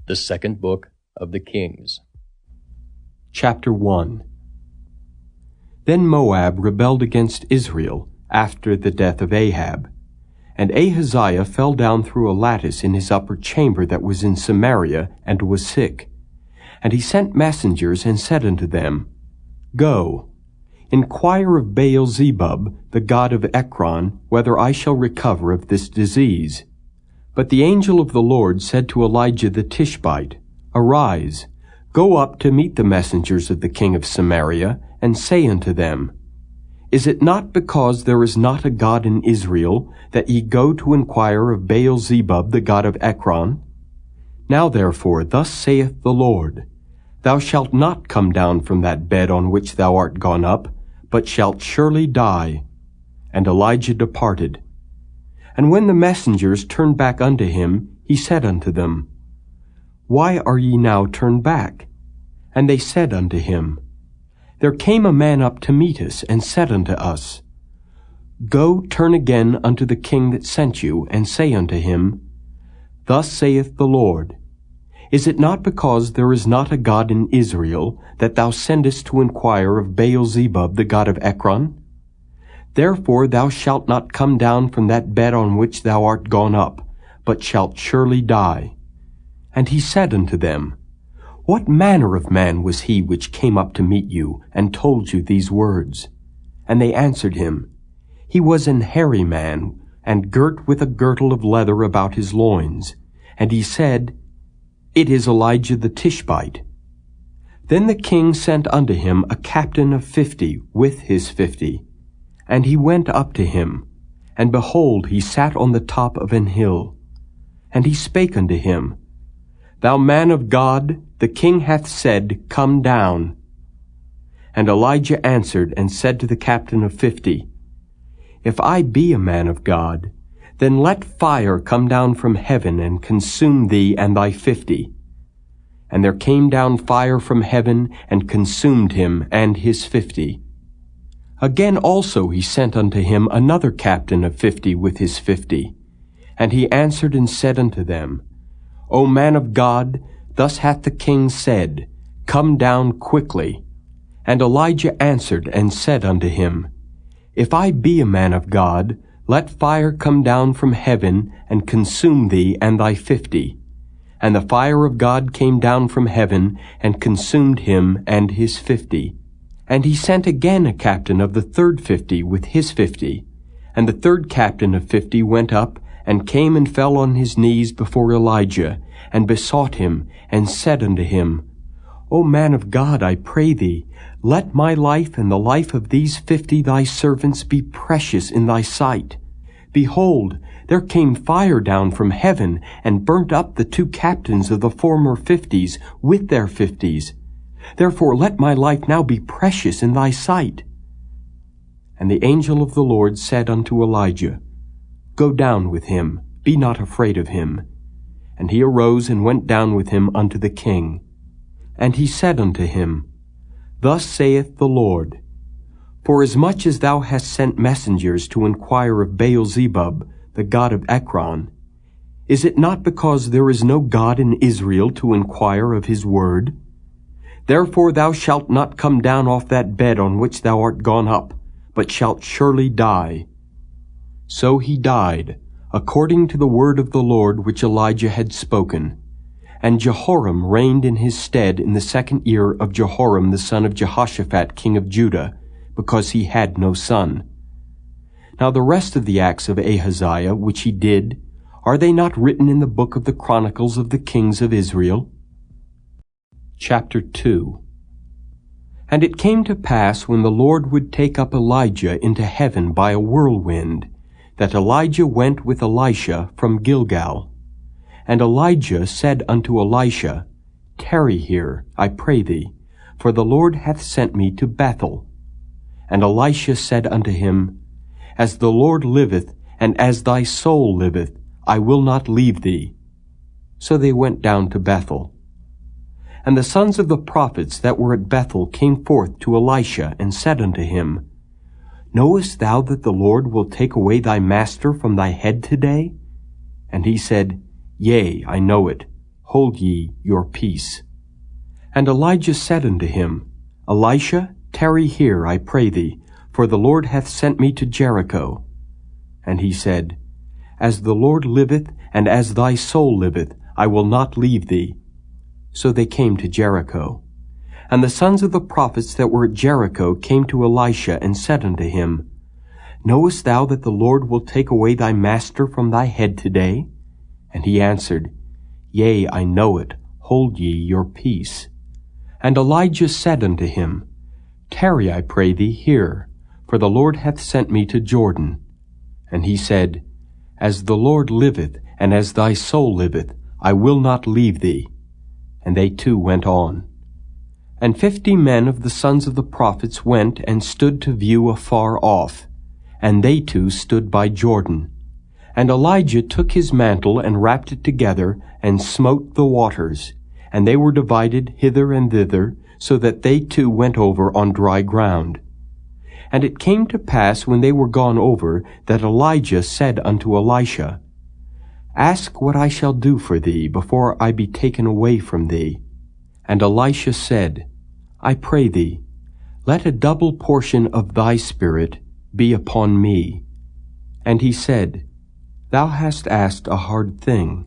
The Second Book of the Kings. Chapter 1. Then Moab rebelled against Israel after the death of Ahab. And Ahaziah fell down through a lattice in his upper chamber that was in Samaria, and was sick. And he sent messengers, and said unto them, Go, inquire of Baal-zebub, the god of Ekron, whether I shall recover of this disease. But the angel of the Lord said to Elijah the Tishbite, Arise, go up to meet the messengers of the king of Samaria, and say unto them, Is it not because there is not a God in Israel, that ye go to inquire of Baal-zebub, the god of Ekron? Now therefore, thus saith the Lord, Thou shalt not come down from that bed on which thou art gone up, but shalt surely die. And Elijah departed. And when the messengers turned back unto him, he said unto them, Why are ye now turned back? And they said unto him, There came a man up to meet us, and said unto us, Go, turn again unto the king that sent you, and say unto him, Thus saith the Lord, Is it not because there is not a God in Israel, that thou sendest to inquire of Baal-zebub, the god of Ekron? Therefore thou shalt not come down from that bed on which thou art gone up, but shalt surely die. And he said unto them, What manner of man was he which came up to meet you, and told you these words? And they answered him, He was an hairy man, and girt with a girdle of leather about his loins. And he said, It is Elijah the Tishbite. Then the king sent unto him a captain of 50 with his 50. And he went up to him, and behold, he sat on the top of an hill. And he spake unto him, Thou man of God, the king hath said, Come down. And Elijah answered and said to the captain of 50, If I be a man of God, then let fire come down from heaven and consume thee and thy 50. And there came down fire from heaven and consumed him and his 50. Again also he sent unto him another captain of 50 with his 50. And he answered and said unto them, O man of God, thus hath the king said, Come down quickly. And Elijah answered and said unto him, If I be a man of God, let fire come down from heaven and consume thee and thy 50. And the fire of God came down from heaven and consumed him and his 50. And he sent again a captain of the third 50 with his 50. And the third captain of 50 went up, and came and fell on his knees before Elijah, and besought him, and said unto him, O man of God, I pray thee, let my life and the life of these 50 thy servants be precious in thy sight. Behold, there came fire down from heaven, and burnt up the 2 captains of the former 50s with their 50s. Therefore let my life now be precious in thy sight. And the angel of the Lord said unto Elijah, Go down with him, be not afraid of him. And he arose and went down with him unto the king. And he said unto him, Thus saith the Lord, Forasmuch as thou hast sent messengers to inquire of Baal-zebub, the god of Ekron, is it not because there is no God in Israel to inquire of his word? Therefore thou shalt not come down off that bed on which thou art gone up, but shalt surely die. So he died, according to the word of the Lord which Elijah had spoken. And Jehoram reigned in his stead in the 2nd year of Jehoram the son of Jehoshaphat king of Judah, because he had no son. Now the rest of the acts of Ahaziah which he did, are they not written in the book of the Chronicles of the kings of Israel? Chapter 2. And it came to pass, when the Lord would take up Elijah into heaven by a whirlwind, that Elijah went with Elisha from Gilgal. And Elijah said unto Elisha, Tarry here, I pray thee, for the Lord hath sent me to Bethel. And Elisha said unto him, As the Lord liveth, and as thy soul liveth, I will not leave thee. So they went down to Bethel. And the sons of the prophets that were at Bethel came forth to Elisha, and said unto him, Knowest thou that the Lord will take away thy master from thy head today? And he said, Yea, I know it. hold ye your peace. And Elijah said unto him, Elisha, tarry here, I pray thee, for the Lord hath sent me to Jericho. And he said, As the Lord liveth, and as thy soul liveth, I will not leave thee. So they came to Jericho. And the sons of the prophets that were at Jericho came to Elisha, and said unto him, Knowest thou that the Lord will take away thy master from thy head today? And he answered, Yea, I know it. Hold ye your peace. And Elijah said unto him, Tarry, I pray thee, here, for the Lord hath sent me to Jordan. And he said, As the Lord liveth, and as thy soul liveth, I will not leave thee. And they two went on. And 50 men of the sons of the prophets went and stood to view afar off, and they two stood by Jordan. And Elijah took his mantle and wrapped it together, and smote the waters, and they were divided hither and thither, so that they two went over on dry ground. And it came to pass, when they were gone over, that Elijah said unto Elisha, Ask what I shall do for thee before I be taken away from thee. And Elisha said, I pray thee, let a double portion of thy spirit be upon me. And he said, Thou hast asked a hard thing.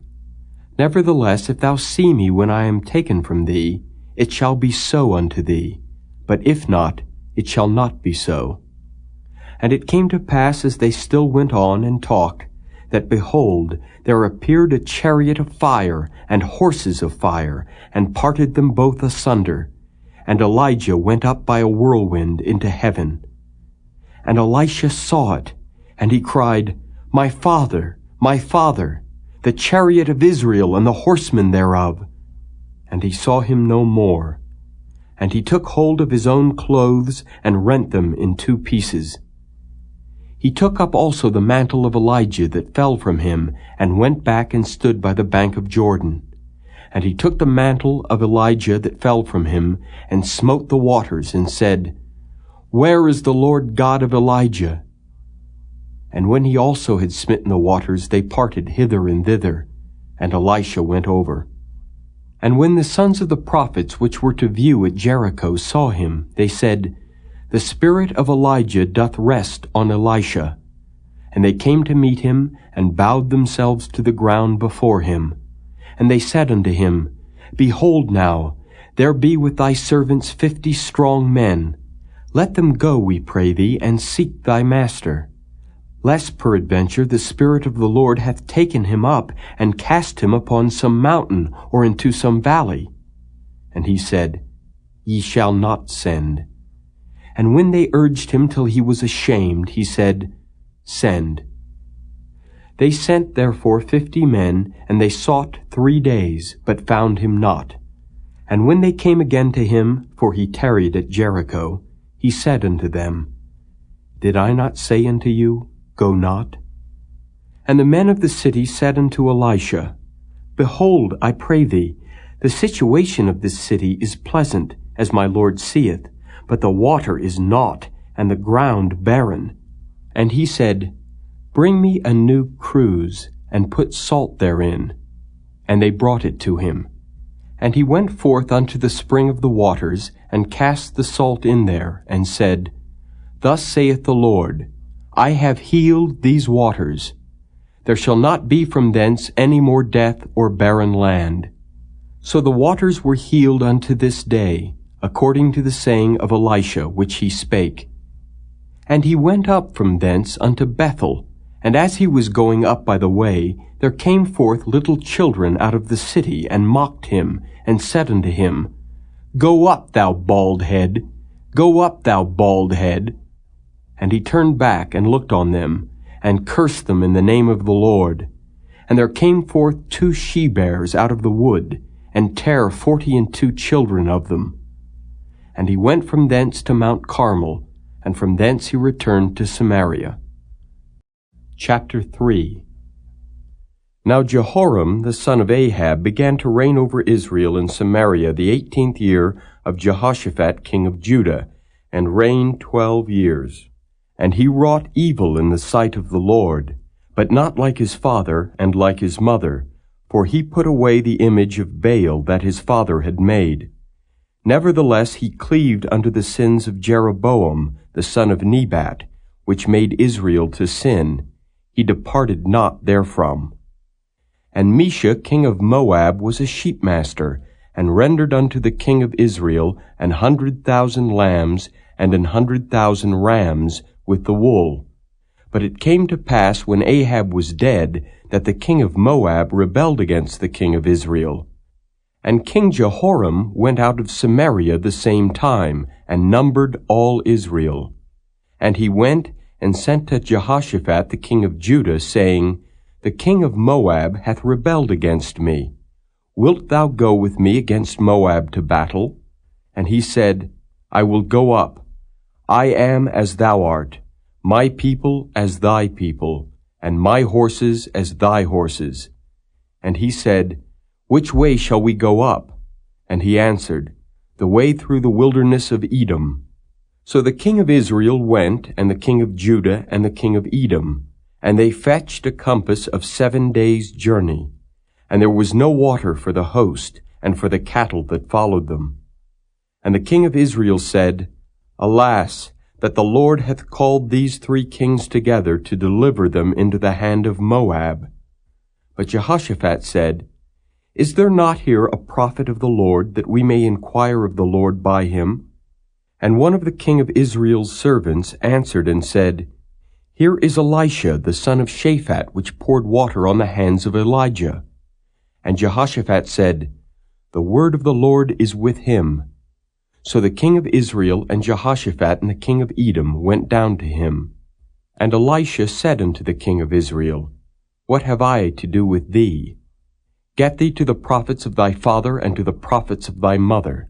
Nevertheless, if thou see me when I am taken from thee, it shall be so unto thee. But if not, it shall not be so. And it came to pass, as they still went on and talked, that, behold, there appeared a chariot of fire and horses of fire, and parted them both asunder. And Elijah went up by a whirlwind into heaven. And Elisha saw it, and he cried, My father, the chariot of Israel and the horsemen thereof. And he saw him no more. And he took hold of his own clothes, and rent them in 2 pieces. He took up also the mantle of Elijah that fell from him, and went back and stood by the bank of Jordan. And he took the mantle of Elijah that fell from him, and smote the waters, and said, Where is the Lord God of Elijah? And when he also had smitten the waters, they parted hither and thither, and Elisha went over. And when the sons of the prophets which were to view at Jericho saw him, they said, The spirit of Elijah doth rest on Elisha. And they came to meet him, and bowed themselves to the ground before him. And they said unto him, Behold now, there be with thy servants 50 strong men. Let them go, we pray thee, and seek thy master. Lest peradventure the Spirit of the Lord hath taken him up, and cast him upon some mountain, or into some valley. And he said, Ye shall not send. And when they urged him till he was ashamed, he said, Send. They sent therefore 50 men, and they sought 3 days, but found him not. And when they came again to him, for he tarried at Jericho, he said unto them, Did I not say unto you, Go not? And the men of the city said unto Elisha, Behold, I pray thee, the situation of this city is pleasant, as my Lord seeth, but the water is naught, and the ground barren. And he said, Bring me a new cruse, and put salt therein. And they brought it to him. And he went forth unto the spring of the waters, and cast the salt in there, and said, Thus saith the Lord, I have healed these waters. There shall not be from thence any more death or barren land. So the waters were healed unto this day, according to the saying of Elisha which he spake. And he went up from thence unto Bethel, and as he was going up by the way, there came forth little children out of the city, and mocked him, and said unto him, Go up, thou bald head! Go up, thou bald head! And he turned back and looked on them, and cursed them in the name of the Lord. And there came forth 2 she-bears out of the wood, and tare 42 children of them. And he went from thence to Mount Carmel, and from thence he returned to Samaria. Chapter 3. Now Jehoram the son of Ahab began to reign over Israel in Samaria the 18th year of Jehoshaphat king of Judah, and reigned 12 years. And he wrought evil in the sight of the Lord, but not like his father and like his mother, for he put away the image of Baal that his father had made. Nevertheless he cleaved unto the sins of Jeroboam, the son of Nebat, which made Israel to sin. He departed not therefrom. And Mesha king of Moab was a sheepmaster, and rendered unto the king of Israel 100,000 lambs and 100,000 rams with the wool. But it came to pass, when Ahab was dead, that the king of Moab rebelled against the king of Israel. And King Jehoram went out of Samaria the same time, and numbered all Israel. And he went and sent to Jehoshaphat the king of Judah, saying, The king of Moab hath rebelled against me. Wilt thou go with me against Moab to battle? And he said, I will go up. I am as thou art, my people as thy people, and my horses as thy horses. And he said, Which way shall we go up? And he answered, The way through the wilderness of Edom. So the king of Israel went, and the king of Judah, and the king of Edom, and they fetched a compass of 7 days' journey. And there was no water for the host, and for the cattle that followed them. And the king of Israel said, Alas, that the Lord hath called these 3 kings together to deliver them into the hand of Moab. But Jehoshaphat said, Is there not here a prophet of the Lord, that we may inquire of the Lord by him? And one of the king of Israel's servants answered and said, Here is Elisha the son of Shaphat, which poured water on the hands of Elijah. And Jehoshaphat said, The word of the Lord is with him. So the king of Israel and Jehoshaphat and the king of Edom went down to him. And Elisha said unto the king of Israel, What have I to do with thee? Get thee to the prophets of thy father and to the prophets of thy mother.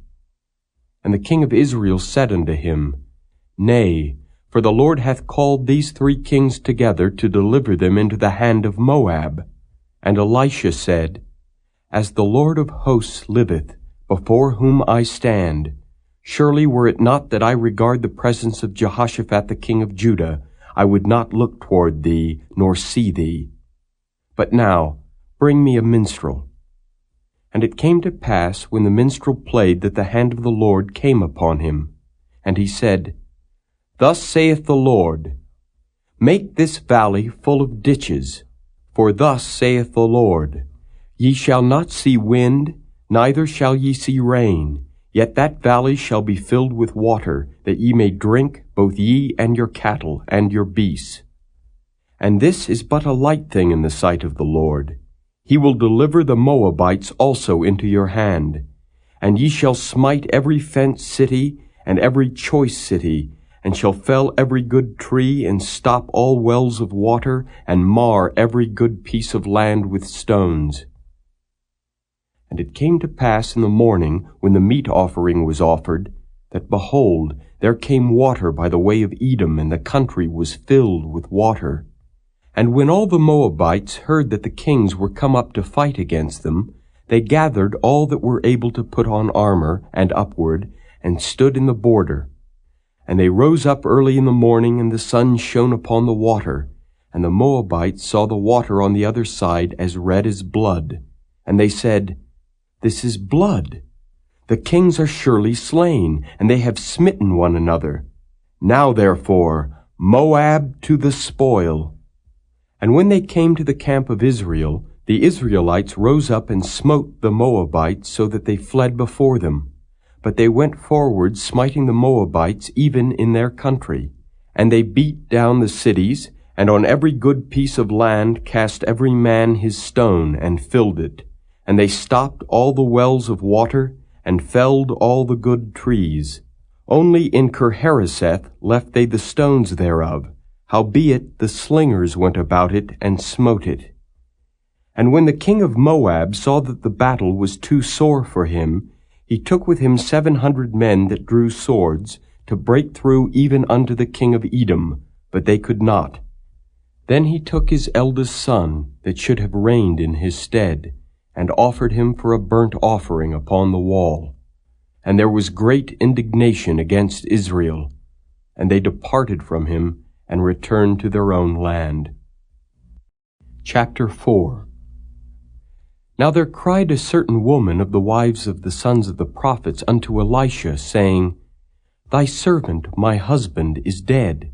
And the king of Israel said unto him, Nay, for the Lord hath called these 3 kings together to deliver them into the hand of Moab. And Elisha said, As the Lord of hosts liveth, before whom I stand, surely were it not that I regard the presence of Jehoshaphat the king of Judah, I would not look toward thee, nor see thee. But now, bring me a minstrel. And it came to pass, when the minstrel played, that the hand of the Lord came upon him. And he said, Thus saith the Lord, Make this valley full of ditches, for thus saith the Lord, Ye shall not see wind, neither shall ye see rain, yet that valley shall be filled with water, that ye may drink, both ye and your cattle and your beasts. And this is but a light thing in the sight of the Lord. He will deliver the Moabites also into your hand. And ye shall smite every fenced city, and every choice city, and shall fell every good tree, and stop all wells of water, and mar every good piece of land with stones. And it came to pass in the morning, when the meat offering was offered, that, behold, there came water by the way of Edom, and the country was filled with water. And when all the Moabites heard that the kings were come up to fight against them, they gathered all that were able to put on armor, and upward, and stood in the border. And they rose up early in the morning, and the sun shone upon the water, and the Moabites saw the water on the other side as red as blood. And they said, This is blood. The kings are surely slain, and they have smitten one another. Now therefore, Moab to the spoil. And when they came to the camp of Israel, the Israelites rose up and smote the Moabites, so that they fled before them. But they went forward, smiting the Moabites even in their country. And they beat down the cities, and on every good piece of land cast every man his stone, and filled it. And they stopped all the wells of water, and felled all the good trees. Only in Kirhareseth left they the stones thereof. Howbeit the slingers went about it, and smote it. And when the king of Moab saw that the battle was too sore for him, he took with him 700 men that drew swords, to break through even unto the king of Edom, but they could not. Then he took his eldest son, that should have reigned in his stead, and offered him for a burnt offering upon the wall. And there was great indignation against Israel, and they departed from him, and returned to their own land. Chapter 4. Now there cried a certain woman of the wives of the sons of the prophets unto Elisha, saying, Thy servant, my husband, is dead,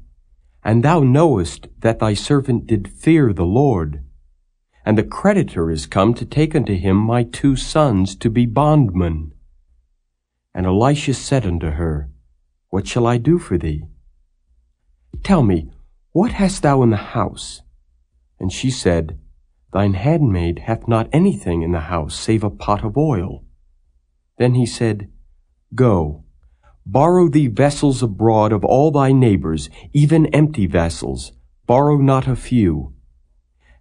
and thou knowest that thy servant did fear the Lord. And the creditor is come to take unto him my 2 sons to be bondmen. And Elisha said unto her, What shall I do for thee? Tell me, what hast thou in the house? And she said, Thine handmaid hath not anything in the house save a pot of oil. Then he said, Go, borrow thee vessels abroad of all thy neighbors, even empty vessels, borrow not a few.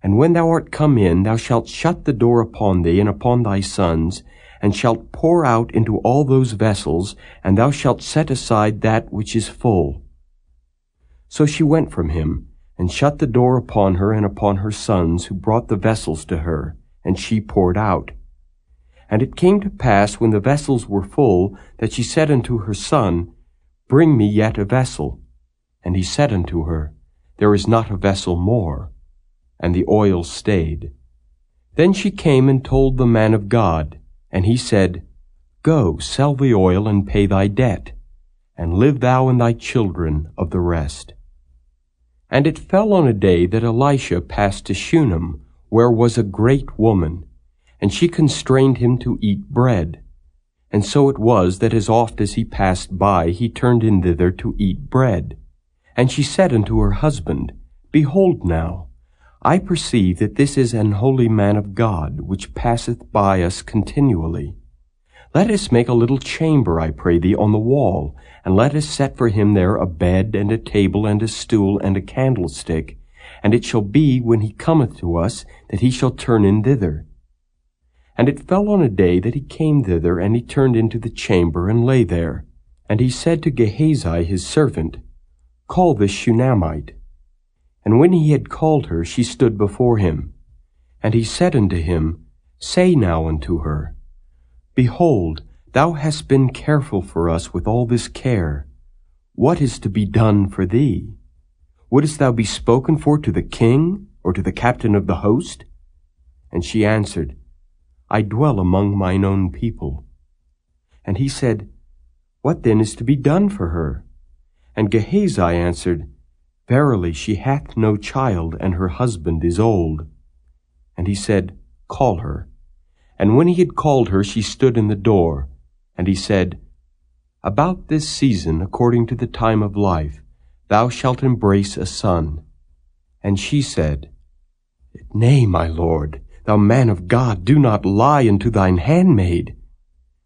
And when thou art come in, thou shalt shut the door upon thee and upon thy sons, and shalt pour out into all those vessels, and thou shalt set aside that which is full. So she went from him, and shut the door upon her and upon her sons, who brought the vessels to her, and she poured out. And it came to pass, when the vessels were full, that she said unto her son, Bring me yet a vessel. And he said unto her, There is not a vessel more. And the oil stayed. Then she came and told the man of God, and he said, Go, sell the oil, and pay thy debt, and live thou and thy children of the rest. And it fell on a day that Elisha passed to Shunem, where was a great woman, and she constrained him to eat bread. And so it was that as oft as he passed by, he turned in thither to eat bread. And she said unto her husband, Behold now, I perceive that this is an holy man of God, which passeth by us continually. Let us make a little chamber, I pray thee, on the wall, and let us set for him there a bed, and a table, and a stool, and a candlestick. And it shall be, when he cometh to us, that he shall turn in thither. And it fell on a day that he came thither, and he turned into the chamber, and lay there. And he said to Gehazi his servant, Call this Shunammite. And when he had called her, she stood before him. And he said unto him, Say now unto her, Behold, thou hast been careful for us with all this care. What is to be done for thee? Wouldest thou be spoken for to the king, or to the captain of the host? And she answered, I dwell among mine own people. And he said, What then is to be done for her? And Gehazi answered, Verily she hath no child, and her husband is old. And he said, Call her. And when he had called her, she stood in the door. And he said, About this season, according to the time of life, thou shalt embrace a son. And she said, Nay, my lord, thou man of God, do not lie unto thine handmaid.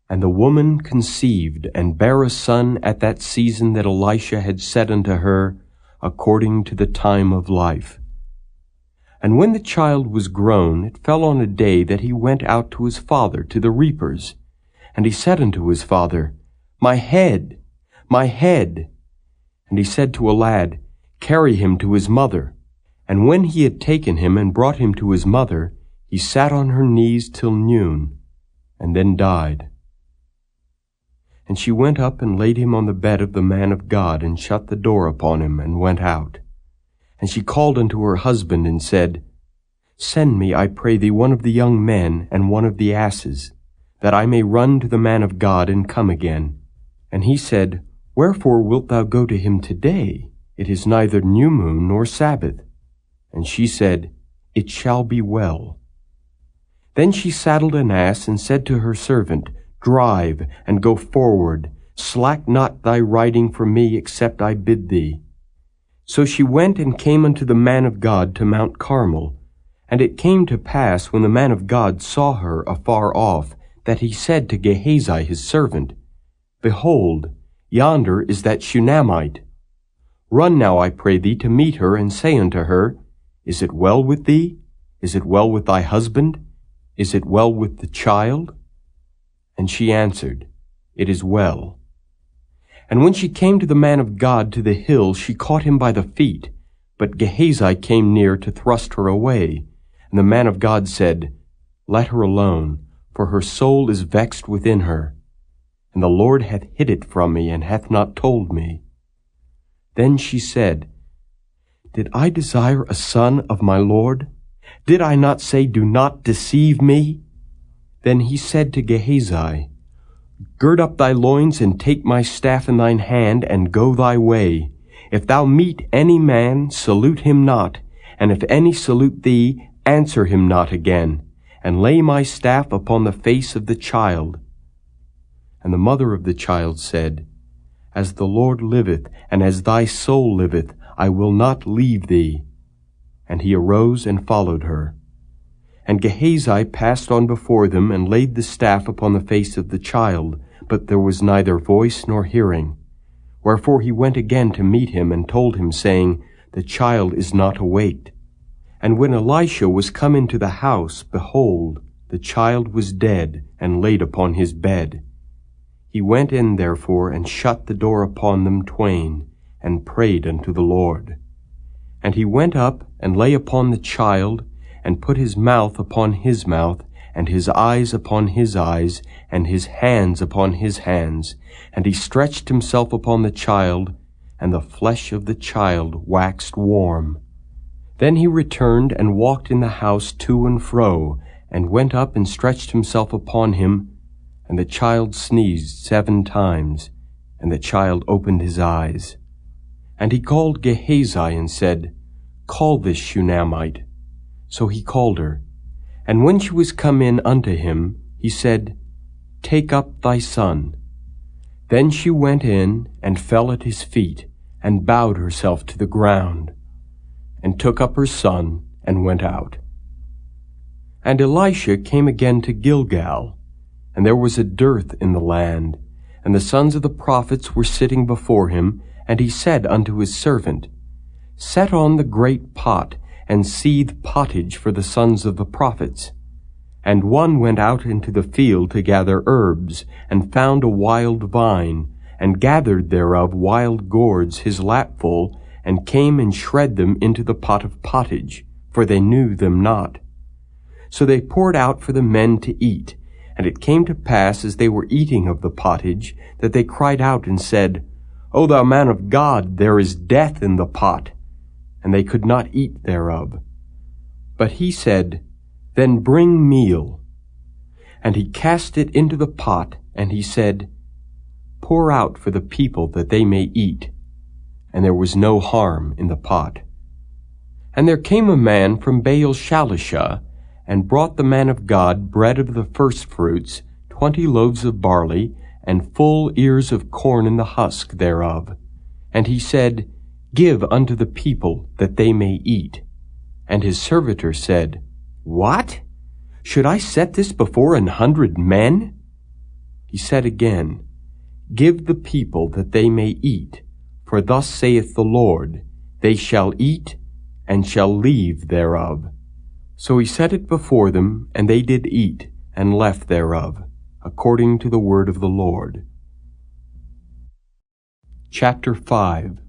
And the woman conceived, and bare a son at that season that Elisha had said unto her, according to the time of life. And when the child was grown, it fell on a day that he went out to his father to the reapers. And he said unto his father, My head, my head. And he said to a lad, Carry him to his mother. And when he had taken him and brought him to his mother, he sat on her knees till noon, and then died. And she went up and laid him on the bed of the man of God, and shut the door upon him, and went out. And she called unto her husband, and said, Send me, I pray thee, one of the young men, and one of the asses, that I may run to the man of God, and come again. And he said, Wherefore wilt thou go to him today? It is neither new moon nor Sabbath. And she said, It shall be well. Then she saddled an ass, and said to her servant, Drive, and go forward. Slack not thy riding for me, except I bid thee. So she went and came unto the man of God to Mount Carmel. And it came to pass, when the man of God saw her afar off, that he said to Gehazi his servant, Behold, yonder is that Shunammite. Run now, I pray thee, to meet her, and say unto her, Is it well with thee? Is it well with thy husband? Is it well with the child? And she answered, It is well. And when she came to the man of God to the hill, she caught him by the feet. But Gehazi came near to thrust her away. And the man of God said, Let her alone, for her soul is vexed within her. And the Lord hath hid it from me, and hath not told me. Then she said, Did I desire a son of my Lord? Did I not say, Do not deceive me? Then he said to Gehazi, Gird up thy loins, and take my staff in thine hand, and go thy way. If thou meet any man, salute him not, and if any salute thee, answer him not again, and lay my staff upon the face of the child. And the mother of the child said, As the Lord liveth, and as thy soul liveth, I will not leave thee. And he arose and followed her. And Gehazi passed on before them, and laid the staff upon the face of the child, but there was neither voice nor hearing. Wherefore he went again to meet him, and told him, saying, The child is not awaked. And when Elisha was come into the house, behold, the child was dead, and laid upon his bed. He went in therefore, and shut the door upon them twain, and prayed unto the Lord. And he went up, and lay upon the child, and put his mouth upon his mouth, and his eyes upon his eyes, and his hands upon his hands. And he stretched himself upon the child, and the flesh of the child waxed warm. Then he returned and walked in the house to and fro, and went up and stretched himself upon him, and the child sneezed 7 times, and the child opened his eyes. And he called Gehazi and said, Call this Shunammite. So he called her. And when she was come in unto him, he said, Take up thy son. Then she went in, and fell at his feet, and bowed herself to the ground, and took up her son, and went out. And Elisha came again to Gilgal, and there was a dearth in the land, and the sons of the prophets were sitting before him, and he said unto his servant, Set on the great pot, and seethe pottage for the sons of the prophets. And one went out into the field to gather herbs, and found a wild vine, and gathered thereof wild gourds his lapful, and came and shred them into the pot of pottage, for they knew them not. So they poured out for the men to eat, and it came to pass, as they were eating of the pottage, that they cried out and said, O thou man of God, there is death in the pot. And they could not eat thereof. But he said, Then bring meal. And he cast it into the pot, and he said, Pour out for the people that they may eat. And there was no harm in the pot. And there came a man from Baal-Shalishah, and brought the man of God bread of the firstfruits, 20 loaves of barley, and full ears of corn in the husk thereof. And he said, Give unto the people that they may eat. And his servitor said, What? Should I set this before 100 men? He said again, Give the people that they may eat. For thus saith the Lord, They shall eat, and shall leave thereof. So he set it before them, and they did eat, and left thereof, according to the word of the Lord. Chapter 5.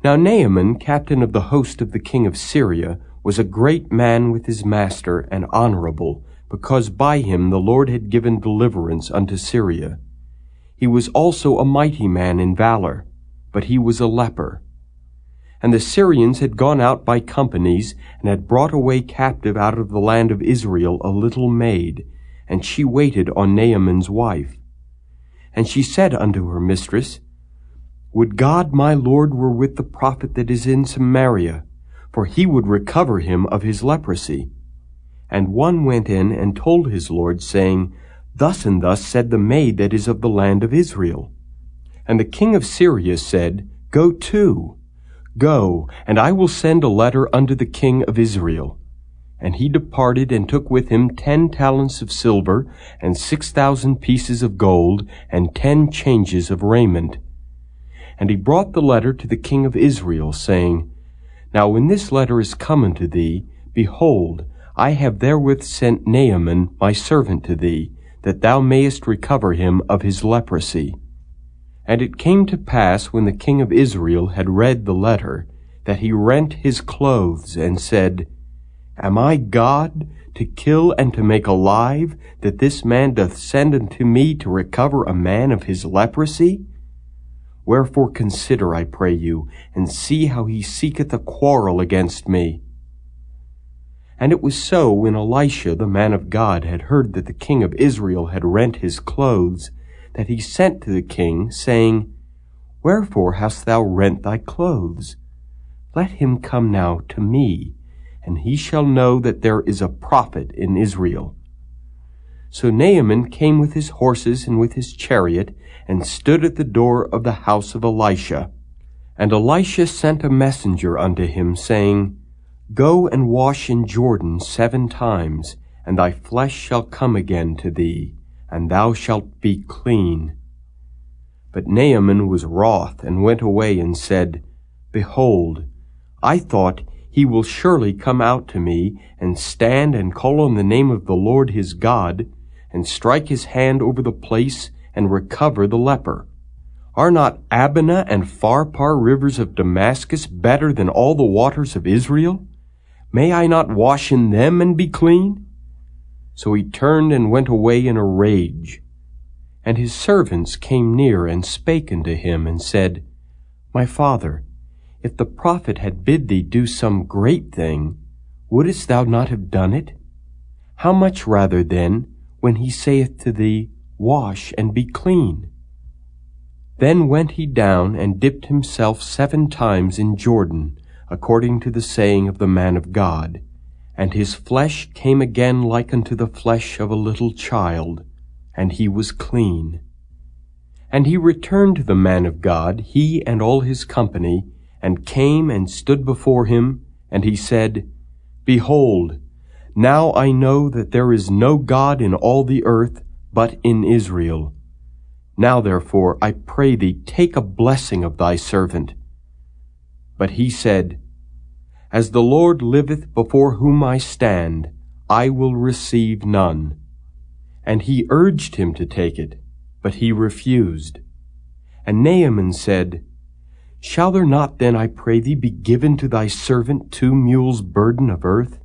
Now Naaman, captain of the host of the king of Syria, was a great man with his master, and honorable, because by him the Lord had given deliverance unto Syria. He was also a mighty man in valor, but he was a leper. And the Syrians had gone out by companies, and had brought away captive out of the land of Israel a little maid, and she waited on Naaman's wife. And she said unto her mistress, Would God my Lord were with the prophet that is in Samaria, for he would recover him of his leprosy. And one went in and told his Lord, saying, Thus and thus said the maid that is of the land of Israel. And the king of Syria said, Go to. Go, and I will send a letter unto the king of Israel. And he departed, and took with him 10 talents of silver, and 6,000 pieces of gold, and 10 changes of raiment. And he brought the letter to the king of Israel, saying, Now when this letter is come unto thee, behold, I have therewith sent Naaman my servant to thee, that thou mayest recover him of his leprosy. And it came to pass, when the king of Israel had read the letter, that he rent his clothes, and said, Am I God, to kill and to make alive, that this man doth send unto me to recover a man of his leprosy? Wherefore consider, I pray you, and see how he seeketh a quarrel against me. And it was so, when Elisha the man of God had heard that the king of Israel had rent his clothes, that he sent to the king, saying, Wherefore hast thou rent thy clothes? Let him come now to me, and he shall know that there is a prophet in Israel. So Naaman came with his horses and with his chariot, and stood at the door of the house of Elisha. And Elisha sent a messenger unto him, saying, Go and wash in Jordan 7 times, and thy flesh shall come again to thee, and thou shalt be clean. But Naaman was wroth, and went away, and said, Behold, I thought, he will surely come out to me, and stand and call on the name of the Lord his God, and strike his hand over the place, and recover the leper. Are not Abana and Pharpar rivers of Damascus better than all the waters of Israel? May I not wash in them and be clean? So he turned and went away in a rage. And his servants came near and spake unto him, and said, My father, if the prophet had bid thee do some great thing, wouldest thou not have done it? How much rather then, when he saith to thee, Wash and be clean? Then went he down and dipped himself 7 times in Jordan, according to the saying of the man of God, and his flesh came again like unto the flesh of a little child, and he was clean. And he returned to the man of God, he and all his company, and came and stood before him, and he said, Behold, now I know that there is no God in all the earth but in Israel. Now therefore, I pray thee, take a blessing of thy servant. But he said, As the Lord liveth before whom I stand, I will receive none. And he urged him to take it, but he refused. And Naaman said, Shall there not then, I pray thee, be given to thy servant 2 mules' burden of earth?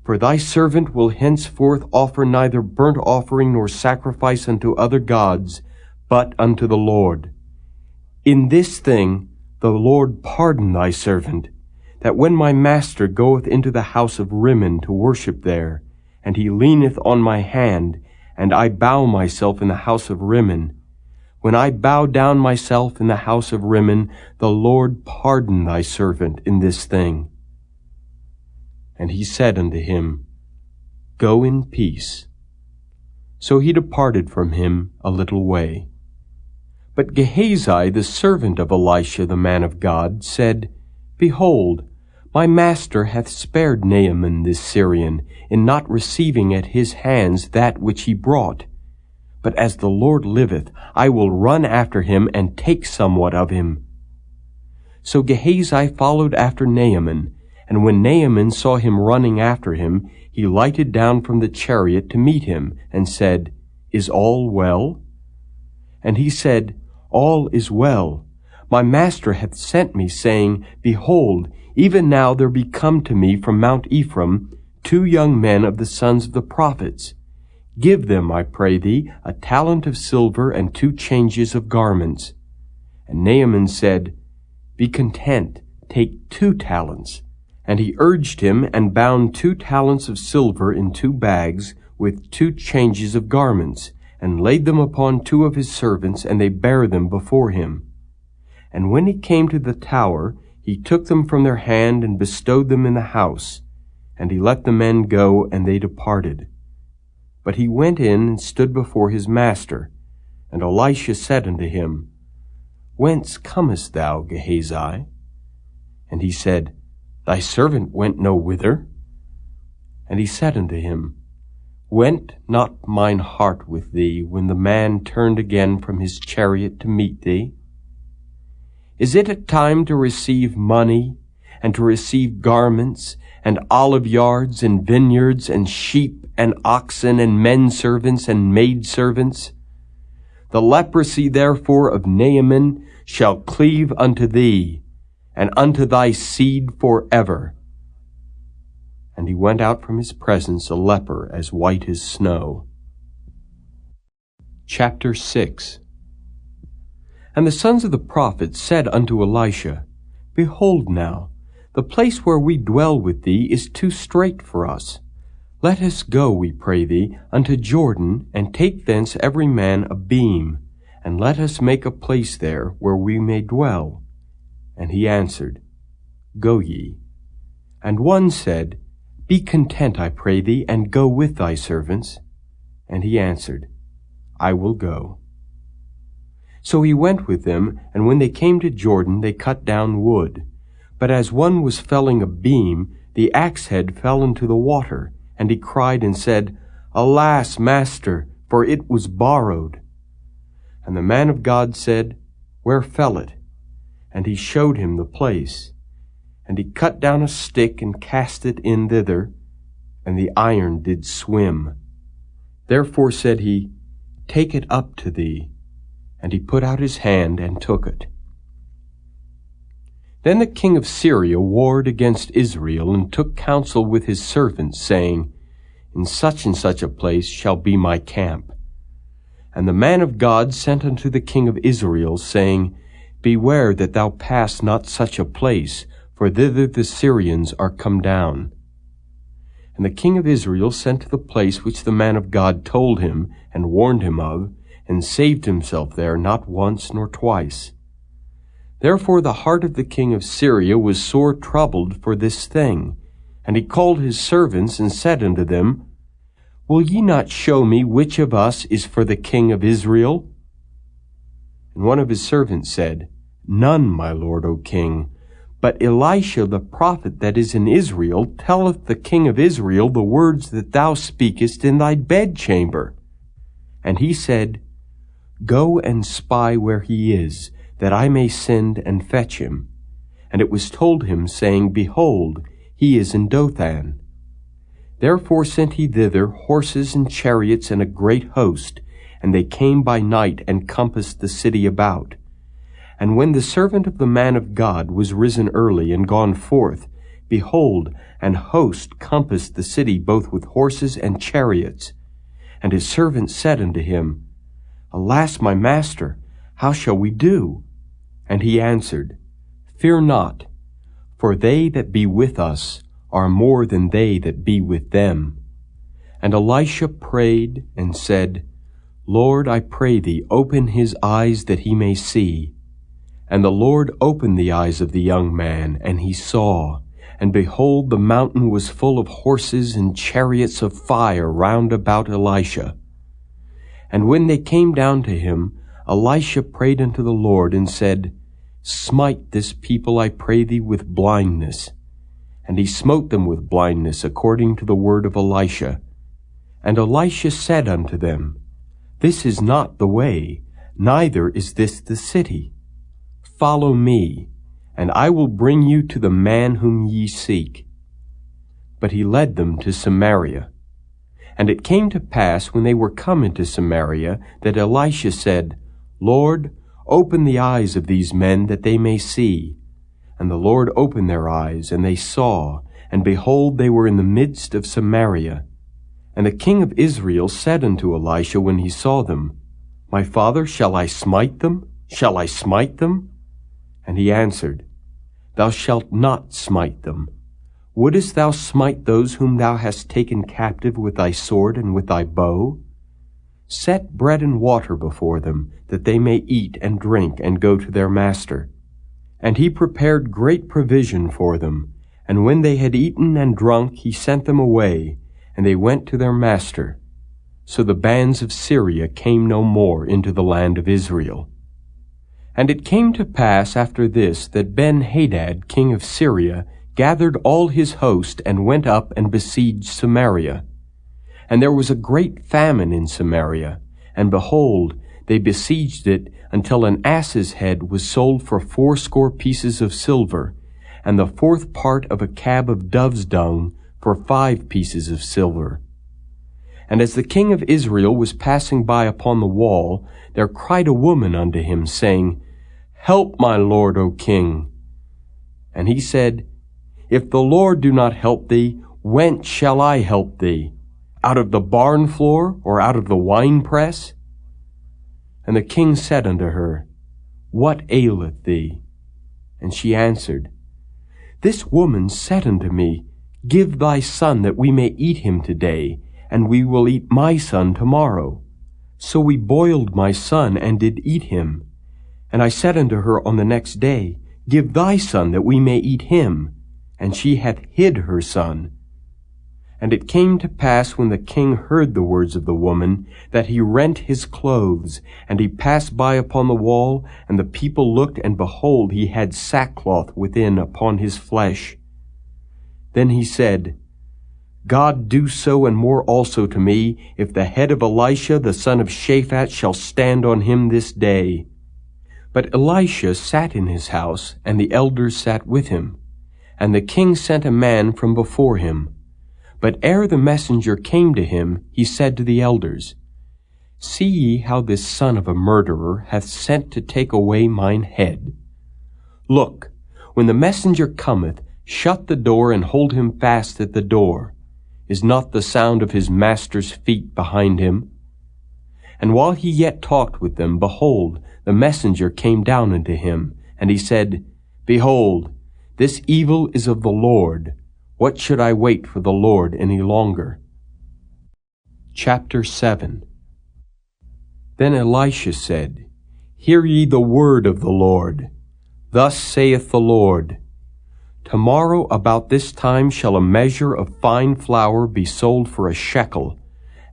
For thy servant will henceforth offer neither burnt offering nor sacrifice unto other gods, but unto the Lord. In this thing the Lord pardon thy servant, that when my master goeth into the house of Rimmon to worship there, and he leaneth on my hand, and I bow myself in the house of Rimmon, when I bow down myself in the house of Rimmon, the Lord pardon thy servant in this thing. And he said unto him, Go in peace. So he departed from him a little way. But Gehazi, the servant of Elisha the man of God, said, Behold, my master hath spared Naaman this Syrian, in not receiving at his hands that which he brought. But as the Lord liveth, I will run after him, and take somewhat of him. So Gehazi followed after Naaman, and when Naaman saw him running after him, he lighted down from the chariot to meet him, and said, Is all well? And he said, All is well. My master hath sent me, saying, Behold, even now there be come to me from Mount Ephraim 2 young men of the sons of the prophets. Give them, I pray thee, a talent of silver and 2 changes of garments. And Naaman said, Be content, take 2 talents. And he urged him, and bound 2 talents of silver in 2 bags, with 2 changes of garments, and laid them upon 2 of his servants, and they bare them before him. And when he came to the tower, he took them from their hand, and bestowed them in the house. And he let the men go, and they departed. But he went in and stood before his master. And Elisha said unto him, Whence comest thou, Gehazi? And he said, Thy servant went no whither. And he said unto him, Went not mine heart with thee, when the man turned again from his chariot to meet thee? Is it a time to receive money, and to receive garments, and olive yards, and vineyards, and sheep, and oxen, and men servants, and maid servants? The leprosy therefore of Naaman shall cleave unto thee, and unto thy seed forever. And he went out from his presence a leper as white as snow. Chapter 6. And the sons of the prophets said unto Elisha, Behold now, The place where we dwell with thee is too strait for us. Let us go, we pray thee, unto Jordan, and take thence every man a beam, and let us make a place there where we may dwell. And he answered, Go ye. And one said, Be content, I pray thee, and go with thy servants. And he answered, I will go. So he went with them, and when they came to Jordan, they cut down wood. But as one was felling a beam, the axe head fell into the water, and he cried and said, Alas, master, for it was borrowed. And the man of God said, Where fell it? And he showed him the place. And he cut down a stick and cast it in thither, and the iron did swim. Therefore said he, Take it up to thee. And he put out his hand and took it. Then the king of Syria warred against Israel, and took counsel with his servants, saying, In such and such a place shall be my camp. And the man of God sent unto the king of Israel, saying, Beware that thou pass not such a place, for thither the Syrians are come down. And the king of Israel sent to the place which the man of God told him, and warned him of, and saved himself there not once nor twice. Therefore the heart of the king of Syria was sore troubled for this thing. And he called his servants, and said unto them, Will ye not show me which of us is for the king of Israel? And one of his servants said, None, my lord, O king. But Elisha the prophet that is in Israel telleth the king of Israel the words that thou speakest in thy bedchamber. And he said, Go and spy where he is, that I may send and fetch him. And it was told him, saying, Behold, he is in Dothan. Therefore sent he thither horses and chariots and a great host, and they came by night and compassed the city about. And when the servant of the man of God was risen early and gone forth, behold, an host compassed the city both with horses and chariots. And his servant said unto him, Alas, my master, how shall we do? And he answered, Fear not, for they that be with us are more than they that be with them. And Elisha prayed and said, Lord, I pray thee, open his eyes that he may see. And the Lord opened the eyes of the young man, and he saw. And behold, the mountain was full of horses and chariots of fire round about Elisha. And when they came down to him, Elisha prayed unto the Lord, and said, Smite this people, I pray thee, with blindness. And he smote them with blindness, according to the word of Elisha. And Elisha said unto them, This is not the way, neither is this the city. Follow me, and I will bring you to the man whom ye seek. But he led them to Samaria. And it came to pass, when they were come into Samaria, that Elisha said, Lord, open the eyes of these men, that they may see. And the Lord opened their eyes, and they saw, and behold, they were in the midst of Samaria. And the king of Israel said unto Elisha when he saw them, My father, shall I smite them? Shall I smite them? And he answered, Thou shalt not smite them. Wouldest thou smite those whom thou hast taken captive with thy sword and with thy bow? Set bread and water before them, that they may eat and drink and go to their master. And he prepared great provision for them. And when they had eaten and drunk, he sent them away, and they went to their master. So the bands of Syria came no more into the land of Israel. And it came to pass after this that Ben-Hadad, king of Syria, gathered all his host, and went up and besieged Samaria. And there was a great famine in Samaria, and behold, they besieged it until an ass's head was sold for 80 pieces of silver, and the 4th part of a cab of dove's dung for 5 pieces of silver. And as the king of Israel was passing by upon the wall, there cried a woman unto him, saying, Help, my lord, O king. And he said, If the Lord do not help thee, whence shall I help thee? Out of the barn floor, or out of the winepress? And the king said unto her, What aileth thee? And she answered, This woman said unto me, Give thy son that we may eat him today, and we will eat my son tomorrow. So we boiled my son, and did eat him. And I said unto her on the next day, Give thy son that we may eat him. And she hath hid her son. And it came to pass, when the king heard the words of the woman, that he rent his clothes, and he passed by upon the wall, and the people looked, and behold, he had sackcloth within upon his flesh. Then he said, God do so and more also to me, if the head of Elisha the son of Shaphat shall stand on him this day. But Elisha sat in his house, and the elders sat with him. And the king sent a man from before him. But ere the messenger came to him, he said to the elders, See ye how this son of a murderer hath sent to take away mine head? Look, when the messenger cometh, shut the door and hold him fast at the door. Is not the sound of his master's feet behind him? And while he yet talked with them, behold, the messenger came down unto him, and he said, Behold, this evil is of the Lord. What should I wait for the Lord any longer? Chapter 7. Then Elisha said, Hear ye the word of the Lord. Thus saith the Lord, Tomorrow about this time shall a measure of fine flour be sold for a shekel,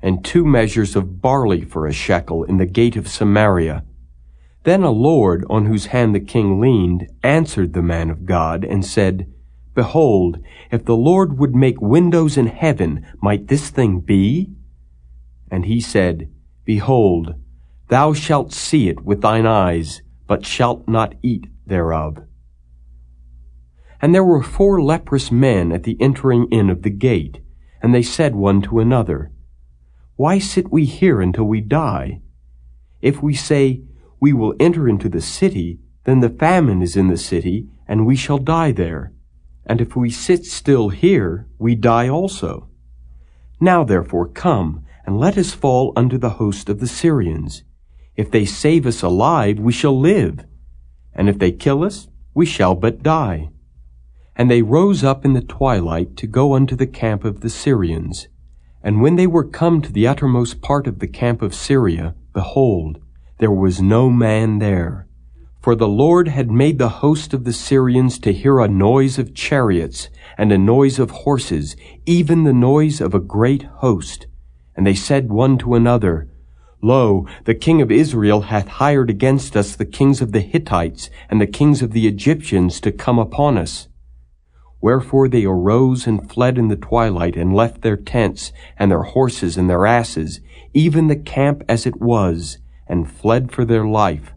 and 2 measures of barley for a shekel in the gate of Samaria. Then a lord, on whose hand the king leaned, answered the man of God, and said, Behold, if the Lord would make windows in heaven, might this thing be? And he said, Behold, thou shalt see it with thine eyes, but shalt not eat thereof. And there were 4 leprous men at the entering in of the gate, and they said one to another, Why sit we here until we die? If we say, We will enter into the city, then the famine is in the city, and we shall die there. And if we sit still here, we die also. Now therefore come, and let us fall under the host of the Syrians. If they save us alive, we shall live. And if they kill us, we shall but die. And they rose up in the twilight to go unto the camp of the Syrians. And when they were come to the uttermost part of the camp of Syria, behold, there was no man there. For the Lord had made the host of the Syrians to hear a noise of chariots, and a noise of horses, even the noise of a great host. And they said one to another, Lo, the king of Israel hath hired against us the kings of the Hittites, and the kings of the Egyptians to come upon us. Wherefore they arose and fled in the twilight, and left their tents, and their horses, and their asses, even the camp as it was, and fled for their life.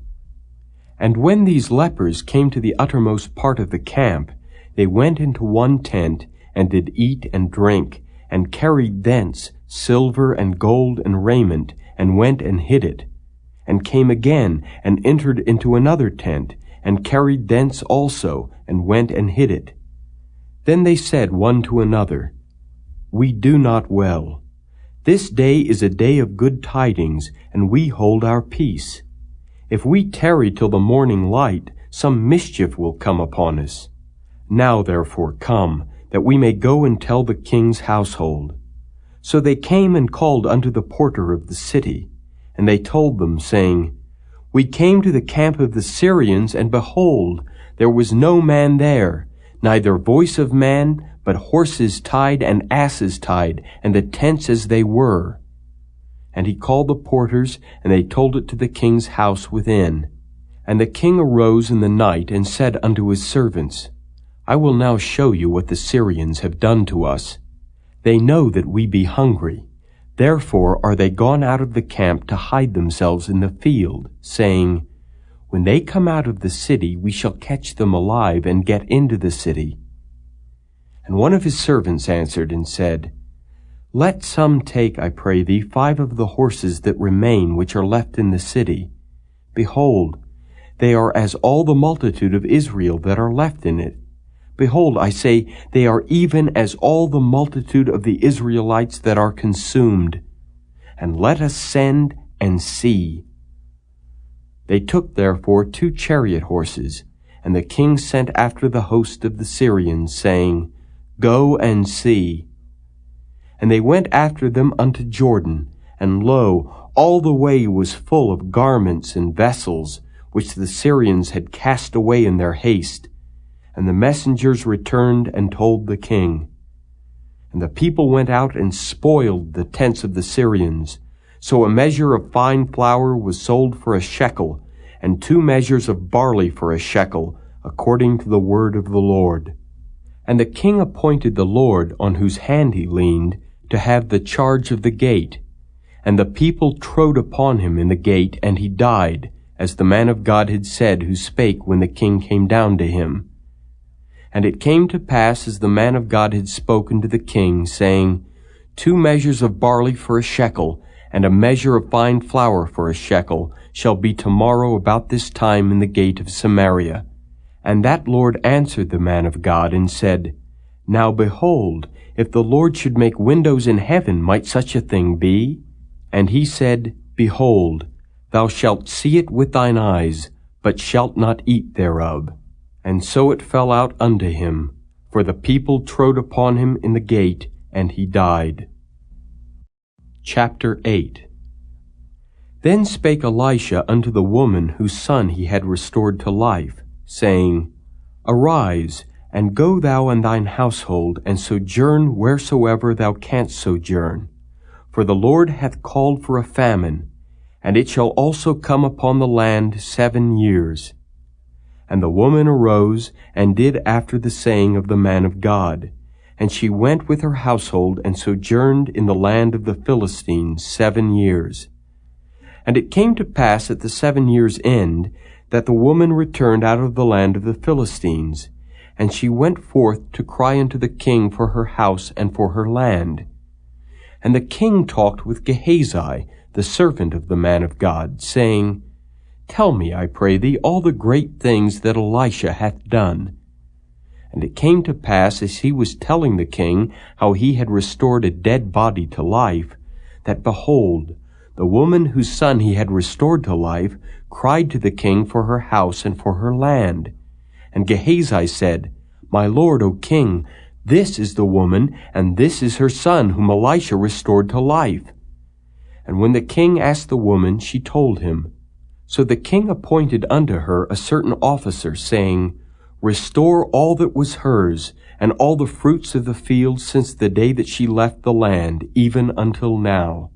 And when these lepers came to the uttermost part of the camp, they went into one tent, and did eat and drink, and carried thence silver and gold and raiment, and went and hid it, and came again, and entered into another tent, and carried thence also, and went and hid it. Then they said one to another, We do not well. This day is a day of good tidings, and we hold our peace. If we tarry till the morning light, some mischief will come upon us. Now therefore come, that we may go and tell the king's household. So they came and called unto the porter of the city, and they told them, saying, We came to the camp of the Syrians, and behold, there was no man there, neither voice of man, but horses tied and asses tied, and the tents as they were. And he called the porters, and they told it to the king's house within. And the king arose in the night, and said unto his servants, I will now show you what the Syrians have done to us. They know that we be hungry. Therefore are they gone out of the camp to hide themselves in the field, saying, When they come out of the city, we shall catch them alive, and get into the city. And one of his servants answered and said, Let some take, I pray thee, 5 of the horses that remain, which are left in the city. Behold, they are as all the multitude of Israel that are left in it. Behold, I say, they are even as all the multitude of the Israelites that are consumed. And let us send and see. They took therefore 2 chariot horses, And the king sent after the host of the Syrians, saying, Go and see. And they went after them unto Jordan, and lo, all the way was full of garments and vessels, which the Syrians had cast away in their haste. And the messengers returned and told the king. And the people went out and spoiled the tents of the Syrians. So a measure of fine flour was sold for a shekel, and 2 measures of barley for a shekel, according to the word of the Lord. And the king appointed the Lord, on whose hand he leaned, to have the charge of the gate. And the people trode upon him in the gate, and he died, as the man of God had said, who spake when the king came down to him. And it came to pass, as the man of God had spoken to the king, saying, 2 measures of barley for a shekel, and a measure of fine flour for a shekel, shall be tomorrow about this time in the gate of Samaria. And that Lord answered the man of God, and said, Now behold, if the Lord should make windows in heaven, might such a thing be? And he said, Behold, thou shalt see it with thine eyes, but shalt not eat thereof. And so it fell out unto him, for the people trode upon him in the gate, and he died. Chapter 8. Then spake Elisha unto the woman whose son he had restored to life, saying, Arise, and go thou and thine household, and sojourn wheresoever thou canst sojourn. For the Lord hath called for a famine, and it shall also come upon the land 7 years. And the woman arose, and did after the saying of the man of God. And she went with her household, and sojourned in the land of the Philistines 7 years. And it came to pass at the 7 years' end, that the woman returned out of the land of the Philistines. And she went forth to cry unto the king for her house and for her land. And the king talked with Gehazi, the servant of the man of God, saying, Tell me, I pray thee, all the great things that Elisha hath done. And it came to pass, as he was telling the king how he had restored a dead body to life, that, behold, the woman whose son he had restored to life cried to the king for her house and for her land. And Gehazi said, My lord, O king, this is the woman, and this is her son, whom Elisha restored to life. And when the king asked the woman, she told him. So the king appointed unto her a certain officer, saying, Restore all that was hers, and all the fruits of the field since the day that she left the land, even until now.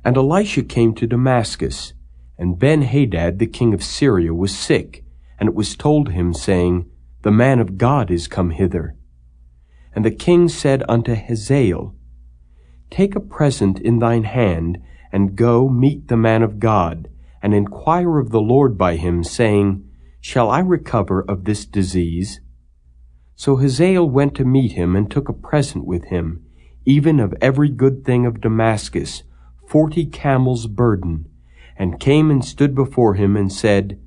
And Elisha came to Damascus, and Ben-Hadad the king of Syria was sick, and it was told him, saying, The man of God is come hither. And the king said unto Hazael, Take a present in thine hand, and go meet the man of God, and inquire of the Lord by him, saying, Shall I recover of this disease? So Hazael went to meet him, and took a present with him, even of every good thing of Damascus, 40 camels' burden, and came and stood before him, and said,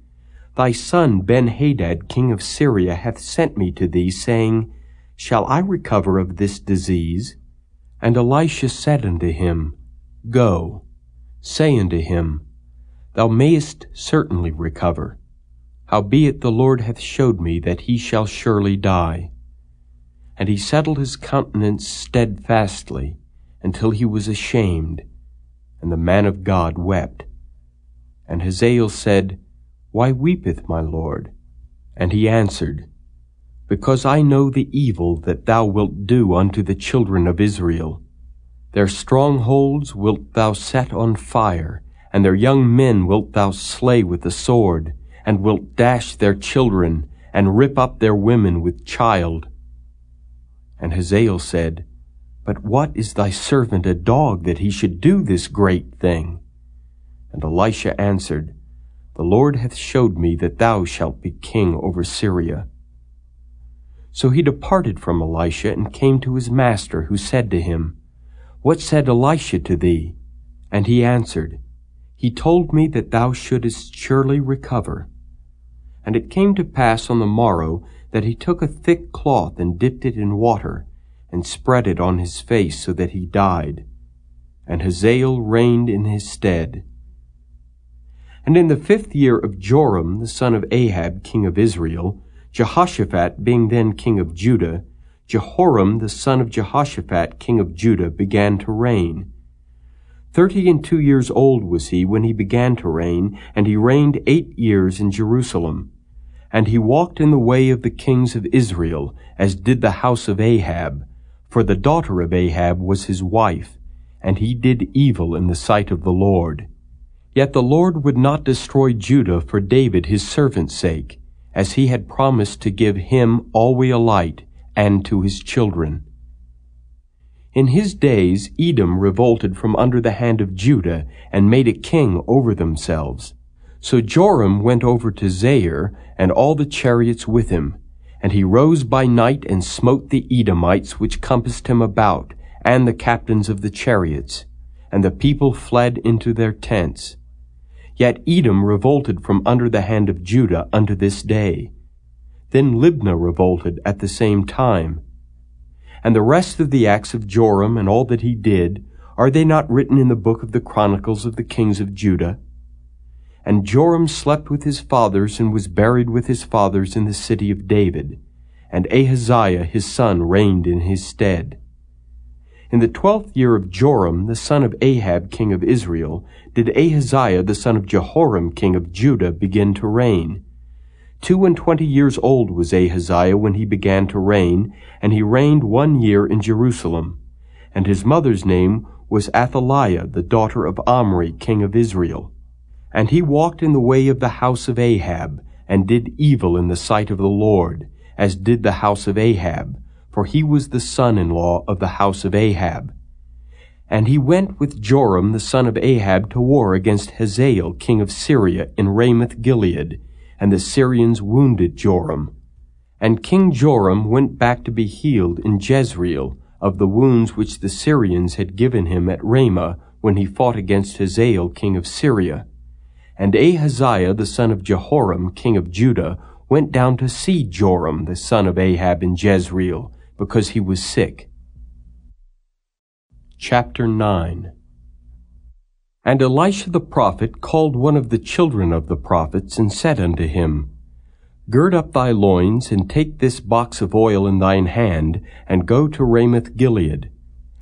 Thy son Ben-Hadad king of Syria hath sent me to thee, saying, Shall I recover of this disease? And Elisha said unto him, Go, say unto him, Thou mayest certainly recover. Howbeit the Lord hath showed me that he shall surely die. And he settled his countenance steadfastly, until he was ashamed. And the man of God wept. And Hazael said, Why weepeth my lord? And he answered, Because I know the evil that thou wilt do unto the children of Israel. Their strongholds wilt thou set on fire, and their young men wilt thou slay with the sword, and wilt dash their children, and rip up their women with child. And Hazael said, But what is thy servant a dog, that he should do this great thing? And Elisha answered, The Lord hath showed me that thou shalt be king over Syria. So he departed from Elisha, and came to his master, who said to him, What said Elisha to thee? And he answered, He told me that thou shouldest surely recover. And it came to pass on the morrow that he took a thick cloth and dipped it in water, and spread it on his face, so that he died. And Hazael reigned in his stead. And in the 5th year of Joram, the son of Ahab, king of Israel, Jehoshaphat being then king of Judah, Jehoram, the son of Jehoshaphat, king of Judah, began to reign. 32 years old was he when he began to reign, and he reigned 8 years in Jerusalem. And he walked in the way of the kings of Israel, as did the house of Ahab, for the daughter of Ahab was his wife, and he did evil in the sight of the Lord. Yet the Lord would not destroy Judah for David his servant's sake, as he had promised to give him always a light, and to his children. In his days Edom revolted from under the hand of Judah, and made a king over themselves. So Joram went over to Zair, and all the chariots with him. And he rose by night, and smote the Edomites which compassed him about, and the captains of the chariots. And the people fled into their tents. Yet Edom revolted from under the hand of Judah unto this day. Then Libnah revolted at the same time. And the rest of the acts of Joram and all that he did, are they not written in the book of the Chronicles of the kings of Judah? And Joram slept with his fathers, and was buried with his fathers in the city of David. And Ahaziah his son reigned in his stead. In the 12th year of Joram, the son of Ahab king of Israel, did Ahaziah the son of Jehoram king of Judah begin to reign. 22 years old was Ahaziah when he began to reign, and he reigned 1 year in Jerusalem. And his mother's name was Athaliah, the daughter of Omri king of Israel. And he walked in the way of the house of Ahab, and did evil in the sight of the Lord, as did the house of Ahab, for he was the son-in-law of the house of Ahab. And he went with Joram the son of Ahab to war against Hazael king of Syria in Ramoth-Gilead, and the Syrians wounded Joram. And King Joram went back to be healed in Jezreel of the wounds which the Syrians had given him at Ramah when he fought against Hazael king of Syria. And Ahaziah the son of Jehoram king of Judah went down to see Joram the son of Ahab in Jezreel, because he was sick. Chapter 9. And Elisha the prophet called one of the children of the prophets, and said unto him, Gird up thy loins, and take this box of oil in thine hand, and go to Ramoth-Gilead.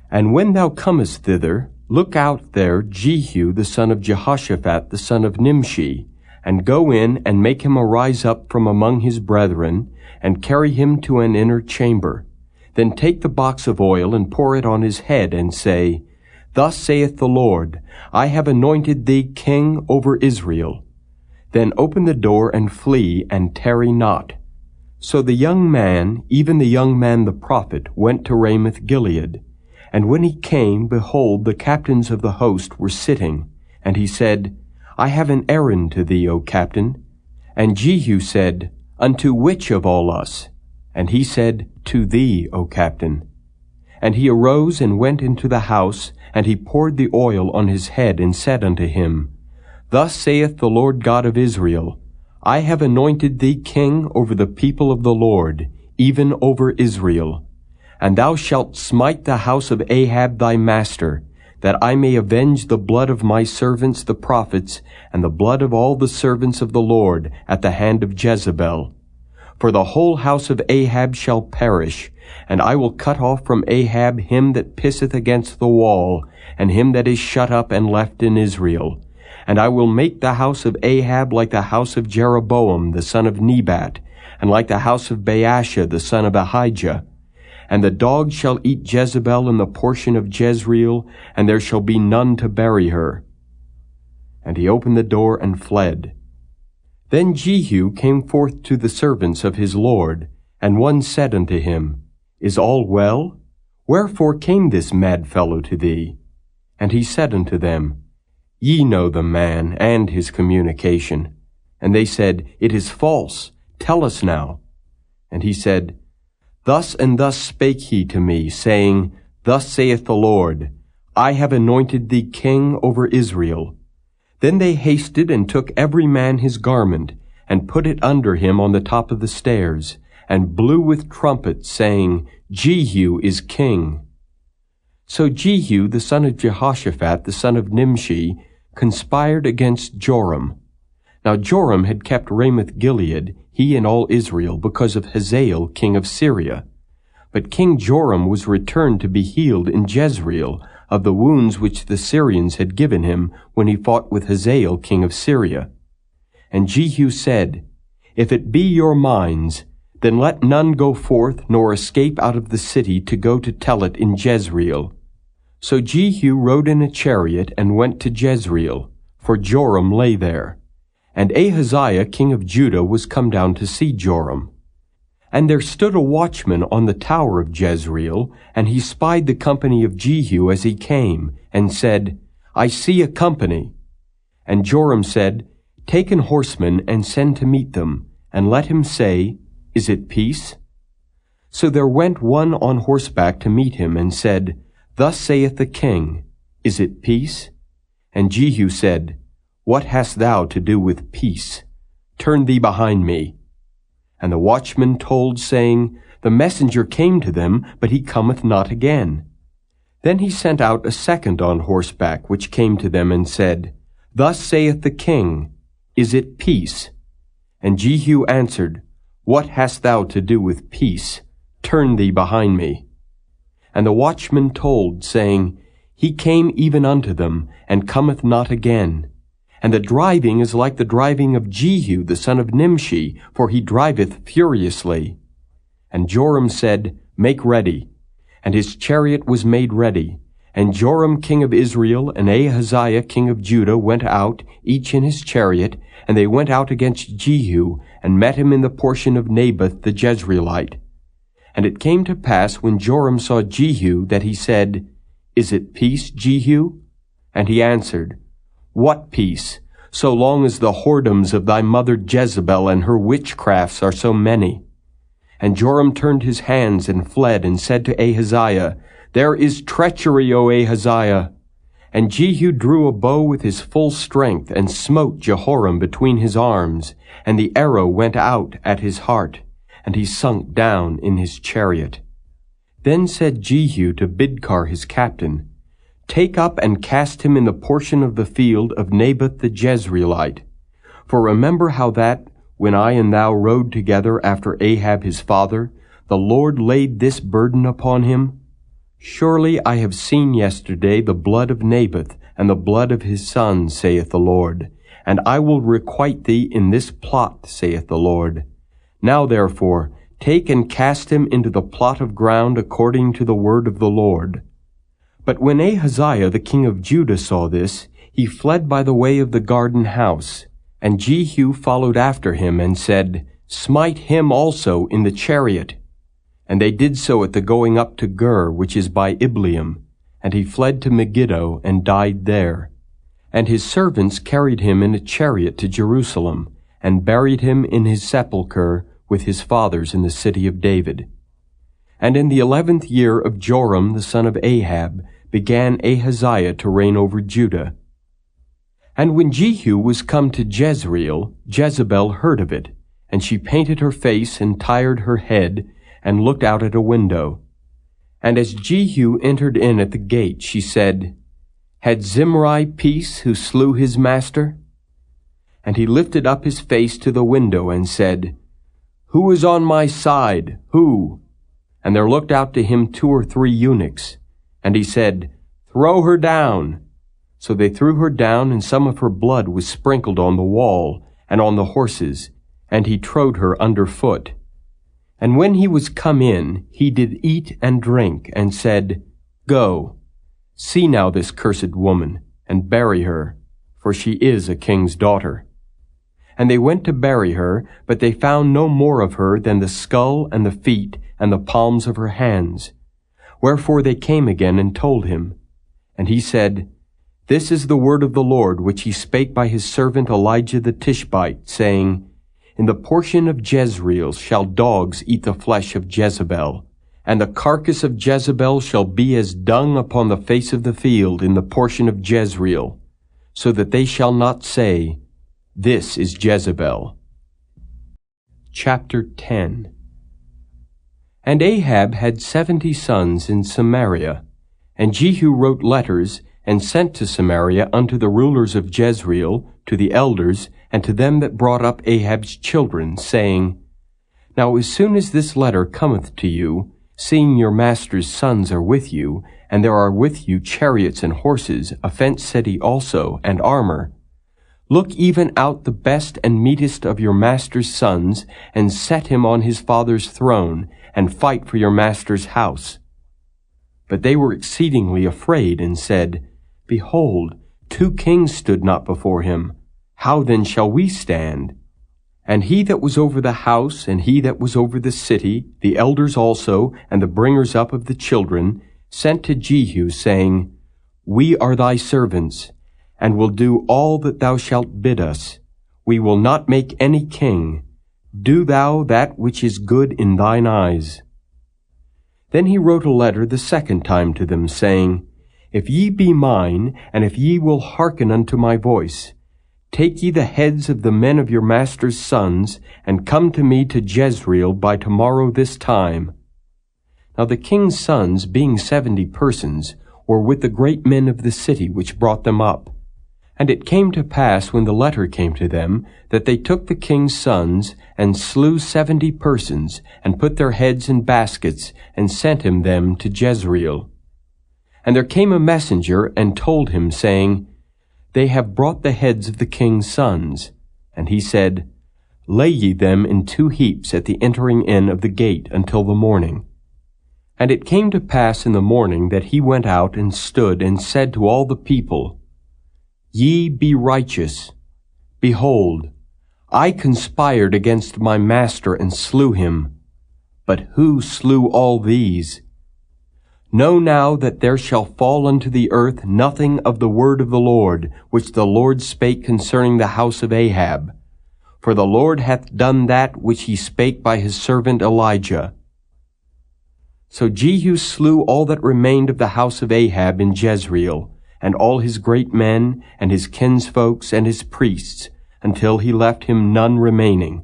And when thou comest thither, look out there Jehu the son of Jehoshaphat the son of Nimshi, and go in and make him arise up from among his brethren, and carry him to an inner chamber. Then take the box of oil, and pour it on his head, and say, Thus saith the Lord, I have anointed thee king over Israel. Then open the door, and flee, and tarry not. So the young man, even the young man the prophet, went to Ramoth-Gilead. And when he came, behold, the captains of the host were sitting. And he said, I have an errand to thee, O captain. And Jehu said, Unto which of all us? And he said, To thee, O captain. And he arose and went into the house, and he poured the oil on his head, and said unto him, Thus saith the Lord God of Israel, I have anointed thee king over the people of the Lord, even over Israel. And thou shalt smite the house of Ahab thy master, that I may avenge the blood of my servants the prophets, and the blood of all the servants of the Lord at the hand of Jezebel. For the whole house of Ahab shall perish, and I will cut off from Ahab him that pisseth against the wall, and him that is shut up and left in Israel. And I will make the house of Ahab like the house of Jeroboam the son of Nebat, and like the house of Baasha the son of Ahijah. And the dog shall eat Jezebel in the portion of Jezreel, and there shall be none to bury her. And he opened the door and fled. Then Jehu came forth to the servants of his Lord, and one said unto him, Is all well? Wherefore came this mad fellow to thee? And he said unto them, Ye know the man and his communication. And they said, It is false. Tell us now. And he said, Thus and thus spake he to me, saying, Thus saith the Lord, I have anointed thee king over Israel. Then they hasted and took every man his garment, and put it under him on the top of the stairs, and blew with trumpets, saying, Jehu is king. So Jehu the son of Jehoshaphat the son of Nimshi conspired against Joram, Now Joram had kept Ramoth-Gilead, he and all Israel, because of Hazael, king of Syria. But King Joram was returned to be healed in Jezreel of the wounds which the Syrians had given him when he fought with Hazael, king of Syria. And Jehu said, If it be your minds, then let none go forth nor escape out of the city to go to tell it in Jezreel. So Jehu rode in a chariot and went to Jezreel, for Joram lay there. And Ahaziah king of Judah was come down to see Joram. And there stood a watchman on the tower of Jezreel, and he spied the company of Jehu as he came, and said, I see a company. And Joram said, Take an horseman and send to meet them, and let him say, Is it peace? So there went one on horseback to meet him, and said, Thus saith the king, Is it peace? And Jehu said, What hast thou to do with peace? Turn thee behind me. And the watchman told, saying, The messenger came to them, but he cometh not again. Then he sent out a second on horseback, which came to them, and said, Thus saith the king, Is it peace? And Jehu answered, What hast thou to do with peace? Turn thee behind me. And the watchman told, saying, He came even unto them, and cometh not again. And the driving is like the driving of Jehu the son of Nimshi, for he driveth furiously. And Joram said, Make ready. And his chariot was made ready. And Joram king of Israel and Ahaziah king of Judah went out, each in his chariot, and they went out against Jehu, and met him in the portion of Naboth the Jezreelite. And it came to pass, when Joram saw Jehu, that he said, Is it peace, Jehu? And he answered, What peace, so long as the whoredoms of thy mother Jezebel and her witchcrafts are so many? And Joram turned his hands and fled, and said to Ahaziah, There is treachery, O Ahaziah. And Jehu drew a bow with his full strength, and smote Jehoram between his arms, and the arrow went out at his heart, and he sunk down in his chariot. Then said Jehu to Bidkar his captain, Take up and cast him in the portion of the field of Naboth the Jezreelite. For remember how that, when I and thou rode together after Ahab his father, the Lord laid this burden upon him. Surely I have seen yesterday the blood of Naboth, and the blood of his sons, saith the Lord. And I will requite thee in this plot, saith the Lord. Now therefore, take and cast him into the plot of ground according to the word of the Lord. But when Ahaziah the king of Judah saw this, he fled by the way of the garden house. And Jehu followed after him, and said, Smite him also in the chariot. And they did so at the going up to Gur, which is by Ibleam. And he fled to Megiddo, and died there. And his servants carried him in a chariot to Jerusalem, and buried him in his sepulchre with his fathers in the city of David. And in the 11th year of Joram the son of Ahab began Ahaziah to reign over Judah. And when Jehu was come to Jezreel, Jezebel heard of it, and she painted her face and tired her head, and looked out at a window. And as Jehu entered in at the gate, she said, Had Zimri peace who slew his master? And he lifted up his face to the window, and said, Who is on my side? Who? And there looked out to him 2 or 3 eunuchs. And he said, Throw her down. So they threw her down, and some of her blood was sprinkled on the wall, and on the horses, and he trode her under foot. And when he was come in, he did eat and drink, and said, Go, see now this cursed woman, and bury her, for she is a king's daughter. And they went to bury her, but they found no more of her than the skull and the feet and the palms of her hands. Wherefore they came again and told him. And he said, This is the word of the Lord, which he spake by his servant Elijah the Tishbite, saying, In the portion of Jezreel shall dogs eat the flesh of Jezebel, and the carcass of Jezebel shall be as dung upon the face of the field in the portion of Jezreel, so that they shall not say, This is Jezebel. Chapter 10. And Ahab had 70 sons in Samaria, and Jehu wrote letters, and sent to Samaria unto the rulers of Jezreel, to the elders, and to them that brought up Ahab's children, saying, Now as soon as this letter cometh to you, seeing your master's sons are with you, and there are with you chariots and horses, a fenced city also, and armor, look even out the best and meetest of your master's sons, and set him on his father's throne, and fight for your master's house. But they were exceedingly afraid, and said, Behold, 2 kings stood not before him. How then shall we stand? And he that was over the house, and he that was over the city, the elders also, and the bringers up of the children, sent to Jehu, saying, We are thy servants, and will do all that thou shalt bid us. We will not make any king. Do thou that which is good in thine eyes. Then he wrote a letter the second time to them, saying, If ye be mine, and if ye will hearken unto my voice, take ye the heads of the men of your master's sons, and come to me to Jezreel by tomorrow this time. Now the king's sons, being 70 persons, were with the great men of the city which brought them up. And it came to pass, when the letter came to them, that they took the king's sons, and slew 70 persons, and put their heads in baskets, and sent him them to Jezreel. And there came a messenger, and told him, saying, They have brought the heads of the king's sons. And he said, Lay ye them in 2 heaps at the entering in of the gate until the morning. And it came to pass in the morning that he went out and stood and said to all the people, Ye be righteous. Behold, I conspired against my master and slew him. But who slew all these? Know now that there shall fall unto the earth nothing of the word of the Lord, which the Lord spake concerning the house of Ahab. For the Lord hath done that which he spake by his servant Elijah. So Jehu slew all that remained of the house of Ahab in Jezreel, and all his great men, and his kinsfolks, and his priests, until he left him none remaining.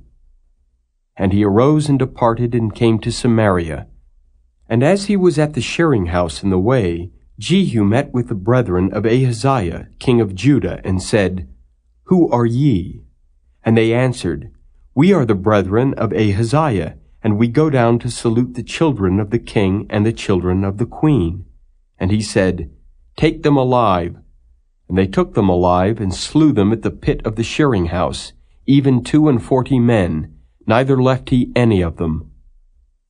And he arose and departed, and came to Samaria. And as he was at the shearing house in the way, Jehu met with the brethren of Ahaziah, king of Judah, and said, Who are ye? And they answered, We are the brethren of Ahaziah, and we go down to salute the children of the king and the children of the queen. And he said, Take them alive. And they took them alive, and slew them at the pit of the shearing house, even 42 men, neither left he any of them.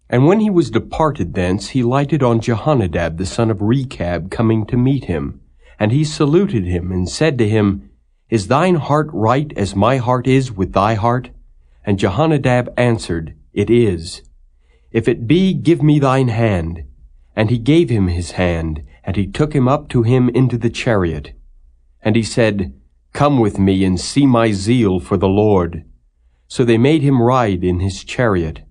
And when he was departed thence, he lighted on Jehonadab the son of Rechab, coming to meet him. And he saluted him, and said to him, Is thine heart right as my heart is with thy heart? And Jehonadab answered, It is. If it be, give me thine hand. And he gave him his hand, and he took him up to him into the chariot. And he said, Come with me, and see my zeal for the Lord. So they made him ride in his chariot.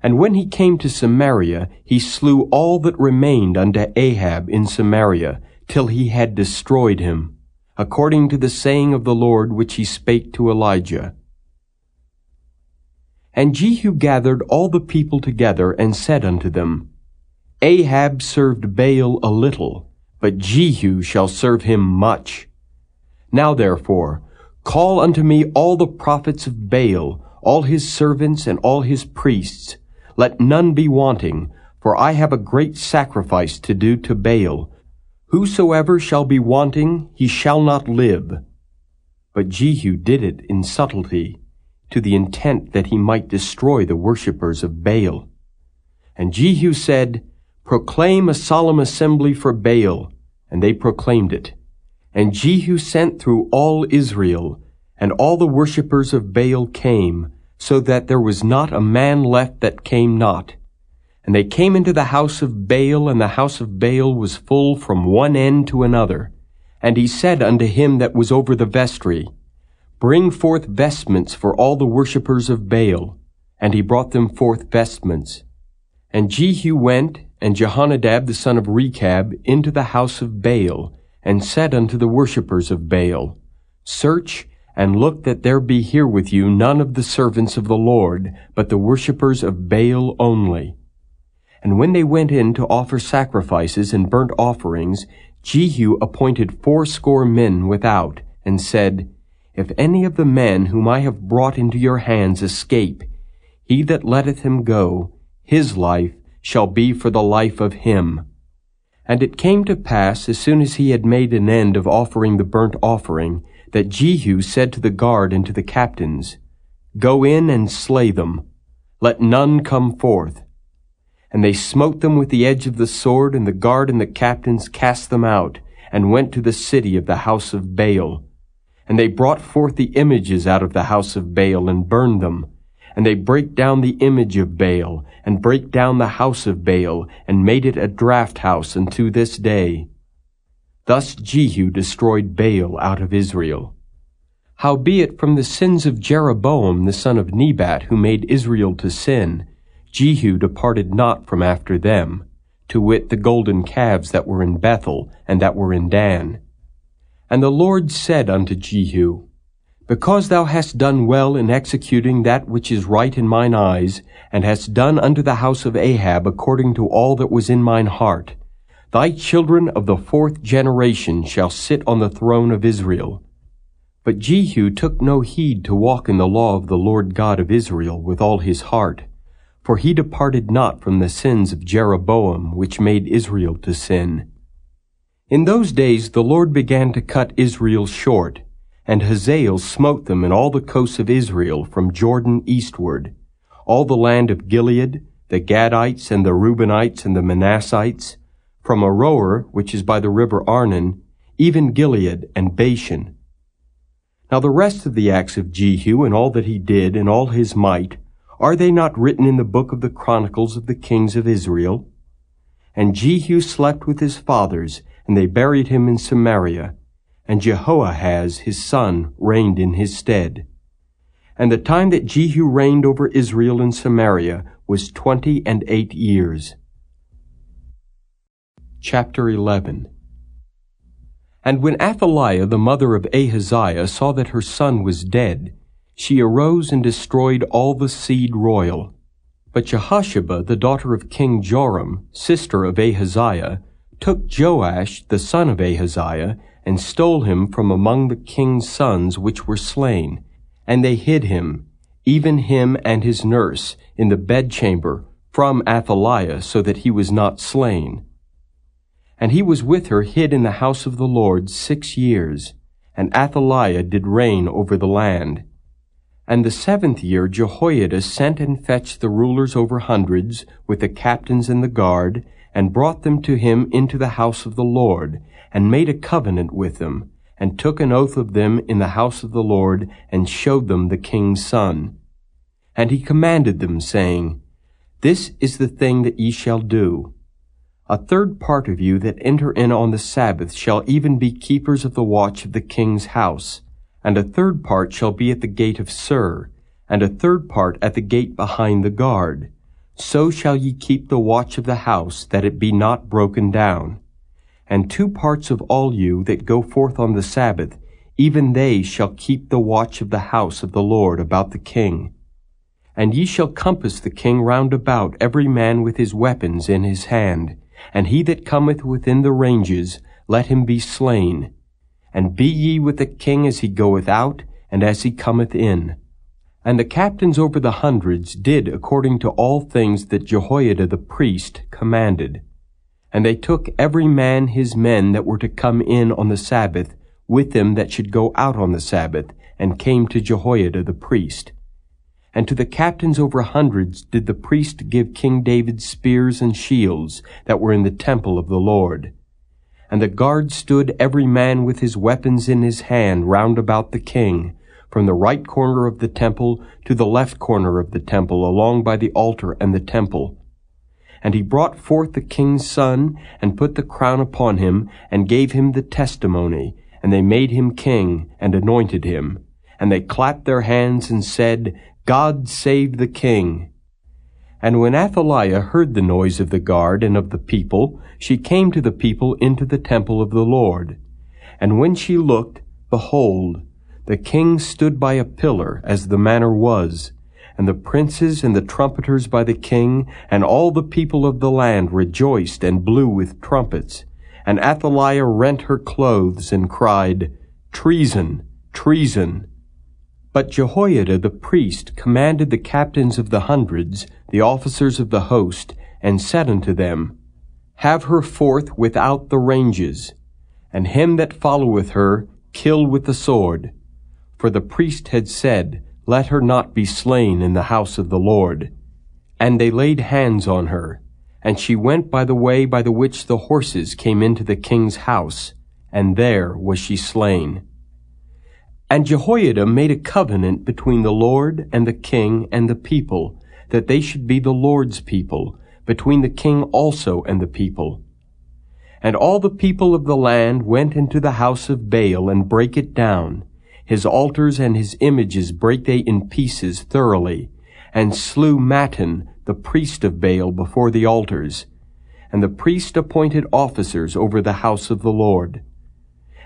And when he came to Samaria, he slew all that remained unto Ahab in Samaria, till he had destroyed him, according to the saying of the Lord which he spake to Elijah. And Jehu gathered all the people together, and said unto them, Ahab served Baal a little, but Jehu shall serve him much. Now therefore, call unto me all the prophets of Baal, all his servants and all his priests. Let none be wanting, for I have a great sacrifice to do to Baal. Whosoever shall be wanting, he shall not live. But Jehu did it in subtlety, to the intent that he might destroy the worshippers of Baal. And Jehu said, Proclaim a solemn assembly for Baal. And they proclaimed it. And Jehu sent through all Israel, and all the worshippers of Baal came, so that there was not a man left that came not. And they came into the house of Baal, and the house of Baal was full from one end to another. And he said unto him that was over the vestry, Bring forth vestments for all the worshippers of Baal. And he brought them forth vestments. And Jehu went, and Jehonadab the son of Rechab, into the house of Baal, and said unto the worshippers of Baal, Search, and look that there be here with you none of the servants of the Lord, but the worshippers of Baal only. And when they went in to offer sacrifices and burnt offerings, Jehu appointed 80 men without, and said, If any of the men whom I have brought into your hands escape, he that letteth him go, his life shall be for the life of him. And it came to pass, as soon as he had made an end of offering the burnt offering, that Jehu said to the guard and to the captains, Go in and slay them, let none come forth. And they smote them with the edge of the sword, and the guard and the captains cast them out, and went to the city of the house of Baal. And they brought forth the images out of the house of Baal, and burned them. And they brake down the image of Baal, and brake down the house of Baal, and made it a draught house unto this day. Thus Jehu destroyed Baal out of Israel. Howbeit from the sins of Jeroboam the son of Nebat, who made Israel to sin, Jehu departed not from after them, to wit the golden calves that were in Bethel, and that were in Dan. And the Lord said unto Jehu, Because thou hast done well in executing that which is right in mine eyes, and hast done unto the house of Ahab according to all that was in mine heart, thy children of the 4th generation shall sit on the throne of Israel. But Jehu took no heed to walk in the law of the Lord God of Israel with all his heart, for he departed not from the sins of Jeroboam, which made Israel to sin. In those days the Lord began to cut Israel short, and Hazael smote them in all the coasts of Israel from Jordan eastward, all the land of Gilead, the Gadites and the Reubenites and the Manassites, from Aroer, which is by the river Arnon, even Gilead and Bashan. Now the rest of the acts of Jehu, and all that he did, and all his might, are they not written in the book of the Chronicles of the kings of Israel? And Jehu slept with his fathers, and they buried him in Samaria, and Jehoahaz his son reigned in his stead. And the time that Jehu reigned over Israel in Samaria was 28 years. Chapter 11. And when Athaliah the mother of Ahaziah saw that her son was dead, she arose and destroyed all the seed royal. But Jehosheba, the daughter of King Joram, sister of Ahaziah, took Joash, the son of Ahaziah, and stole him from among the king's sons which were slain. And they hid him, even him and his nurse, in the bedchamber, from Athaliah, so that he was not slain. And he was with her hid in the house of the Lord 6 years, and Athaliah did reign over the land. And the 7th year Jehoiada sent and fetched the rulers over hundreds, with the captains and the guard, and brought them to him into the house of the Lord, and made a covenant with them, and took an oath of them in the house of the Lord, and showed them the king's son. And he commanded them, saying, This is the thing that ye shall do. 1/3 part of you that enter in on the Sabbath shall even be keepers of the watch of the king's house, and 1/3 part shall be at the gate of Sur, and 1/3 part at the gate behind the guard. So shall ye keep the watch of the house, that it be not broken down. And 2 parts of all you that go forth on the Sabbath, even they shall keep the watch of the house of the Lord about the king. And ye shall compass the king round about, every man with his weapons in his hand, and he that cometh within the ranges, let him be slain. And be ye with the king as he goeth out, and as he cometh in. And the captains over the hundreds did according to all things that Jehoiada the priest commanded. And they took every man his men that were to come in on the Sabbath, with them that should go out on the Sabbath, and came to Jehoiada the priest. And to the captains over hundreds did the priest give King David spears and shields that were in the temple of the Lord. And the guard stood every man with his weapons in his hand round about the king, from the right corner of the temple to the left corner of the temple, along by the altar and the temple. And he brought forth the king's son, and put the crown upon him, and gave him the testimony, and they made him king, and anointed him. And they clapped their hands, and said, God save the king. And when Athaliah heard the noise of the guard and of the people, she came to the people into the temple of the Lord. And when she looked, behold, the king stood by a pillar, as the manner was, and the princes and the trumpeters by the king, and all the people of the land rejoiced and blew with trumpets. And Athaliah rent her clothes and cried, "Treason! Treason!" But Jehoiada the priest commanded the captains of the hundreds, the officers of the host, and said unto them, Have her forth without the ranges, and him that followeth her kill with the sword. For the priest had said, Let her not be slain in the house of the Lord. And they laid hands on her, and she went by the way by the which the horses came into the king's house, and there was she slain. And Jehoiada made a covenant between the Lord and the king and the people, that they should be the Lord's people, between the king also and the people. And all the people of the land went into the house of Baal and brake it down. His altars and his images brake they in pieces thoroughly, and slew Mattan, the priest of Baal, before the altars. And the priest appointed officers over the house of the Lord.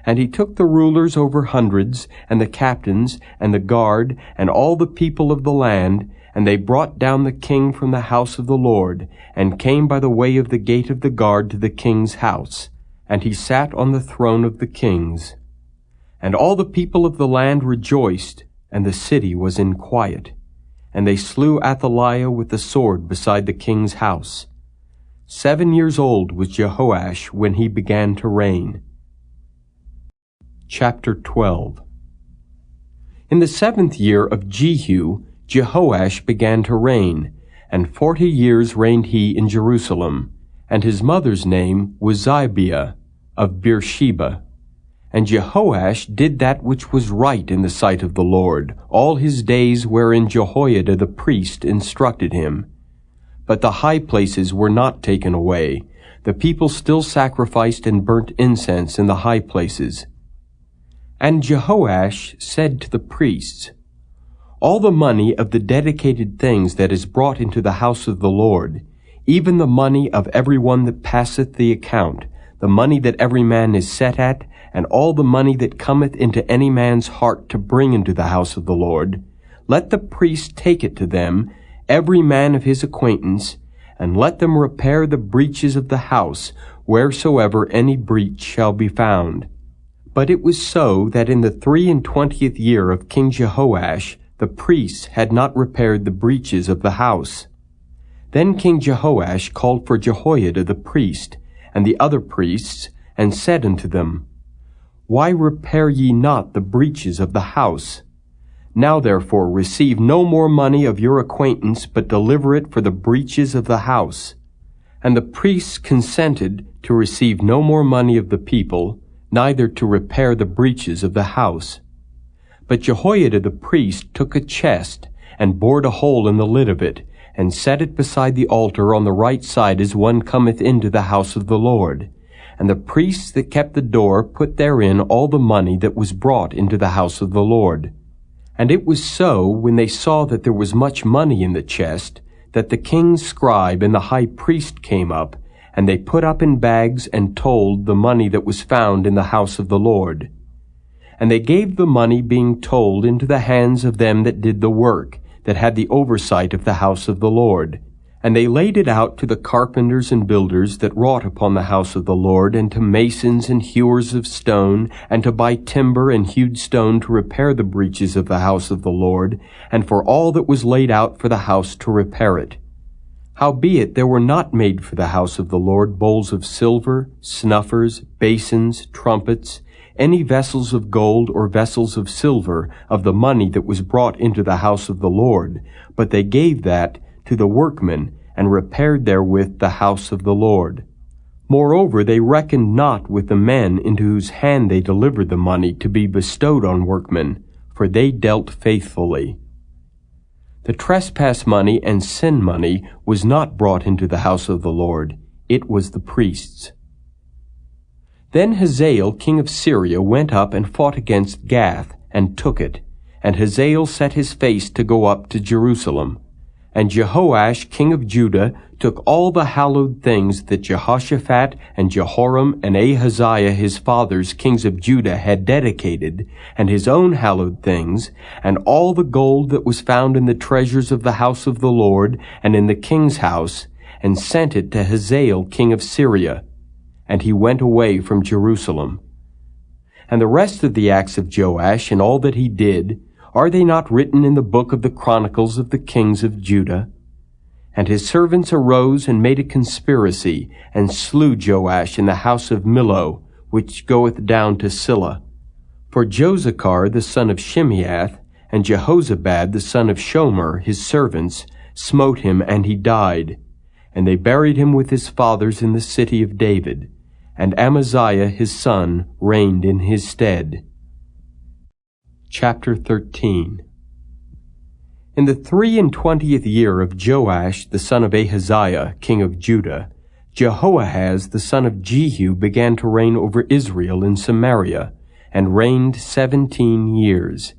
And he took the rulers over hundreds, and the captains, and the guard, and all the people of the land, and they brought down the king from the house of the Lord, and came by the way of the gate of the guard to the king's house. And he sat on the throne of the kings. And all the people of the land rejoiced, and the city was in quiet. And they slew Athaliah with the sword beside the king's house. 7 years old was Jehoash when he began to reign. Chapter 12. In the 7th year of Jehu, Jehoash began to reign, and 40 years reigned he in Jerusalem, and his mother's name was Zibiah of Beersheba. And Jehoash did that which was right in the sight of the Lord, all his days wherein Jehoiada the priest instructed him. But the high places were not taken away. The people still sacrificed and burnt incense in the high places. And Jehoash said to the priests, All the money of the dedicated things that is brought into the house of the Lord, even the money of every one that passeth the account, the money that every man is set at, and all the money that cometh into any man's heart to bring into the house of the Lord, let the priest take it to them, every man of his acquaintance, and let them repair the breaches of the house, wheresoever any breach shall be found. But it was so that in the 23 year of King Jehoash, the priests had not repaired the breaches of the house. Then King Jehoash called for Jehoiada the priest, and the other priests, and said unto them, Why repair ye not the breaches of the house? Now therefore receive no more money of your acquaintance, but deliver it for the breaches of the house. And the priests consented to receive no more money of the people, neither to repair the breaches of the house. But Jehoiada the priest took a chest, and bored a hole in the lid of it, and set it beside the altar on the right side as one cometh into the house of the Lord. And the priests that kept the door put therein all the money that was brought into the house of the Lord. And it was so, when they saw that there was much money in the chest, that the king's scribe and the high priest came up, and they put up in bags and told the money that was found in the house of the Lord. And they gave the money being told into the hands of them that did the work, that had the oversight of the house of the Lord. And they laid it out to the carpenters and builders that wrought upon the house of the Lord, and to masons and hewers of stone, and to buy timber and hewed stone to repair the breaches of the house of the Lord, and for all that was laid out for the house to repair it. Howbeit there were not made for the house of the Lord bowls of silver, snuffers, basins, trumpets, any vessels of gold or vessels of silver of the money that was brought into the house of the Lord, but they gave that to the workmen, and repaired therewith the house of the Lord. Moreover, they reckoned not with the men into whose hand they delivered the money to be bestowed on workmen, for they dealt faithfully. The trespass money and sin money was not brought into the house of the Lord, it was the priests. Then Hazael king of Syria went up and fought against Gath, and took it, and Hazael set his face to go up to Jerusalem. And Jehoash king of Judah took all the hallowed things that Jehoshaphat and Jehoram and Ahaziah his fathers kings of Judah had dedicated, and his own hallowed things, and all the gold that was found in the treasures of the house of the Lord and in the king's house, and sent it to Hazael king of Syria. and he went away from Jerusalem. And the rest of the acts of Joash and all that he did, are they not written in the book of the Chronicles of the kings of Judah? And his servants arose and made a conspiracy, and slew Joash in the house of Millo, which goeth down to Silla. For Josachar the son of Shimeath, and Jehozabad the son of Shomer, his servants, smote him, and he died. And they buried him with his fathers in the city of David. And Amaziah his son reigned in his stead. Chapter 13. In the 23 year of Joash the son of Ahaziah, king of Judah, Jehoahaz the son of Jehu began to reign over Israel in Samaria, and reigned 17 years.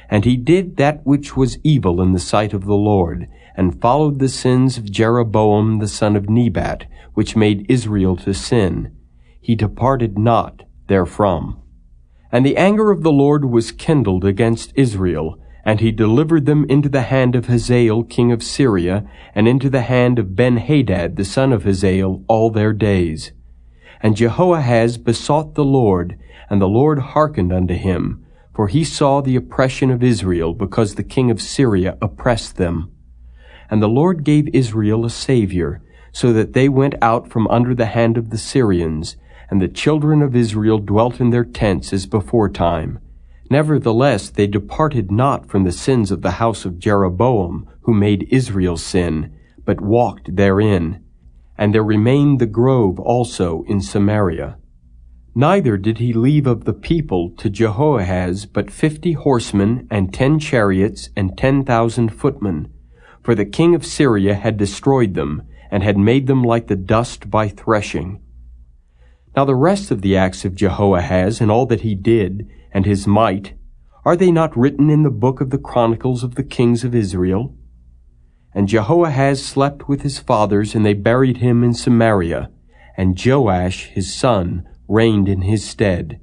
And he did that which was evil in the sight of the Lord, and followed the sins of Jeroboam the son of Nebat, which made Israel to sin. He departed not therefrom. And the anger of the Lord was kindled against Israel, and he delivered them into the hand of Hazael king of Syria, and into the hand of Ben-Hadad the son of Hazael all their days. And Jehoahaz besought the Lord, and the Lord hearkened unto him, for he saw the oppression of Israel, because the king of Syria oppressed them. And the Lord gave Israel a Savior, so that they went out from under the hand of the Syrians, and the children of Israel dwelt in their tents as beforetime. Nevertheless they departed not from the sins of the house of Jeroboam, who made Israel sin, but walked therein. And there remained the grove also in Samaria. Neither did he leave of the people to Jehoahaz but 50 horsemen, and 10 chariots, and 10,000 footmen. For the king of Syria had destroyed them, and had made them like the dust by threshing. Now the rest of the acts of Jehoahaz, and all that he did, and his might, are they not written in the book of the Chronicles of the kings of Israel? And Jehoahaz slept with his fathers, and they buried him in Samaria, and Joash his son reigned in his stead.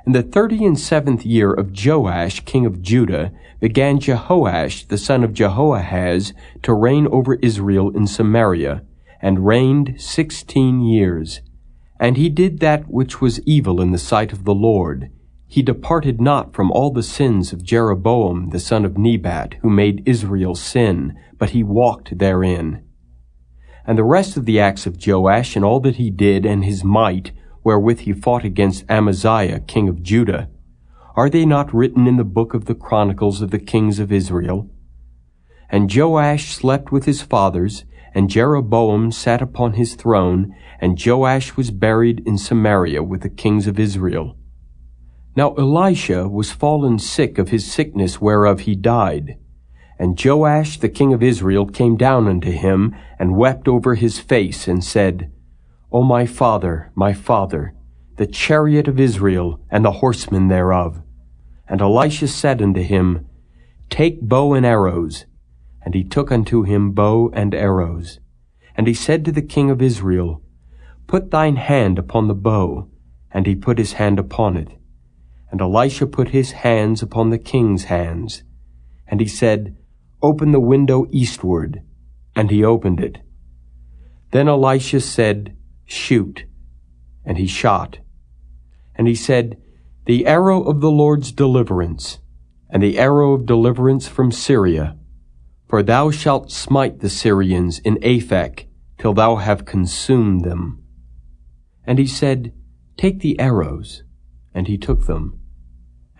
In the 37th year of Joash king of Judah began Jehoash the son of Jehoahaz to reign over Israel in Samaria, and reigned 16 years. And he did that which was evil in the sight of the Lord. He departed not from all the sins of Jeroboam the son of Nebat, who made Israel sin, but he walked therein. And the rest of the acts of Joash, and all that he did, and his might, wherewith he fought against Amaziah king of Judah, are they not written in the book of the Chronicles of the kings of Israel? And Joash slept with his fathers, and Jeroboam sat upon his throne, and Joash was buried in Samaria with the kings of Israel. Now Elisha was fallen sick of his sickness whereof he died. And Joash the king of Israel came down unto him, and wept over his face, and said, O my father, the chariot of Israel, and the horsemen thereof. And Elisha said unto him, Take bow and arrows. And he took unto him bow and arrows. And he said to the king of Israel, Put thine hand upon the bow. And he put his hand upon it. And Elisha put his hands upon the king's hands. And he said, Open the window eastward. And he opened it. Then Elisha said, Shoot. And he shot. And he said, The arrow of the Lord's deliverance, and the arrow of deliverance from Syria. For thou shalt smite the Syrians in Aphek, till thou have consumed them. And he said, Take the arrows. And he took them.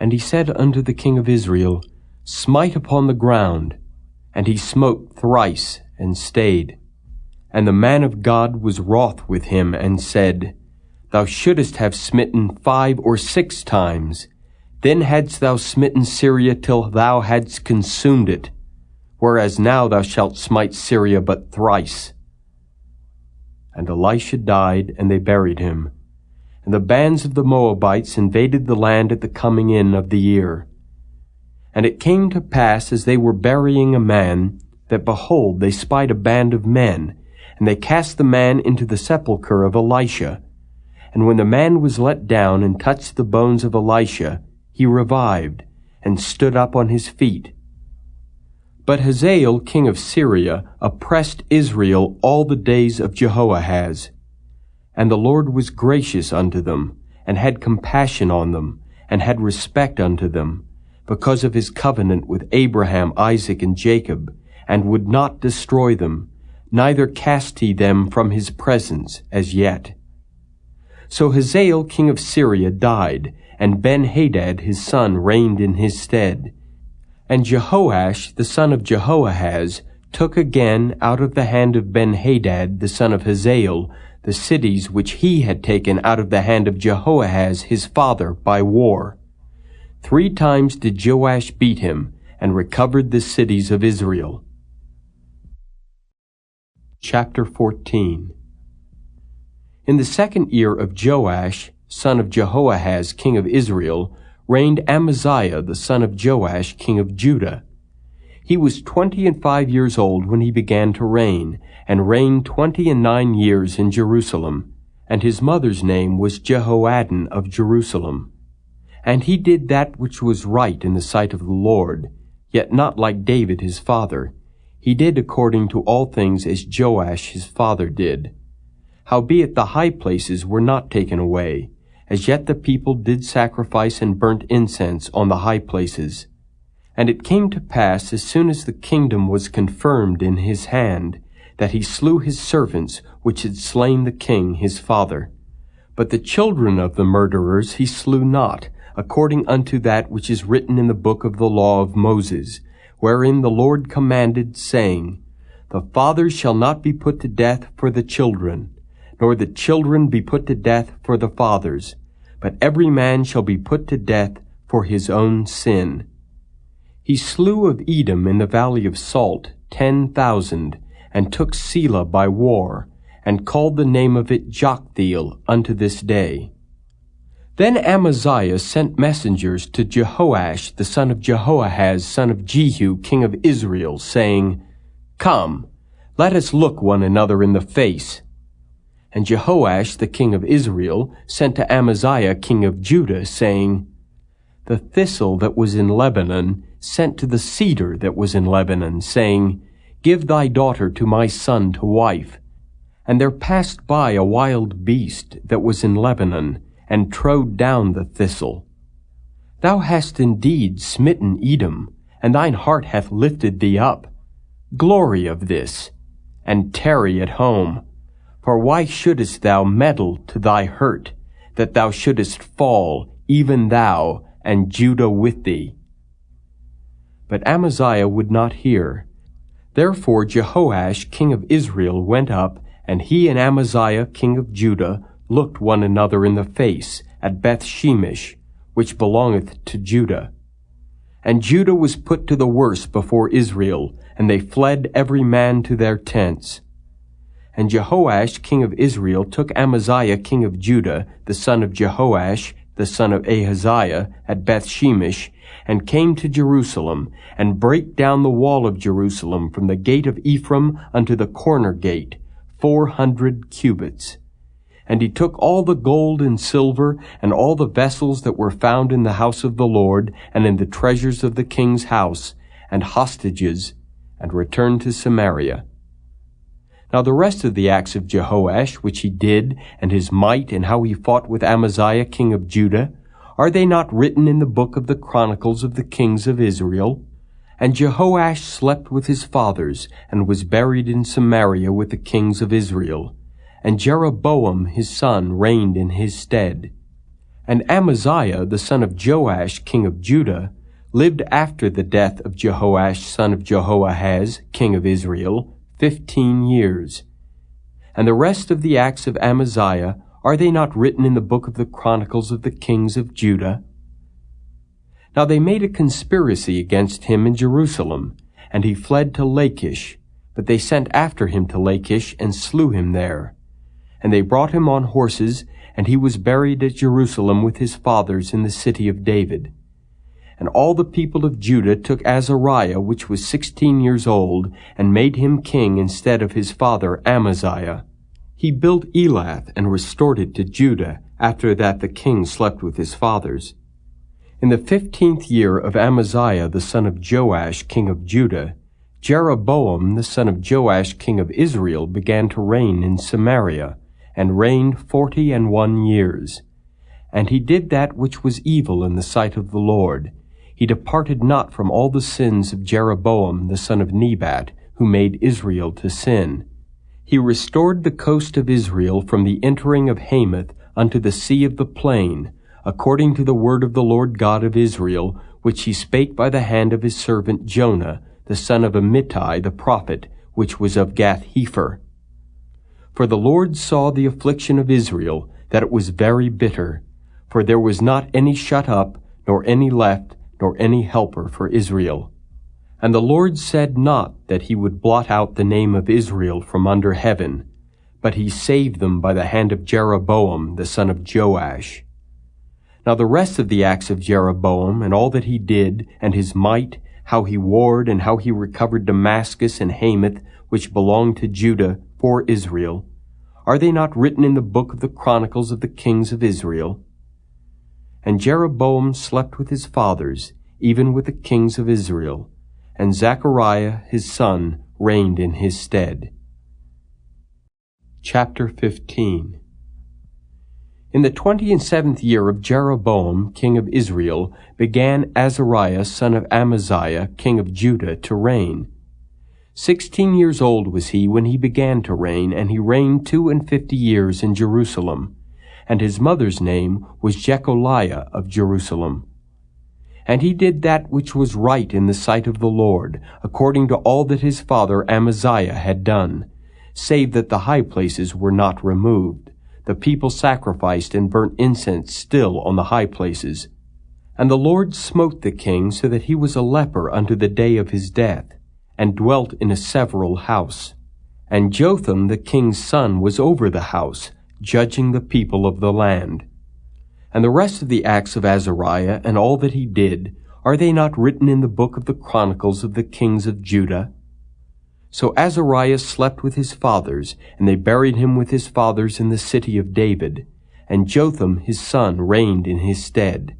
And he said unto the king of Israel, Smite upon the ground. And he smote thrice, and stayed. And the man of God was wroth with him, and said, Thou shouldest have smitten 5 or 6 times. Then hadst thou smitten Syria till thou hadst consumed it. Whereas now thou shalt smite Syria but thrice. And Elisha died, and they buried him. And the bands of the Moabites invaded the land at the coming in of the year. And it came to pass, as they were burying a man, that behold, they spied a band of men, and they cast the man into the sepulchre of Elisha. And when the man was let down and touched the bones of Elisha, he revived, and stood up on his feet. But Hazael king of Syria oppressed Israel all the days of Jehoahaz. And the Lord was gracious unto them, and had compassion on them, and had respect unto them, because of his covenant with Abraham, Isaac, and Jacob, and would not destroy them, neither cast he them from his presence as yet. So Hazael king of Syria died, and Ben-Hadad his son reigned in his stead. And Jehoash the son of Jehoahaz took again out of the hand of Ben-Hadad the son of Hazael the cities which he had taken out of the hand of Jehoahaz his father by war. 3 times did Joash beat him, and recovered the cities of Israel. Chapter 14. In the 2nd year of Joash, son of Jehoahaz, king of Israel, reigned Amaziah the son of Joash, king of Judah. He was 25 years old when he began to reign, and reigned 29 years in Jerusalem. And his mother's name was Jehoiachin of Jerusalem. And he did that which was right in the sight of the Lord, yet not like David his father. He did according to all things as Joash his father did. Howbeit the high places were not taken away. As yet the people did sacrifice and burnt incense on the high places. And it came to pass, as soon as the kingdom was confirmed in his hand, that he slew his servants which had slain the king his father. But the children of the murderers he slew not, according unto that which is written in the book of the law of Moses, wherein the Lord commanded, saying, The fathers shall not be put to death for the children, nor the children be put to death for the fathers, but every man shall be put to death for his own sin. He slew of Edom in the valley of Salt 10,000, and took Selah by war, and called the name of it Joktheel unto this day. Then Amaziah sent messengers to Jehoash the son of Jehoahaz, son of Jehu, king of Israel, saying, Come, let us look one another in the face. And Jehoash the king of Israel sent to Amaziah king of Judah, saying, The thistle that was in Lebanon sent to the cedar that was in Lebanon, saying, Give thy daughter to my son to wife. And there passed by a wild beast that was in Lebanon, and trode down the thistle. Thou hast indeed smitten Edom, and thine heart hath lifted thee up. Glory of this, and tarry at home. For why shouldest thou meddle to thy hurt, that thou shouldest fall, even thou, and Judah with thee? But Amaziah would not hear. Therefore Jehoash king of Israel went up, and he and Amaziah king of Judah looked one another in the face at Beth-shemesh, which belongeth to Judah. And Judah was put to the worse before Israel, and they fled every man to their tents. And Jehoash king of Israel took Amaziah king of Judah, the son of Jehoash, the son of Ahaziah, at Beth-shemesh, and came to Jerusalem, and brake down the wall of Jerusalem from the gate of Ephraim unto the corner gate, 400 cubits. And he took all the gold and silver, and all the vessels that were found in the house of the Lord, and in the treasures of the king's house, and hostages, and returned to Samaria. Now the rest of the acts of Jehoash, which he did, and his might, and how he fought with Amaziah king of Judah, are they not written in the book of the Chronicles of the kings of Israel? And Jehoash slept with his fathers, and was buried in Samaria with the kings of Israel. And Jeroboam his son reigned in his stead. And Amaziah the son of Joash king of Judah lived after the death of Jehoash son of Jehoahaz king of Israel 15 years. And the rest of the acts of Amaziah, are they not written in the book of the Chronicles of the kings of Judah? Now they made a conspiracy against him in Jerusalem, and he fled to Lachish, but they sent after him to Lachish, and slew him there. And they brought him on horses, and he was buried at Jerusalem with his fathers in the city of David. And all the people of Judah took Azariah, which was 16 years old, and made him king instead of his father Amaziah. He built Elath and restored it to Judah, after that the king slept with his fathers. In the 15th year of Amaziah the son of Joash king of Judah, Jeroboam the son of Joash king of Israel began to reign in Samaria, and reigned 41 years. And he did that which was evil in the sight of the Lord. He departed not from all the sins of Jeroboam the son of Nebat, who made Israel to sin. He restored the coast of Israel from the entering of Hamath unto the sea of the plain, according to the word of the Lord God of Israel, which he spake by the hand of his servant Jonah, the son of Amittai the prophet, which was of Gath-hepher. For the Lord saw the affliction of Israel, that it was very bitter, for there was not any shut up, nor any left, nor any helper for Israel. And the Lord said not that he would blot out the name of Israel from under heaven, but he saved them by the hand of Jeroboam the son of Joash. Now the rest of the acts of Jeroboam, and all that he did, and his might, how he warred, and how he recovered Damascus and Hamath, which belonged to Judah, for Israel, are they not written in the book of the Chronicles of the kings of Israel? And Jeroboam slept with his fathers, even with the kings of Israel, and Zechariah his son reigned in his stead. Chapter 15. In the 27th year of Jeroboam, king of Israel, began Azariah son of Amaziah, king of Judah, to reign. 16 years old was he when he began to reign, and he reigned 52 years in Jerusalem. And his mother's name was Jecholiah of Jerusalem. And he did that which was right in the sight of the Lord, according to all that his father Amaziah had done, save that the high places were not removed. The people sacrificed and burnt incense still on the high places. And the Lord smote the king so that he was a leper unto the day of his death, and dwelt in a several house. And Jotham the king's son was over the house, judging the people of the land. And the rest of the acts of Azariah, and all that he did, are they not written in the book of the Chronicles of the kings of Judah? So Azariah slept with his fathers, and they buried him with his fathers in the city of David, and Jotham his son reigned in his stead.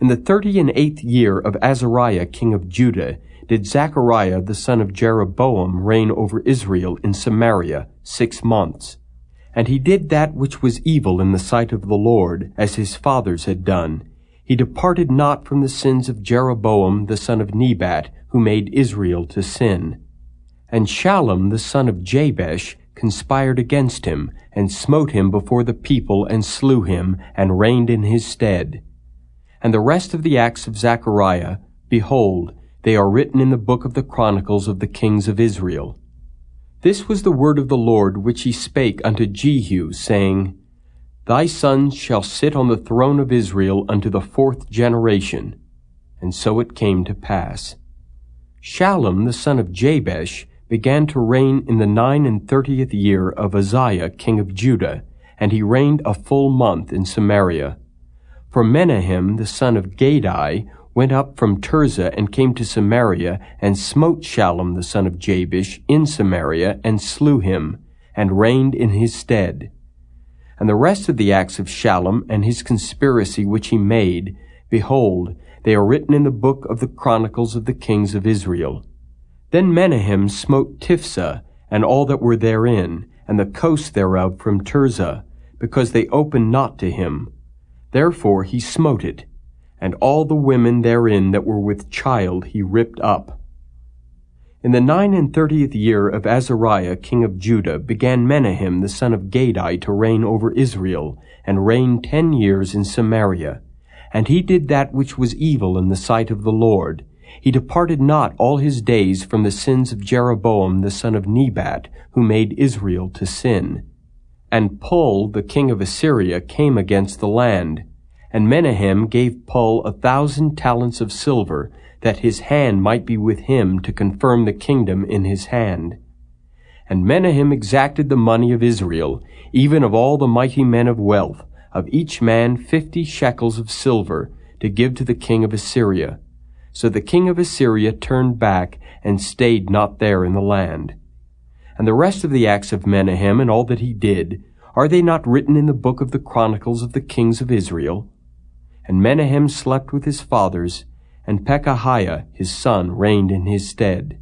In the 38th year of Azariah king of Judah did Zechariah the son of Jeroboam reign over Israel in Samaria 6 months. And he did that which was evil in the sight of the Lord, as his fathers had done. He departed not from the sins of Jeroboam the son of Nebat, who made Israel to sin. And Shallum the son of Jabesh conspired against him, and smote him before the people, and slew him, and reigned in his stead. And the rest of the acts of Zechariah, behold, they are written in the book of the Chronicles of the kings of Israel. This was the word of the Lord which he spake unto Jehu, saying, Thy sons shall sit on the throne of Israel unto the 4th generation. And so it came to pass. Shallum the son of Jabesh began to reign in the 39th year of Uzziah king of Judah, and he reigned a full month in Samaria. For Menahem the son of Gadai went up from Tirzah and came to Samaria, and smote Shallum the son of Jabesh in Samaria, and slew him, and reigned in his stead. And the rest of the acts of Shallum, and his conspiracy which he made, behold, they are written in the book of the Chronicles of the kings of Israel. Then Menahem smote Tiphsah, and all that were therein, and the coast thereof from Tirzah, because they opened not to him. Therefore he smote it, and all the women therein that were with child he ripped up. In the 39th year of Azariah king of Judah began Menahem the son of Gadai to reign over Israel, and reigned 10 years in Samaria. And he did that which was evil in the sight of the Lord. He departed not all his days from the sins of Jeroboam the son of Nebat, who made Israel to sin. And Pul the king of Assyria came against the land. And Menahem gave Pul 1,000 talents of silver, that his hand might be with him to confirm the kingdom in his hand. And Menahem exacted the money of Israel, even of all the mighty men of wealth, of each man 50 shekels of silver, to give to the king of Assyria. So the king of Assyria turned back, and stayed not there in the land. And the rest of the acts of Menahem, and all that he did, are they not written in the book of the Chronicles of the kings of Israel? And Menahem slept with his fathers, and Pekahiah his son reigned in his stead.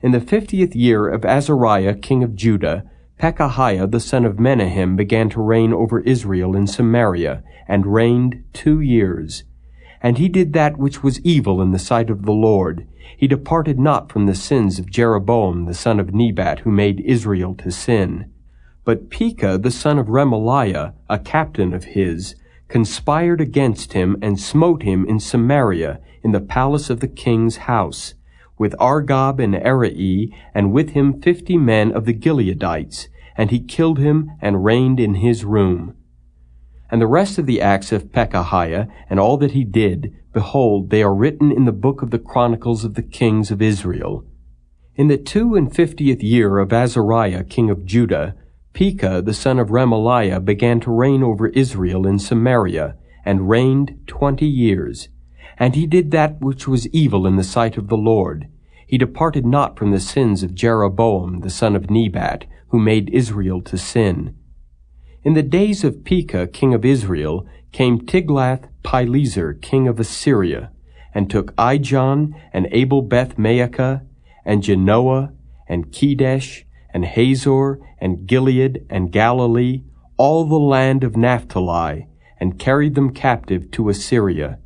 In the 50th year of Azariah king of Judah, Pekahiah the son of Menahem began to reign over Israel in Samaria, and reigned 2 years. And he did that which was evil in the sight of the Lord. He departed not from the sins of Jeroboam the son of Nebat, who made Israel to sin. But Pekah the son of Remaliah, a captain of his, conspired against him, and smote him in Samaria, in the palace of the king's house, with Argob and Arai, and with him 50 men of the Gileadites, and he killed him, and reigned in his room. And the rest of the acts of Pekahiah, and all that he did, behold, they are written in the book of the Chronicles of the kings of Israel. In the 52nd year of Azariah king of Judah, Pekah the son of Remaliah began to reign over Israel in Samaria, and reigned 20 years. And he did that which was evil in the sight of the Lord. He departed not from the sins of Jeroboam the son of Nebat, who made Israel to sin. In the days of Pekah king of Israel came Tiglath-Pileser king of Assyria, and took Ijon, and Abel-Beth-Maacah, and Genoa, and Kedesh, and Hazor, and Gilead, and Galilee, all the land of Naphtali, and carried them captive to Assyria.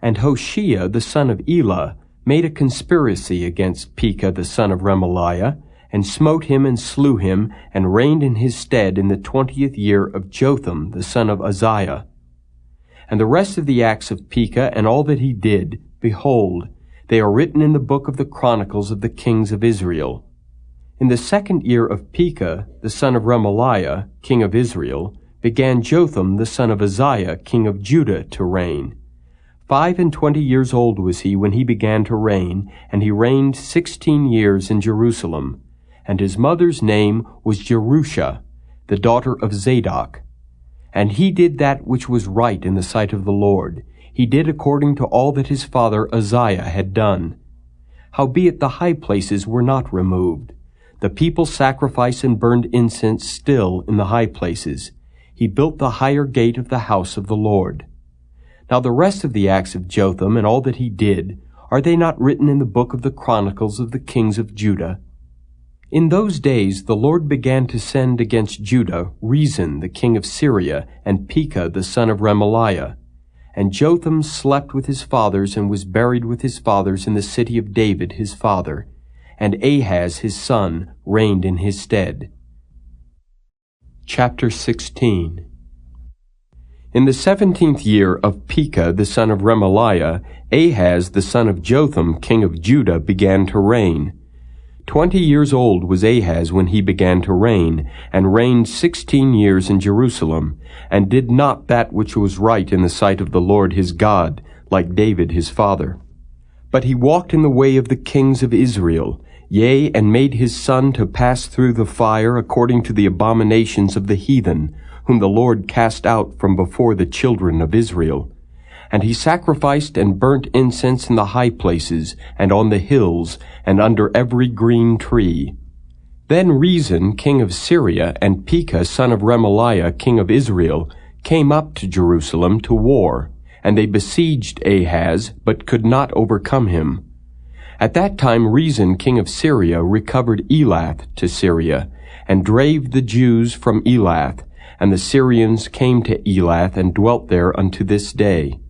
And Hoshea the son of Elah made a conspiracy against Pekah the son of Remaliah, and smote him and slew him, and reigned in his stead in the 20th year of Jotham the son of Uzziah. And the rest of the acts of Pekah, and all that he did, behold, they are written in the book of the Chronicles of the kings of Israel. In the 2nd year of Pekah the son of Remaliah, king of Israel, began Jotham the son of Uzziah, king of Judah, to reign. 25 years old was he when he began to reign, and he reigned 16 years in Jerusalem. And his mother's name was Jerusha, the daughter of Zadok. And he did that which was right in the sight of the Lord. He did according to all that his father Uzziah had done. Howbeit the high places were not removed. The people sacrificed and burned incense still in the high places. He built the higher gate of the house of the Lord. Now the rest of the acts of Jotham, and all that he did, are they not written in the book of the Chronicles of the kings of Judah? In those days the Lord began to send against Judah Rezin the king of Syria, and Pekah the son of Remaliah. And Jotham slept with his fathers, and was buried with his fathers in the city of David his father. And Ahaz his son reigned in his stead. Chapter 16. In the 17th year of Pekah the son of Remaliah, Ahaz the son of Jotham king of Judah began to reign. 20 years old was Ahaz when he began to reign, and reigned 16 years in Jerusalem, and did not that which was right in the sight of the Lord his God, like David his father. But he walked in the way of the kings of Israel, yea, and made his son to pass through the fire according to the abominations of the heathen, whom the Lord cast out from before the children of Israel. And he sacrificed and burnt incense in the high places, and on the hills, and under every green tree. Then Rezin king of Syria, and Pekah son of Remaliah king of Israel, came up to Jerusalem to war, and they besieged Ahaz, but could not overcome him. At that time Rezin king of Syria recovered Elath to Syria, and drave the Jews from Elath, and the Syrians came to Elath, and dwelt there unto this day.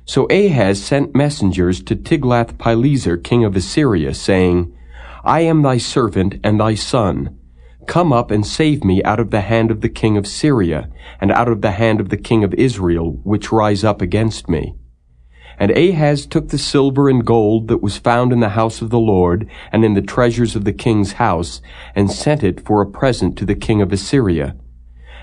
So Ahaz sent messengers to Tiglath-Pileser king of Assyria, saying, I am thy servant and thy son. Come up and save me out of the hand of the king of Syria, and out of the hand of the king of Israel, which rise up against me. And Ahaz took the silver and gold that was found in the house of the Lord, and in the treasures of the king's house, and sent it for a present to the king of Assyria.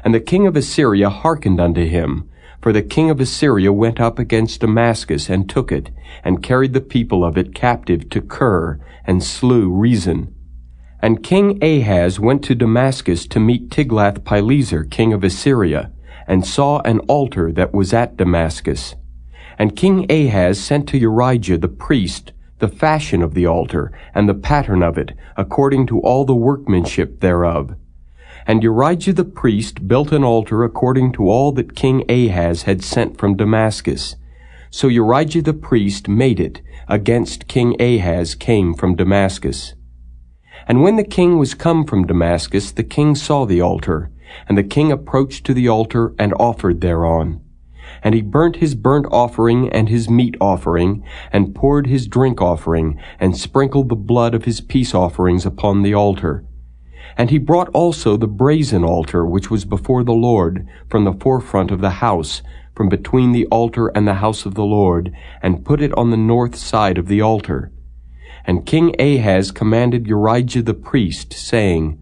And the king of Assyria hearkened unto him, for the king of Assyria went up against Damascus, and took it, and carried the people of it captive to Kir, and slew Rezin. And King Ahaz went to Damascus to meet Tiglath-Pileser king of Assyria, and saw an altar that was at Damascus. And King Ahaz sent to Urijah the priest the fashion of the altar, and the pattern of it, according to all the workmanship thereof. And Urijah the priest built an altar according to all that King Ahaz had sent from Damascus. So Urijah the priest made it, against King Ahaz came from Damascus. And when the king was come from Damascus, the king saw the altar, and the king approached to the altar and offered thereon. And he burnt his burnt offering and his meat offering, and poured his drink offering, and sprinkled the blood of his peace offerings upon the altar. And he brought also the brazen altar which was before the Lord, from the forefront of the house, from between the altar and the house of the Lord, and put it on the north side of the altar. And King Ahaz commanded Jehoiachin the priest, saying,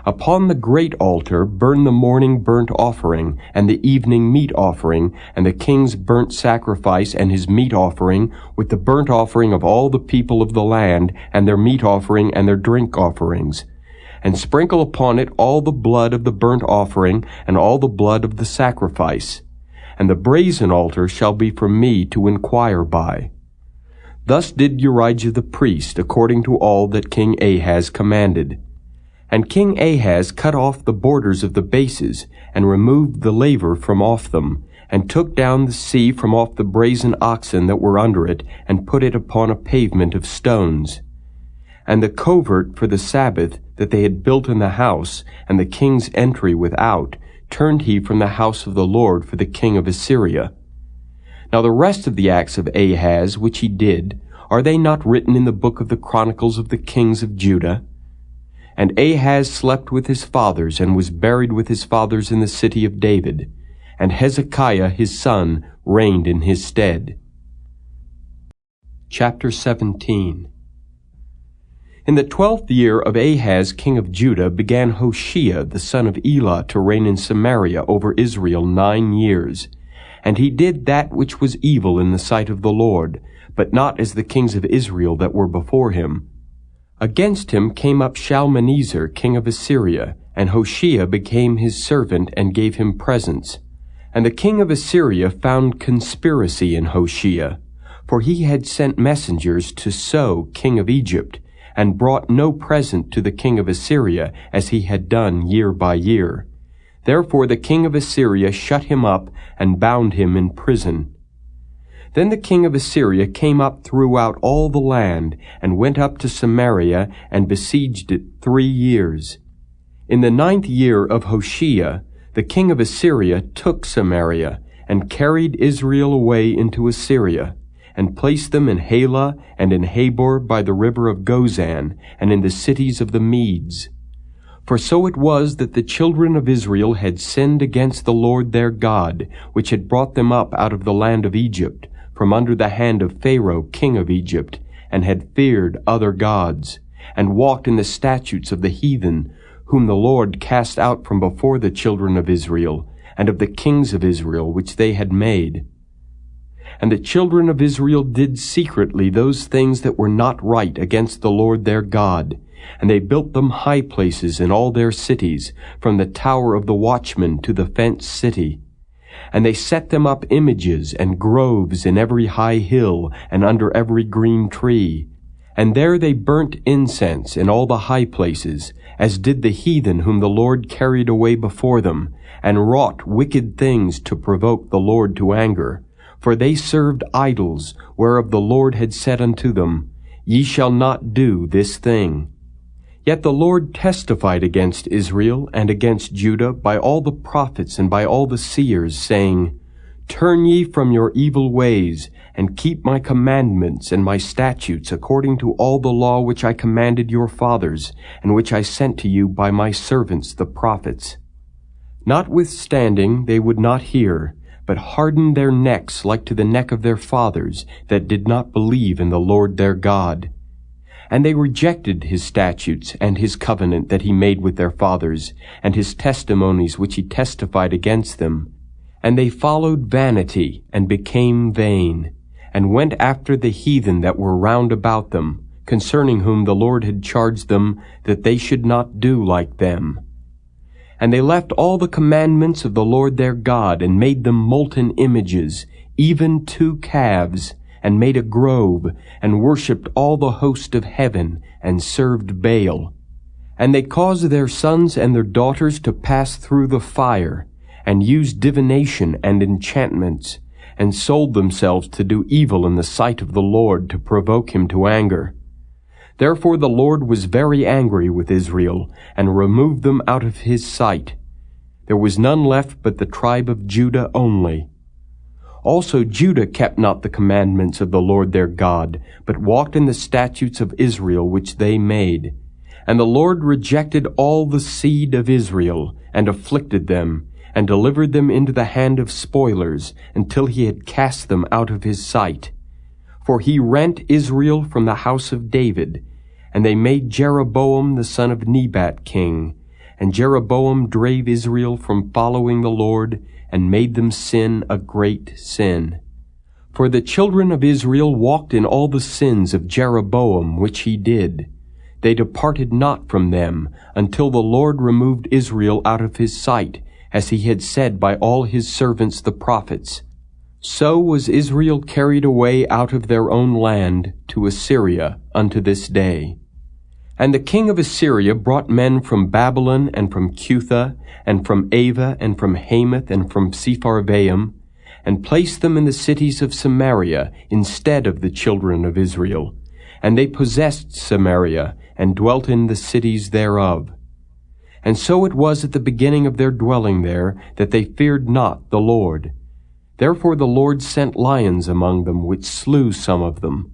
Upon the great altar burn the morning burnt offering, and the evening meat offering, and the king's burnt sacrifice and his meat offering, with the burnt offering of all the people of the land, and their meat offering and their drink offerings. And sprinkle upon it all the blood of the burnt offering, and all the blood of the sacrifice. And the brazen altar shall be for me to inquire by. Thus did Jehoiachin the priest, according to all that King Ahaz commanded. And King Ahaz cut off the borders of the bases, and removed the laver from off them, and took down the sea from off the brazen oxen that were under it, and put it upon a pavement of stones. And the covert for the Sabbath that they had built in the house, and the king's entry without, turned he from the house of the Lord for the king of Assyria. Now the rest of the acts of Ahaz which he did, are they not written in the book of the Chronicles of the kings of Judah? And Ahaz slept with his fathers, and was buried with his fathers in the city of David. And Hezekiah his son reigned in his stead. Chapter 17. In the 12th year of Ahaz king of Judah began Hoshea the son of Elah to reign in Samaria over Israel 9 years. And he did that which was evil in the sight of the Lord, but not as the kings of Israel that were before him. Against him came up Shalmaneser king of Assyria, and Hoshea became his servant and gave him presents. And the king of Assyria found conspiracy in Hoshea, for he had sent messengers to So king of Egypt, and brought no present to the king of Assyria, as he had done year by year. Therefore the king of Assyria shut him up, and bound him in prison. Then the king of Assyria came up throughout all the land, and went up to Samaria, and besieged it 3 years. In the 9th year of Hoshea, the king of Assyria took Samaria, and carried Israel away into Assyria, and placed them in Halah, and in Habor by the river of Gozan, and in the cities of the Medes. For so it was that the children of Israel had sinned against the Lord their God, which had brought them up out of the land of Egypt, from under the hand of Pharaoh king of Egypt, and had feared other gods, and walked in the statutes of the heathen, whom the Lord cast out from before the children of Israel, and of the kings of Israel which they had made. And the children of Israel did secretly those things that were not right against the Lord their God, and they built them high places in all their cities, from the tower of the watchman to the fenced city. And they set them up images and groves in every high hill, and under every green tree. And there they burnt incense in all the high places, as did the heathen whom the Lord carried away before them, and wrought wicked things to provoke the Lord to anger. For they served idols, whereof the Lord had said unto them, Ye shall not do this thing. Yet the Lord testified against Israel and against Judah by all the prophets and by all the seers, saying, Turn ye from your evil ways, and keep my commandments and my statutes according to all the law which I commanded your fathers, and which I sent to you by my servants the prophets. Notwithstanding they would not hear, but hardened their necks like to the neck of their fathers, that did not believe in the Lord their God. And they rejected his statutes and his covenant that he made with their fathers, and his testimonies which he testified against them. And they followed vanity, and became vain, and went after the heathen that were round about them, concerning whom the Lord had charged them that they should not do like them. And they left all the commandments of the Lord their God, and made them molten images, even 2 calves, and made a grove, and worshipped all the host of heaven, and served Baal. And they caused their sons and their daughters to pass through the fire, and used divination and enchantments, and sold themselves to do evil in the sight of the Lord, to provoke him to anger. Therefore the Lord was very angry with Israel, and removed them out of his sight. There was none left but the tribe of Judah only. Also Judah kept not the commandments of the Lord their God, but walked in the statutes of Israel which they made. And the Lord rejected all the seed of Israel, and afflicted them, and delivered them into the hand of spoilers, until he had cast them out of his sight. For he rent Israel from the house of David, and they made Jeroboam the son of Nebat king. And Jeroboam drave Israel from following the Lord, and made them sin a great sin. For the children of Israel walked in all the sins of Jeroboam which he did. They departed not from them, until the Lord removed Israel out of his sight, as he had said by all his servants the prophets. So was Israel carried away out of their own land to Assyria unto this day. And the king of Assyria brought men from Babylon, and from Cutha, and from Ava, and from Hamath, and from Sepharvaim, and placed them in the cities of Samaria instead of the children of Israel. And they possessed Samaria, and dwelt in the cities thereof. And so it was at the beginning of their dwelling there, that they feared not the Lord. Therefore the Lord sent lions among them, which slew some of them.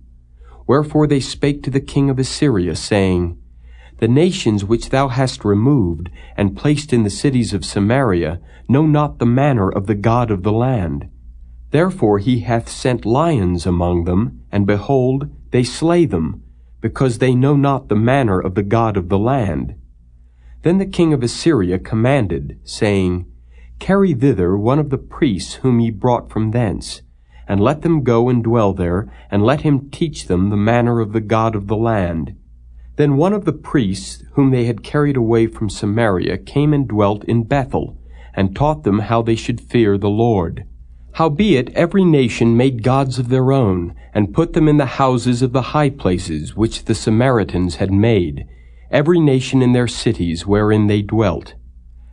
Wherefore they spake to the king of Assyria, saying, The nations which thou hast removed, and placed in the cities of Samaria, know not the manner of the God of the land. Therefore he hath sent lions among them, and behold, they slay them, because they know not the manner of the God of the land. Then the king of Assyria commanded, saying, Carry thither one of the priests whom ye brought from thence, and let them go and dwell there, and let him teach them the manner of the God of the land. Then one of the priests whom they had carried away from Samaria came and dwelt in Bethel, and taught them how they should fear the Lord. Howbeit every nation made gods of their own, and put them in the houses of the high places which the Samaritans had made, every nation in their cities wherein they dwelt.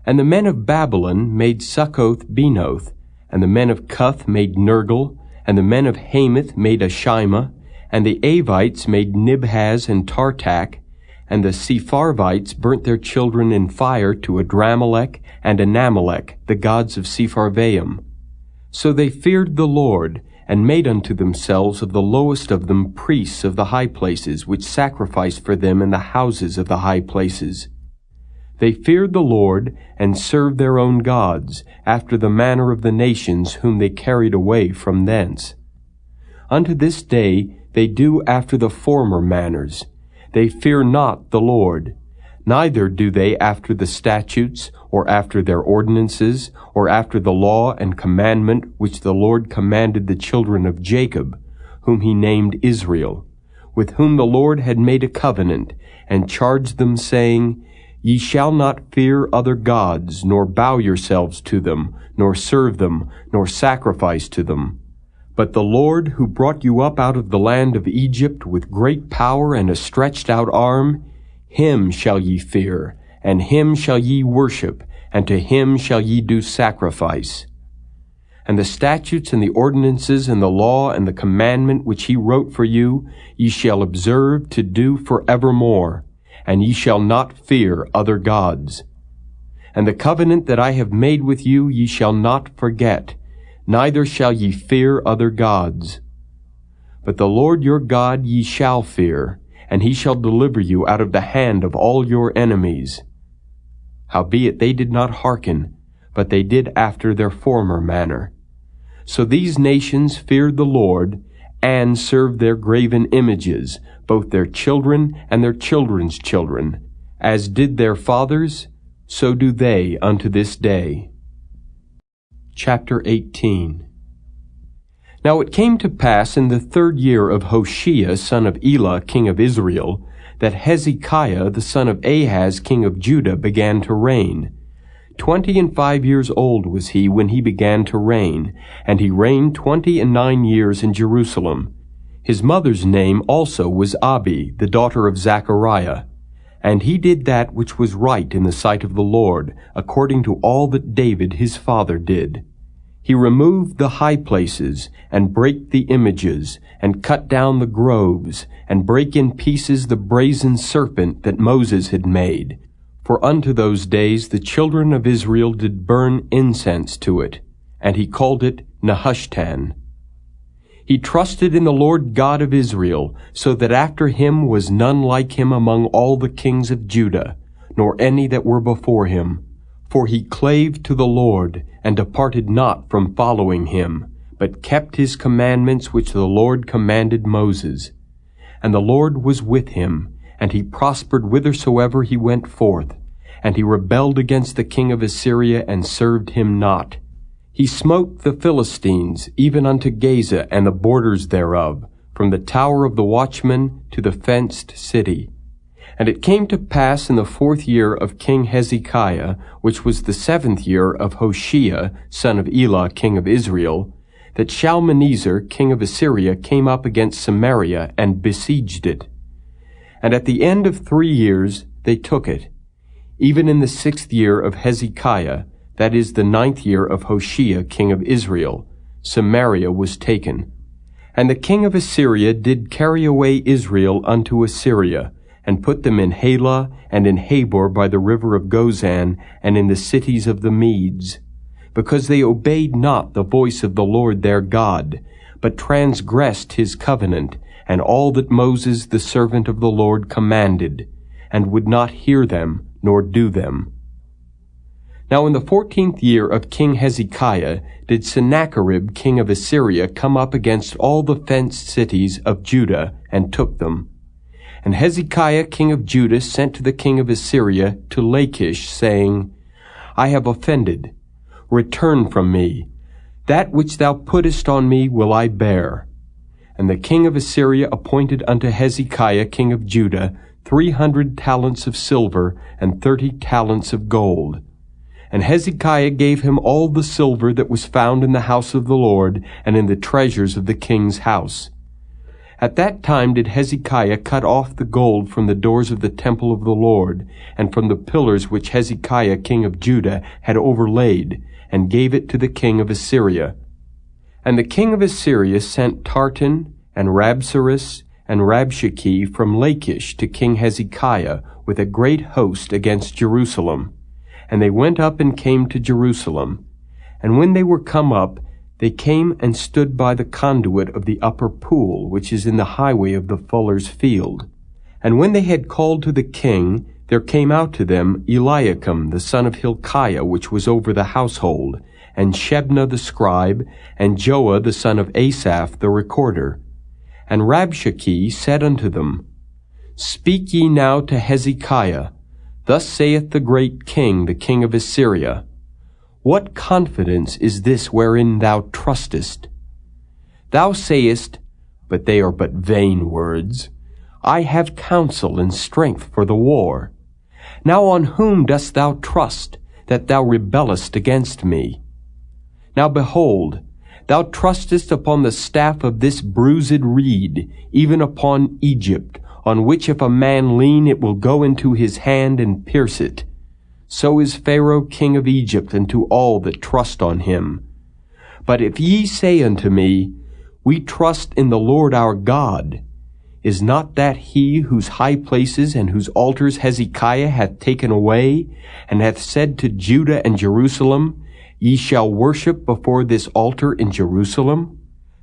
And the men of Babylon made Succoth-Benoth, and the men of Cuth made Nergal, and the men of Hamath made Ashima, and the Avites made Nibhaz and Tartak, and the Sepharvites burnt their children in fire to Adramelech and Anamelech, the gods of Sepharvaim. So they feared the Lord, and made unto themselves of the lowest of them priests of the high places, which sacrificed for them in the houses of the high places. They feared the Lord, and served their own gods, after the manner of the nations whom they carried away from thence. Unto this day they do after the former manners. They fear not the Lord, neither do they after the statutes, or after their ordinances, or after the law and commandment which the Lord commanded the children of Jacob, whom he named Israel, with whom the Lord had made a covenant, and charged them, saying, Ye shall not fear other gods, nor bow yourselves to them, nor serve them, nor sacrifice to them. But the Lord, who brought you up out of the land of Egypt with great power and a stretched out arm, him shall ye fear, and him shall ye worship, and to him shall ye do sacrifice. And the statutes and the ordinances and the law and the commandment which he wrote for you, ye shall observe to do forevermore, and ye shall not fear other gods. And the covenant that I have made with you ye shall not forget, neither shall ye fear other gods. But the Lord your God ye shall fear, and he shall deliver you out of the hand of all your enemies. Howbeit they did not hearken, but they did after their former manner. So these nations feared the Lord, and served their graven images, both their children and their children's children. As did their fathers, so do they unto this day. Chapter 18. Now it came to pass in the 3rd year of Hoshea son of Elah king of Israel, that Hezekiah the son of Ahaz king of Judah began to reign. 25 years old was he when he began to reign, and he reigned 29 years in Jerusalem. His mother's name also was Abi, the daughter of Zechariah. And he did that which was right in the sight of the Lord, according to all that David his father did. He removed the high places, and brake the images, and cut down the groves, and brake in pieces the brazen serpent that Moses had made. For unto those days the children of Israel did burn incense to it, and he called it Nehushtan. He trusted in the Lord God of Israel, so that after him was none like him among all the kings of Judah, nor any that were before him. For he clave to the Lord, and departed not from following him, but kept his commandments which the Lord commanded Moses. And the Lord was with him, and he prospered whithersoever he went forth. And he rebelled against the king of Assyria, and served him not. He smote the Philistines, even unto Gaza and the borders thereof, from the tower of the watchman to the fenced city. And it came to pass in the 4th year of King Hezekiah, which was the 7th year of Hoshea, son of Elah, king of Israel, that Shalmaneser, king of Assyria, came up against Samaria and besieged it. And at the end of 3 years they took it. Even in the 6th year of Hezekiah, that is the 9th year of Hoshea, king of Israel, Samaria was taken. And the king of Assyria did carry away Israel unto Assyria, and put them in Halah, and in Habor by the river of Gozan, and in the cities of the Medes, because they obeyed not the voice of the Lord their God, but transgressed his covenant, and all that Moses the servant of the Lord commanded, and would not hear them, nor do them. Now in the 14th year of King Hezekiah did Sennacherib king of Assyria come up against all the fenced cities of Judah, and took them. And Hezekiah king of Judah sent to the king of Assyria to Lachish, saying, I have offended. Return from me. That which thou puttest on me will I bear. And the king of Assyria appointed unto Hezekiah king of Judah 300 talents of silver and 30 talents of gold. And Hezekiah gave him all the silver that was found in the house of the Lord and in the treasures of the king's house. At that time did Hezekiah cut off the gold from the doors of the temple of the Lord, and from the pillars which Hezekiah king of Judah had overlaid, and gave it to the king of Assyria. And the king of Assyria sent Tartan, and Rabsaris, and Rabshakeh from Lachish to King Hezekiah with a great host against Jerusalem. And they went up and came to Jerusalem. And when they were come up, they came and stood by the conduit of the upper pool, which is in the highway of the fuller's field. And when they had called to the king, there came out to them Eliakim the son of Hilkiah, which was over the household, and Shebna the scribe, and Joah the son of Asaph the recorder. And Rabshakeh said unto them, Speak ye now to Hezekiah, Thus saith the great king, the king of Assyria, What confidence is this wherein thou trustest? Thou sayest, but they are but vain words, I have counsel and strength for the war. Now on whom dost thou trust, that thou rebellest against me? Now behold, thou trustest upon the staff of this bruised reed, even upon Egypt, on which if a man lean it will go into his hand and pierce it. So is Pharaoh king of Egypt unto all that trust on him. But if ye say unto me, We trust in the Lord our God, is not that he whose high places and whose altars Hezekiah hath taken away, and hath said to Judah and Jerusalem, Ye shall worship before this altar in Jerusalem?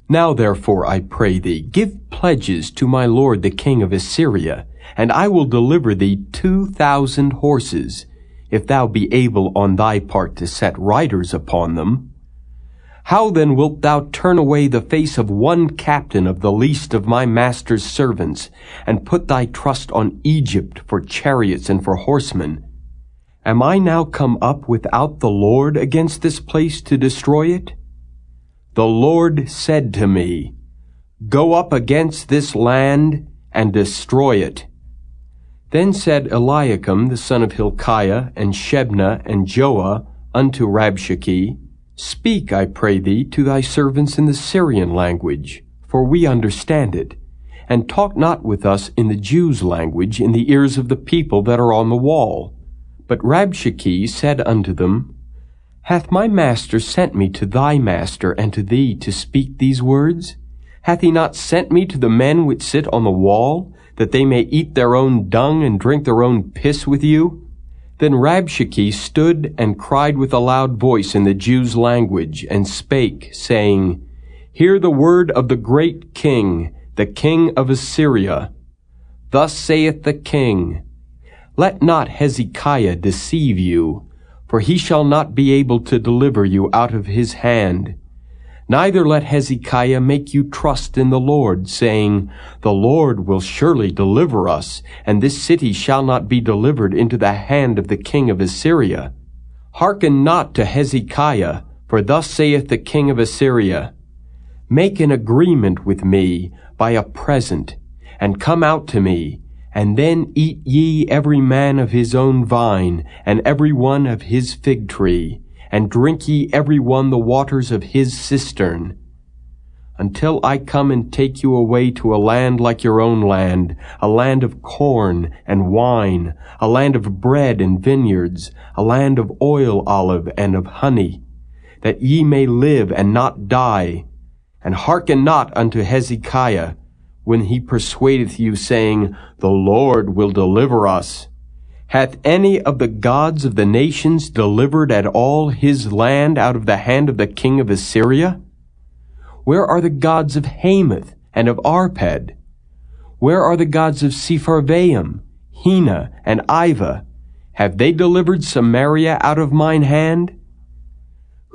Now therefore, I pray thee, give pledges to my lord the king of Assyria, and I will deliver thee 2,000 horses, if thou be able on thy part to set riders upon them. How then wilt thou turn away the face of one captain of the least of my master's servants, and put thy trust on Egypt for chariots and for horsemen? Am I now come up without the Lord against this place to destroy it? The Lord said to me, Go up against this land and destroy it. Then said Eliakim the son of Hilkiah, and Shebna, and Joah unto Rabshakeh, Speak, I pray thee, to thy servants in the Syrian language, for we understand it, and talk not with us in the Jews' language in the ears of the people that are on the wall. But Rabshakeh said unto them, Hath my master sent me to thy master and to thee to speak these words? Hath he not sent me to the men which sit on the wall, that they may eat their own dung and drink their own piss with you? Then Rabshakeh stood and cried with a loud voice in the Jews' language, and spake, saying, Hear the word of the great king, the king of Assyria. Thus saith the king, Let not Hezekiah deceive you, for he shall not be able to deliver you out of his hand. Neither let Hezekiah make you trust in the Lord, saying, The Lord will surely deliver us, and this city shall not be delivered into the hand of the king of Assyria. Hearken not to Hezekiah, for thus saith the king of Assyria, Make an agreement with me by a present, and come out to me, and then eat ye every man of his own vine, and every one of his fig tree, and drink ye every one the waters of his cistern, until I come and take you away to a land like your own land, a land of corn and wine, a land of bread and vineyards, a land of oil olive and of honey, that ye may live and not die. And hearken not unto Hezekiah, when he persuadeth you, saying, The Lord will deliver us. Hath any of the gods of the nations delivered at all his land out of the hand of the king of Assyria? Where are the gods of Hamath and of Arpad? Where are the gods of Sepharvaim, Hena, and Ivah? Have they delivered Samaria out of mine hand?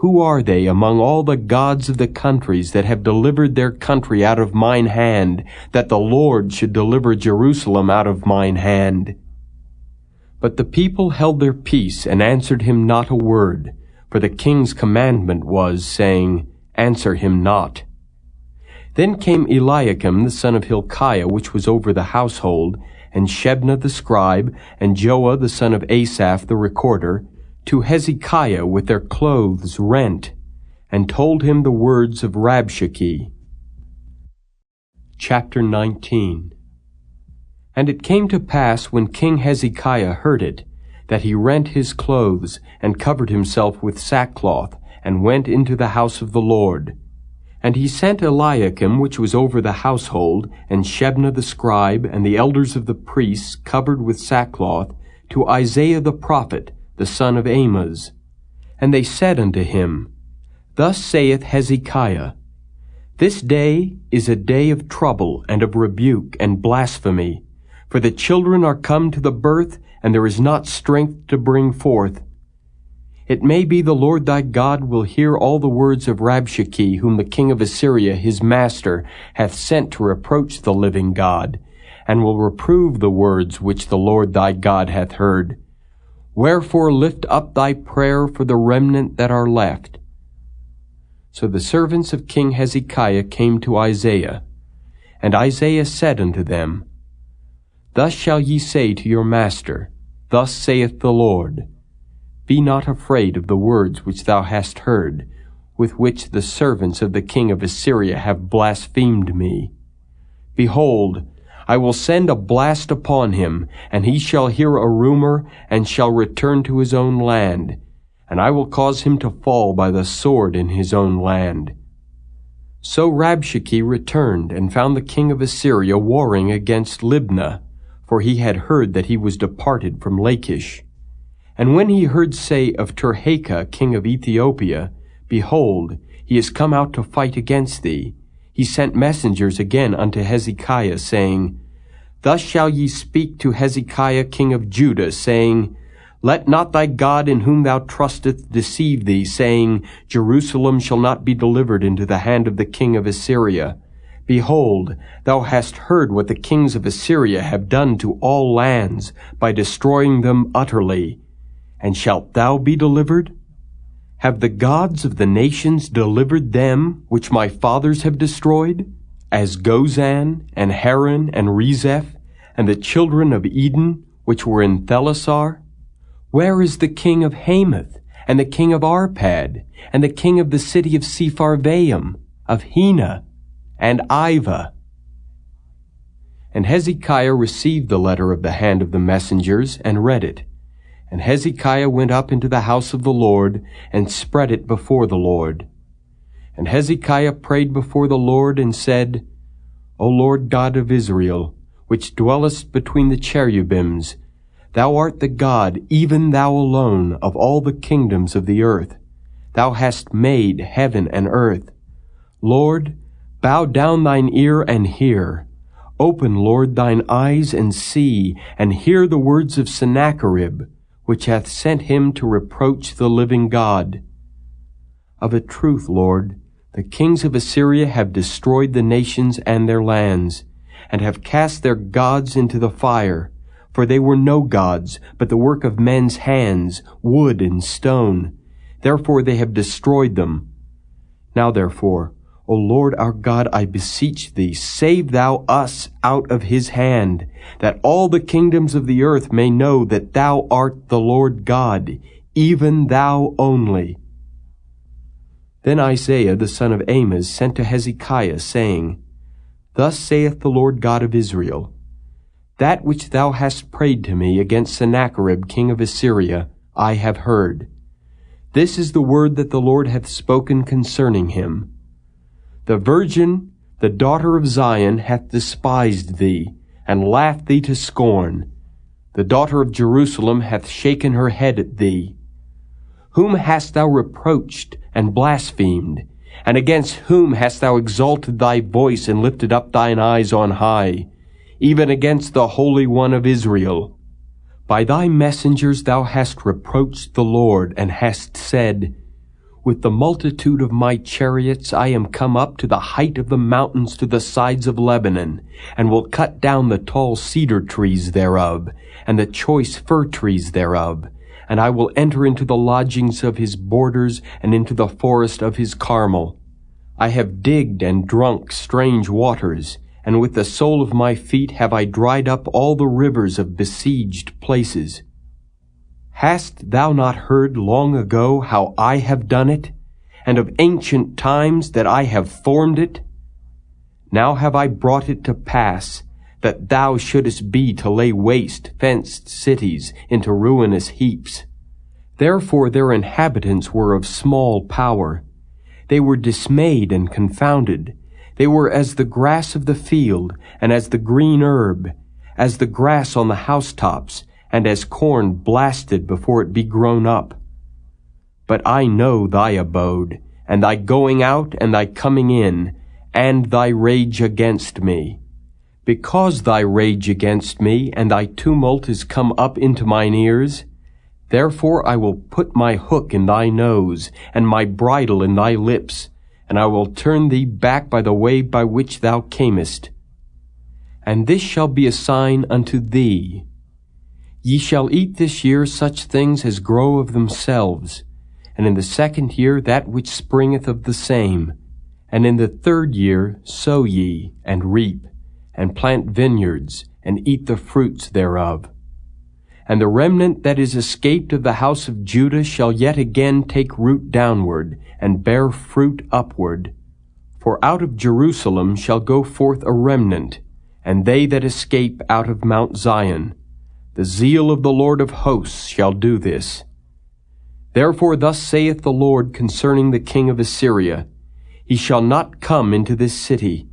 Who are they among all the gods of the countries that have delivered their country out of mine hand, that the Lord should deliver Jerusalem out of mine hand? But the people held their peace, and answered him not a word, for the king's commandment was, saying, Answer him not. Then came Eliakim the son of Hilkiah, which was over the household, and Shebna the scribe, and Joah the son of Asaph the recorder, to Hezekiah with their clothes rent, and told him the words of Rabshakeh. Chapter 19. And it came to pass, when King Hezekiah heard it, that he rent his clothes, and covered himself with sackcloth, and went into the house of the Lord. And he sent Eliakim, which was over the household, and Shebna the scribe, and the elders of the priests, covered with sackcloth, to Isaiah the prophet, the son of Amoz. And they said unto him, Thus saith Hezekiah, This day is a day of trouble, and of rebuke, and blasphemy, for the children are come to the birth, and there is not strength to bring forth. It may be the Lord thy God will hear all the words of Rabshakeh, whom the king of Assyria his master hath sent to reproach the living God, and will reprove the words which the Lord thy God hath heard. Wherefore lift up thy prayer for the remnant that are left. So the servants of King Hezekiah came to Isaiah, and Isaiah said unto them, Thus shall ye say to your master, Thus saith the Lord, Be not afraid of the words which thou hast heard, with which the servants of the king of Assyria have blasphemed me. Behold, I will send a blast upon him, and he shall hear a rumor, and shall return to his own land, and I will cause him to fall by the sword in his own land. So Rabshakeh returned, and found the king of Assyria warring against Libnah, for he had heard that he was departed from Lachish. And when he heard say of Tirhakah, king of Ethiopia, Behold, he is come out to fight against thee, he sent messengers again unto Hezekiah, saying, Thus shall ye speak to Hezekiah king of Judah, saying, Let not thy God in whom thou trustest deceive thee, saying, Jerusalem shall not be delivered into the hand of the king of Assyria. Behold, thou hast heard what the kings of Assyria have done to all lands, by destroying them utterly. And shalt thou be delivered? Have the gods of the nations delivered them which my fathers have destroyed, as Gozan, and Haran, and Rezeph, and the children of Eden, which were in Thelasar? Where is the king of Hamath, and the king of Arpad, and the king of the city of Sepharvaim, of Hena, and Ivah? And Hezekiah received the letter of the hand of the messengers, and read it. And Hezekiah went up into the house of the Lord, and spread it before the Lord. And Hezekiah prayed before the Lord, and said, O Lord God of Israel, which dwellest between the cherubims, Thou art the God, even Thou alone, of all the kingdoms of the earth. Thou hast made heaven and earth. Lord, bow down thine ear and hear. Open, Lord, thine eyes and see, and hear the words of Sennacherib, which hath sent him to reproach the living God. Of a truth, Lord, the kings of Assyria have destroyed the nations and their lands, and have cast their gods into the fire. For they were no gods, but the work of men's hands, wood and stone. Therefore they have destroyed them. Now therefore, O Lord our God, I beseech thee, save thou us out of his hand, that all the kingdoms of the earth may know that thou art the Lord God, even thou only. Then Isaiah the son of Amoz sent to Hezekiah, saying, Thus saith the Lord God of Israel, That which thou hast prayed to me against Sennacherib king of Assyria, I have heard. This is the word that the Lord hath spoken concerning him. The virgin, the daughter of Zion, hath despised thee, and laughed thee to scorn. The daughter of Jerusalem hath shaken her head at thee. Whom hast thou reproached and blasphemed? And against whom hast thou exalted thy voice and lifted up thine eyes on high? Even against the Holy One of Israel. By thy messengers thou hast reproached the Lord, and hast said, With the multitude of my chariots I am come up to the height of the mountains to the sides of Lebanon, and will cut down the tall cedar trees thereof, and the choice fir trees thereof, and I will enter into the lodgings of his borders, and into the forest of his Carmel. I have digged and drunk strange waters, and with the sole of my feet have I dried up all the rivers of besieged places. Hast thou not heard long ago how I have done it, and of ancient times that I have formed it? Now have I brought it to pass, that thou shouldest be to lay waste fenced cities into ruinous heaps. Therefore their inhabitants were of small power. They were dismayed and confounded. They were as the grass of the field, and as the green herb, as the grass on the housetops, and as corn blasted before it be grown up. But I know thy abode, and thy going out and thy coming in, and thy rage against me. Because thy rage against me and thy tumult is come up into mine ears, therefore I will put my hook in thy nose, and my bridle in thy lips, and I will turn thee back by the way by which thou camest. And this shall be a sign unto thee. Ye shall eat this year such things as grow of themselves, and in the second year that which springeth of the same, and in the third year sow ye, and reap, and plant vineyards, and eat the fruits thereof. And the remnant that is escaped of the house of Judah shall yet again take root downward, and bear fruit upward. For out of Jerusalem shall go forth a remnant, and they that escape out of Mount Zion. The zeal of the Lord of hosts shall do this. Therefore thus saith the Lord concerning the king of Assyria, He shall not come into this city,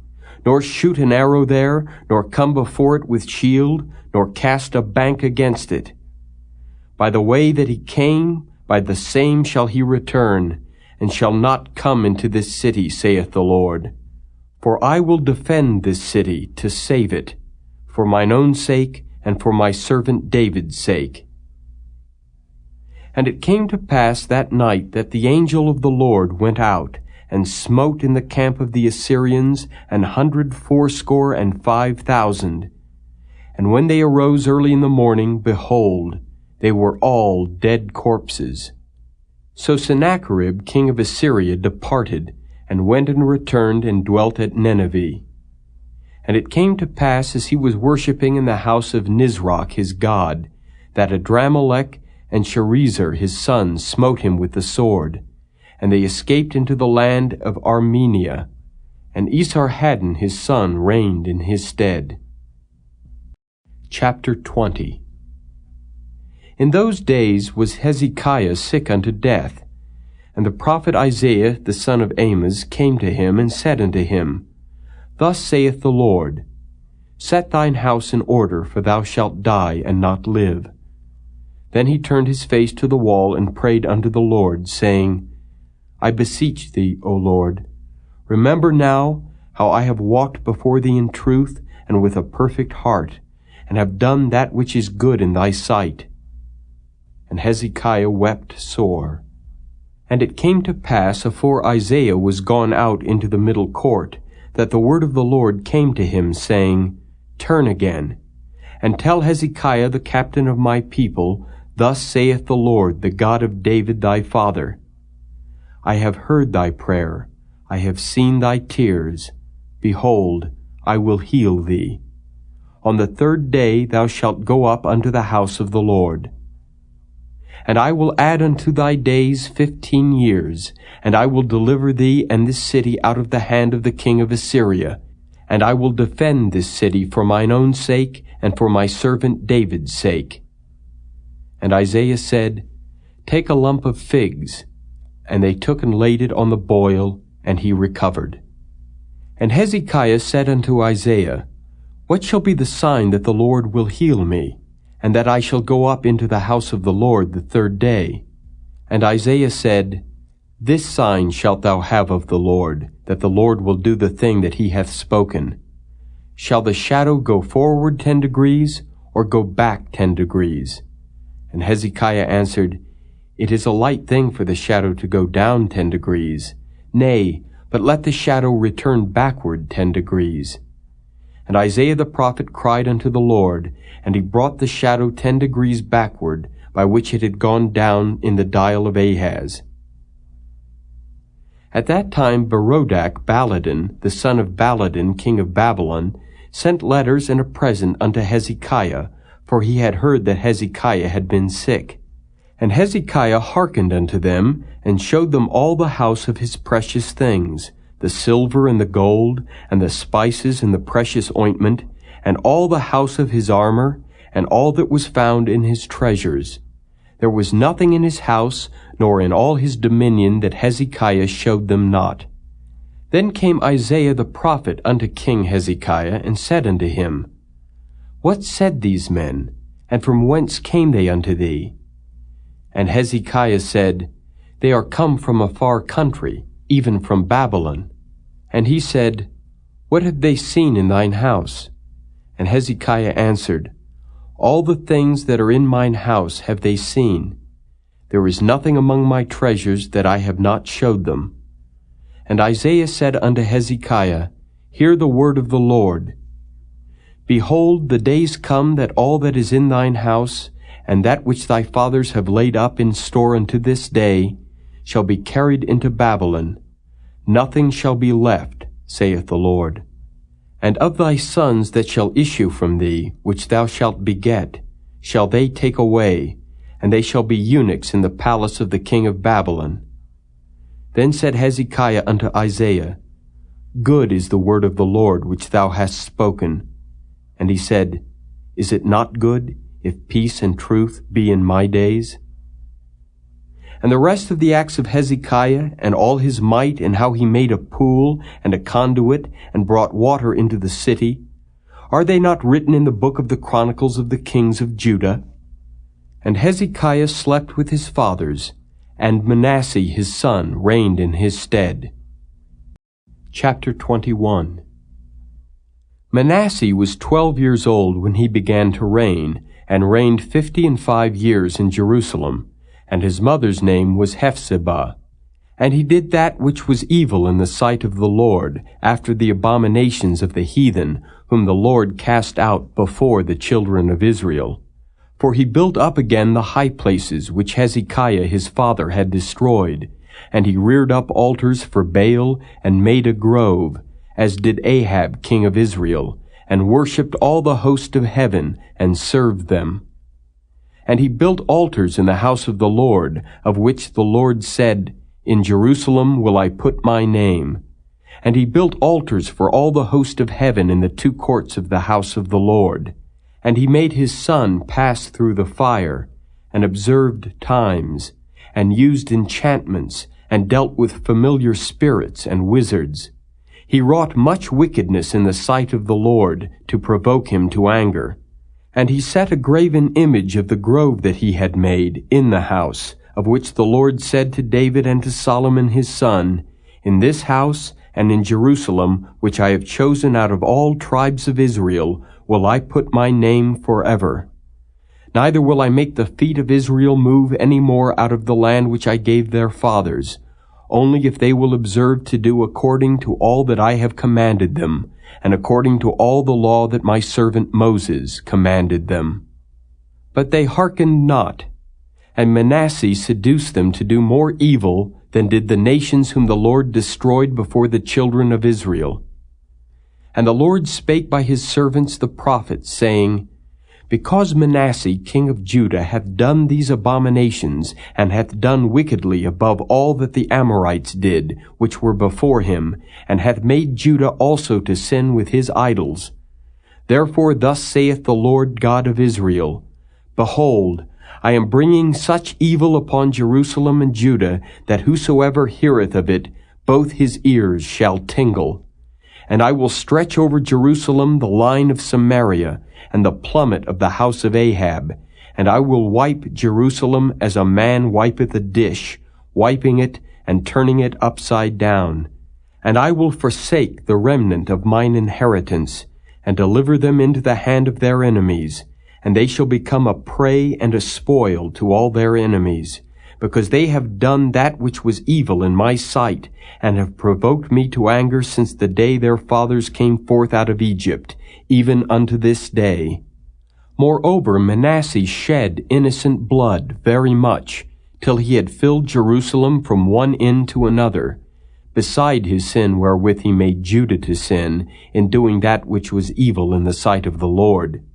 nor shoot an arrow there, nor come before it with shield, nor cast a bank against it. By the way that he came, by the same shall he return, and shall not come into this city, saith the Lord. For I will defend this city to save it, for mine own sake, and for my servant David's sake. And it came to pass that night that the angel of the Lord went out, and smote in the camp of the Assyrians 185,000. And when they arose early in the morning, behold, they were all dead corpses. So Sennacherib king of Assyria departed, and went and returned and dwelt at Nineveh. And it came to pass, as he was worshipping in the house of Nisroch his god, that Adramelech and Sharezer his son smote him with the sword, and they escaped into the land of Armenia, and Esarhaddon his son reigned in his stead. Chapter 20. In those days was Hezekiah sick unto death. And the prophet Isaiah the son of Amoz came to him, and said unto him, Thus saith the Lord, Set thine house in order, for thou shalt die and not live. Then he turned his face to the wall, and prayed unto the Lord, saying, I beseech thee, O Lord, remember now how I have walked before thee in truth and with a perfect heart, and have done that which is good in thy sight. And Hezekiah wept sore. And it came to pass, afore Isaiah was gone out into the middle court, that the word of the Lord came to him, saying, Turn again, and tell Hezekiah the captain of my people, Thus saith the Lord, the God of David thy father, I have heard thy prayer, I have seen thy tears. Behold, I will heal thee. On the 3rd day thou shalt go up unto the house of the Lord. And I will add unto thy days 15 years, and I will deliver thee and this city out of the hand of the king of Assyria, and I will defend this city for mine own sake and for my servant David's sake. And Isaiah said, Take a lump of figs. And they took and laid it on the boil, and he recovered. And Hezekiah said unto Isaiah, What shall be the sign that the Lord will heal me, and that I shall go up into the house of the Lord the 3rd day? And Isaiah said, This sign shalt thou have of the Lord, that the Lord will do the thing that he hath spoken. Shall the shadow go forward 10 degrees, or go back 10 degrees? And Hezekiah answered, It is a light thing for the shadow to go down 10 degrees. Nay, but let the shadow return backward 10 degrees. And Isaiah the prophet cried unto the Lord, and he brought the shadow 10 degrees backward, by which it had gone down in the dial of Ahaz. At that time Berodach Baladan, the son of Baladan, king of Babylon, sent letters and a present unto Hezekiah, for he had heard that Hezekiah had been sick. And Hezekiah hearkened unto them, and showed them all the house of his precious things, the silver and the gold, and the spices and the precious ointment, and all the house of his armor, and all that was found in his treasures. There was nothing in his house, nor in all his dominion, that Hezekiah showed them not. Then came Isaiah the prophet unto King Hezekiah, and said unto him, What said these men, and from whence came they unto thee? And Hezekiah said, They are come from a far country, even from Babylon. And he said, What have they seen in thine house? And Hezekiah answered, All the things that are in mine house have they seen. There is nothing among my treasures that I have not showed them. And Isaiah said unto Hezekiah, Hear the word of the Lord. Behold, the days come that all that is in thine house, and that which thy fathers have laid up in store unto this day, shall be carried into Babylon. Nothing shall be left, saith the Lord. And of thy sons that shall issue from thee, which thou shalt beget, shall they take away, and they shall be eunuchs in the palace of the king of Babylon. Then said Hezekiah unto Isaiah, Good is the word of the Lord which thou hast spoken. And he said, Is it not good, if peace and truth be in my days? And the rest of the acts of Hezekiah, and all his might, and how he made a pool and a conduit, and brought water into the city, are they not written in the book of the Chronicles of the kings of Judah? And Hezekiah slept with his fathers, and Manasseh his son reigned in his stead. Chapter 21. Manasseh was 12 years old when he began to reign, and reigned 55 years in Jerusalem, and his mother's name was Hephzibah. And he did that which was evil in the sight of the Lord, after the abominations of the heathen, whom the Lord cast out before the children of Israel. For he built up again the high places which Hezekiah his father had destroyed, and he reared up altars for Baal, and made a grove, as did Ahab king of Israel, and worshipped all the host of heaven, and served them. And he built altars in the house of the Lord, of which the Lord said, In Jerusalem will I put my name. And he built altars for all the host of heaven in the 2 courts of the house of the Lord. And he made his son pass through the fire, and observed times, and used enchantments, and dealt with familiar spirits and wizards. He wrought much wickedness in the sight of the Lord, to provoke him to anger. And he set a graven image of the grove that he had made in the house, of which the Lord said to David and to Solomon his son, In this house and in Jerusalem, which I have chosen out of all tribes of Israel, will I put my name forever. Neither will I make the feet of Israel move any more out of the land which I gave their fathers, only if they will observe to do according to all that I have commanded them, and according to all the law that my servant Moses commanded them. But they hearkened not, and Manasseh seduced them to do more evil than did the nations whom the Lord destroyed before the children of Israel. And the Lord spake by his servants the prophets, saying, Because Manasseh king of Judah hath done these abominations, and hath done wickedly above all that the Amorites did, which were before him, and hath made Judah also to sin with his idols. Therefore thus saith the Lord God of Israel, Behold, I am bringing such evil upon Jerusalem and Judah, that whosoever heareth of it, both his ears shall tingle. And I will stretch over Jerusalem the line of Samaria, and the plummet of the house of Ahab, and I will wipe Jerusalem as a man wipeth a dish, wiping it and turning it upside down. And I will forsake the remnant of mine inheritance, and deliver them into the hand of their enemies, and they shall become a prey and a spoil to all their enemies, because they have done that which was evil in my sight, and have provoked me to anger since the day their fathers came forth out of Egypt, even unto this day. Moreover, Manasseh shed innocent blood very much, till he had filled Jerusalem from one end to another, beside his sin wherewith he made Judah to sin, in doing that which was evil in the sight of the Lord.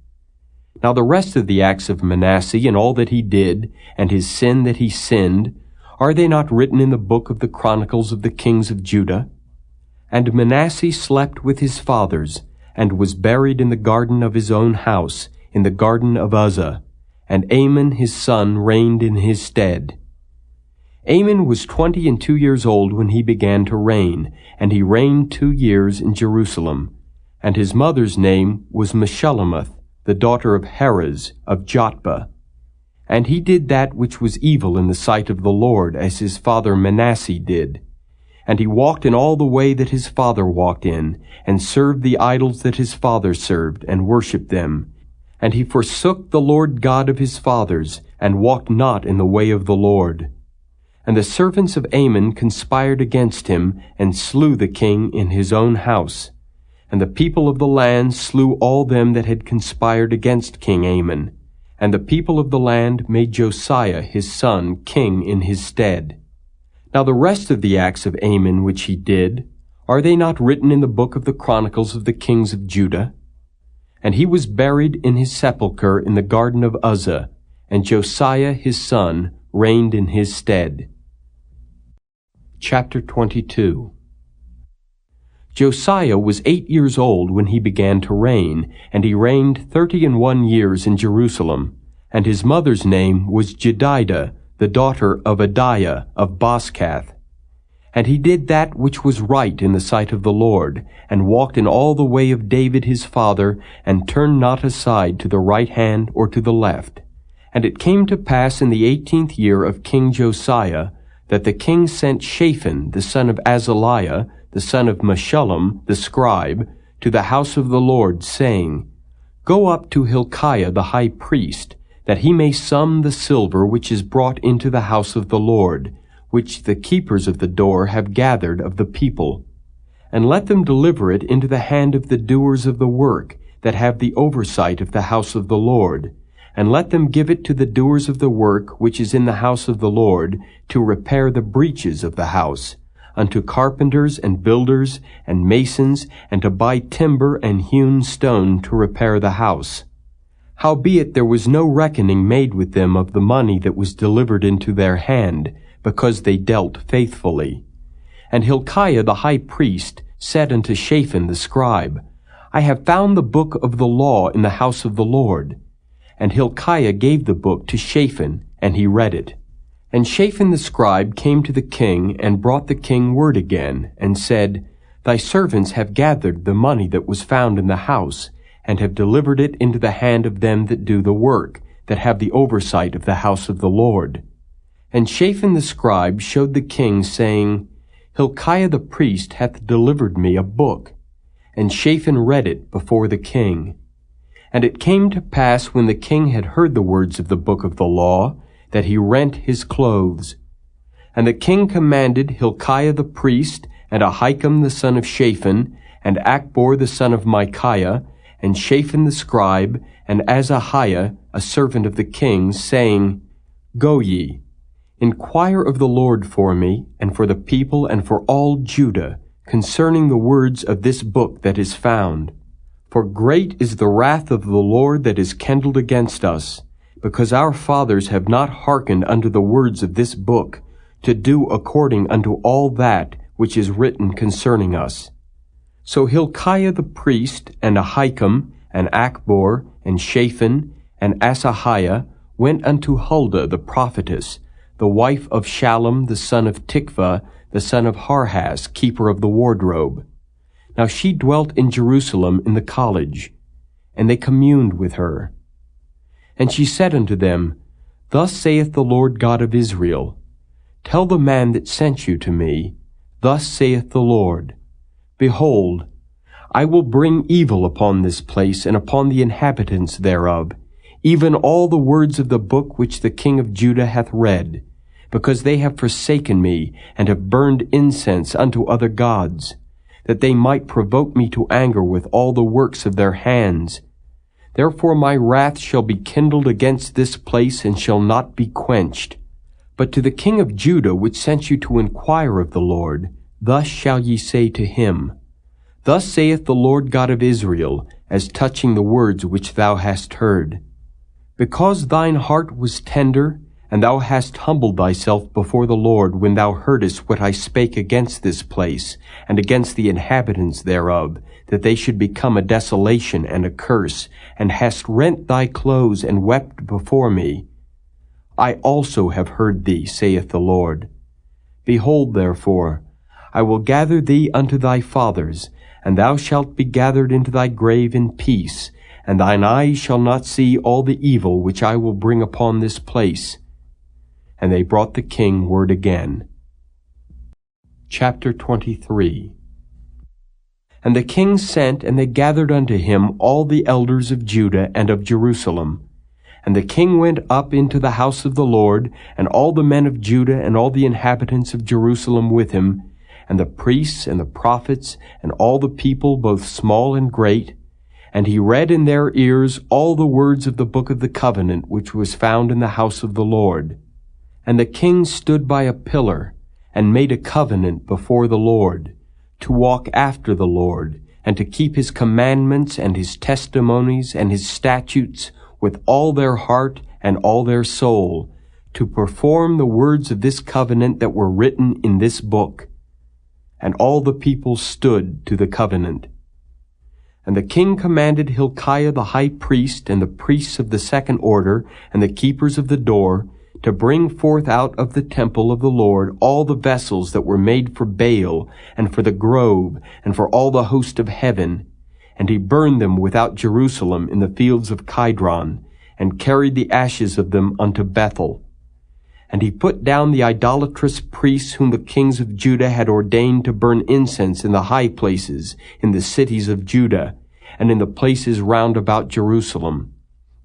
Now the rest of the acts of Manasseh, and all that he did, and his sin that he sinned, are they not written in the book of the Chronicles of the kings of Judah? And Manasseh slept with his fathers, and was buried in the garden of his own house, in the garden of Uzzah, and Amon his son reigned in his stead. Amon was 22 years old when he began to reign, and he reigned 2 years in Jerusalem. And his mother's name was Meshullemeth, the daughter of Heres of Jotbah. And he did that which was evil in the sight of the Lord, as his father Manasseh did. And he walked in all the way that his father walked in, and served the idols that his father served, and worshipped them. And he forsook the Lord God of his fathers, and walked not in the way of the Lord. And the servants of Amon conspired against him, and slew the king in his own house. And the people of the land slew all them that had conspired against King Amon. And the people of the land made Josiah his son king in his stead. Now the rest of the acts of Amon which he did, are they not written in the book of the Chronicles of the kings of Judah? And he was buried in his sepulchre in the garden of Uzzah, and Josiah his son reigned in his stead. Chapter 22. Josiah was 8 years old when he began to reign, and he reigned 31 years in Jerusalem. And his mother's name was Jedidah, the daughter of Adiah of Boskath. And he did that which was right in the sight of the Lord, and walked in all the way of David his father, and turned not aside to the right hand or to the left. And it came to pass in the 18th year of King Josiah, that the king sent Shaphan the son of Azaliah, the son of Meshullam, the scribe, to the house of the Lord, saying, Go up to Hilkiah the high priest, that he may sum the silver which is brought into the house of the Lord, which the keepers of the door have gathered of the people. And let them deliver it into the hand of the doers of the work, that have the oversight of the house of the Lord. And let them give it to the doers of the work which is in the house of the Lord, to repair the breaches of the house, unto carpenters and builders and masons, and to buy timber and hewn stone to repair the house. Howbeit there was no reckoning made with them of the money that was delivered into their hand, because they dealt faithfully. And Hilkiah the high priest said unto Shaphan the scribe, I have found the book of the law in the house of the Lord. And Hilkiah gave the book to Shaphan, And he read it. And Shaphan the scribe came to the king, and brought the king word again, and said, Thy servants have gathered the money that was found in the house, and have delivered it into the hand of them that do the work, that have the oversight of the house of the Lord. And Shaphan the scribe showed the king, saying, Hilkiah the priest hath delivered me a book. And Shaphan read it before the king. And it came to pass, when the king had heard the words of the book of the law, that he rent his clothes. And the king commanded Hilkiah the priest, and Ahikam the son of Shaphan, and Achbor the son of Micaiah, and Shaphan the scribe, and Azahiah, a servant of the king, saying, Go ye, inquire of the Lord for me, and for the people, and for all Judah, concerning the words of this book that is found. For great is the wrath of the Lord that is kindled against us, because our fathers have not hearkened unto the words of this book, to do according unto all that which is written concerning us. So Hilkiah the priest, and Ahikam, and Achbor, and Shaphan, and Asahiah went unto Huldah the prophetess, the wife of Shallum the son of Tikvah, the son of Harhas, keeper of the wardrobe. Now she dwelt in Jerusalem in the college, and they communed with her. And she said unto them, Thus saith the Lord God of Israel, Tell the man that sent you to me, Thus saith the Lord, Behold, I will bring evil upon this place and upon the inhabitants thereof, even all the words of the book which the king of Judah hath read, because they have forsaken me, and have burned incense unto other gods, that they might provoke me to anger with all the works of their hands. Therefore my wrath shall be kindled against this place, and shall not be quenched. But to the king of Judah, which sent you to inquire of the Lord, thus shall ye say to him, Thus saith the Lord God of Israel, as touching the words which thou hast heard. Because thine heart was tender, and thou hast humbled thyself before the Lord when thou heardest what I spake against this place, and against the inhabitants thereof, that they should become a desolation and a curse, and hast rent thy clothes and wept before me. I also have heard thee, saith the Lord. Behold, therefore, I will gather thee unto thy fathers, and thou shalt be gathered into thy grave in peace, and thine eyes shall not see all the evil which I will bring upon this place. And they brought the king word again. Chapter 23. And the king sent, and they gathered unto him all the elders of Judah and of Jerusalem. And the king went up into the house of the Lord, and all the men of Judah and all the inhabitants of Jerusalem with him, and the priests and the prophets, and all the people, both small and great. And he read in their ears all the words of the book of the covenant, which was found in the house of the Lord. And the king stood by a pillar, and made a covenant before the Lord, to walk after the Lord, and to keep his commandments, and his testimonies, and his statutes, with all their heart and all their soul, to perform the words of this covenant that were written in this book. And all the people stood to the covenant. And the king commanded Hilkiah the high priest, and the priests of the second order, and the keepers of the door, to bring forth out of the temple of the Lord all the vessels that were made for Baal, and for the grove, and for all the host of heaven. And he burned them without Jerusalem in the fields of Kidron, and carried the ashes of them unto Bethel. And he put down the idolatrous priests whom the kings of Judah had ordained to burn incense in the high places, in the cities of Judah, and in the places round about Jerusalem.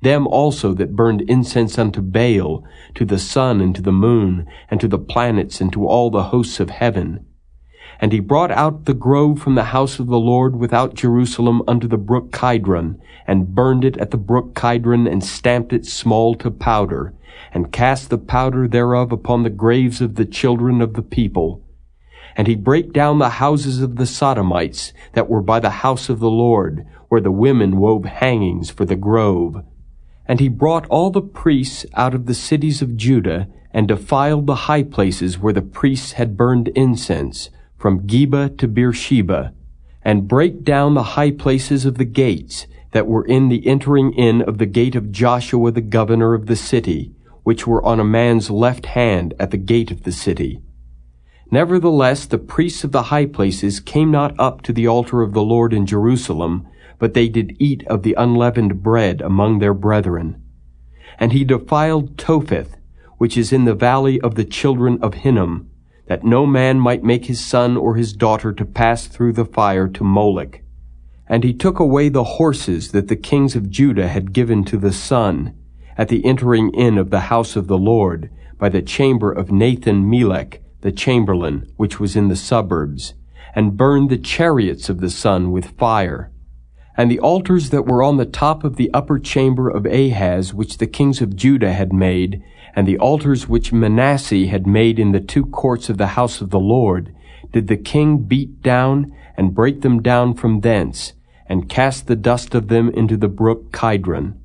Them also that burned incense unto Baal, to the sun and to the moon, and to the planets, and to all the hosts of heaven. And he brought out the grove from the house of the Lord without Jerusalem unto the brook Kidron, and burned it at the brook Kidron, and stamped it small to powder, and cast the powder thereof upon the graves of the children of the people. And he brake down the houses of the Sodomites that were by the house of the Lord, where the women wove hangings for the grove. And he brought all the priests out of the cities of Judah, and defiled the high places where the priests had burned incense, from Geba to Beersheba, and brake down the high places of the gates that were in the entering in of the gate of Joshua the governor of the city, which were on a man's left hand at the gate of the city. Nevertheless, the priests of the high places came not up to the altar of the Lord in Jerusalem, but they did eat of the unleavened bread among their brethren. And he defiled Topheth, which is in the valley of the children of Hinnom, that no man might make his son or his daughter to pass through the fire to Moloch. And he took away the horses that the kings of Judah had given to the sun, at the entering in of the house of the Lord, by the chamber of Nathan-Melech, the chamberlain, which was in the suburbs, and burned the chariots of the sun with fire. And the altars that were on the top of the upper chamber of Ahaz, which the kings of Judah had made, and the altars which Manasseh had made in the two courts of the house of the Lord, did the king beat down, and break them down from thence, and cast the dust of them into the brook Kidron.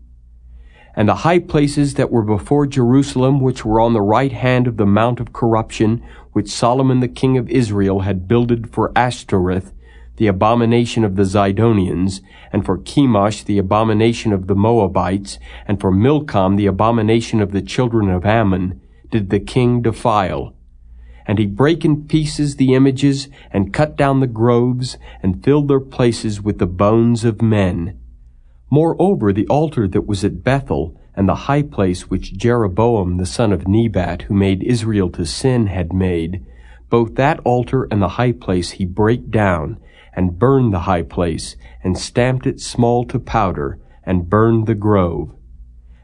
And the high places that were before Jerusalem, which were on the right hand of the mount of corruption, which Solomon the king of Israel had builded for Ashtoreth, the abomination of the Zidonians, and for Chemosh, the abomination of the Moabites, and for Milcom, the abomination of the children of Ammon, did the king defile. And he brake in pieces the images, and cut down the groves, and filled their places with the bones of men. Moreover, the altar that was at Bethel, and the high place which Jeroboam the son of Nebat, who made Israel to sin, had made, both that altar and the high place he brake down, and burned the high place, and stamped it small to powder, and burned the grove.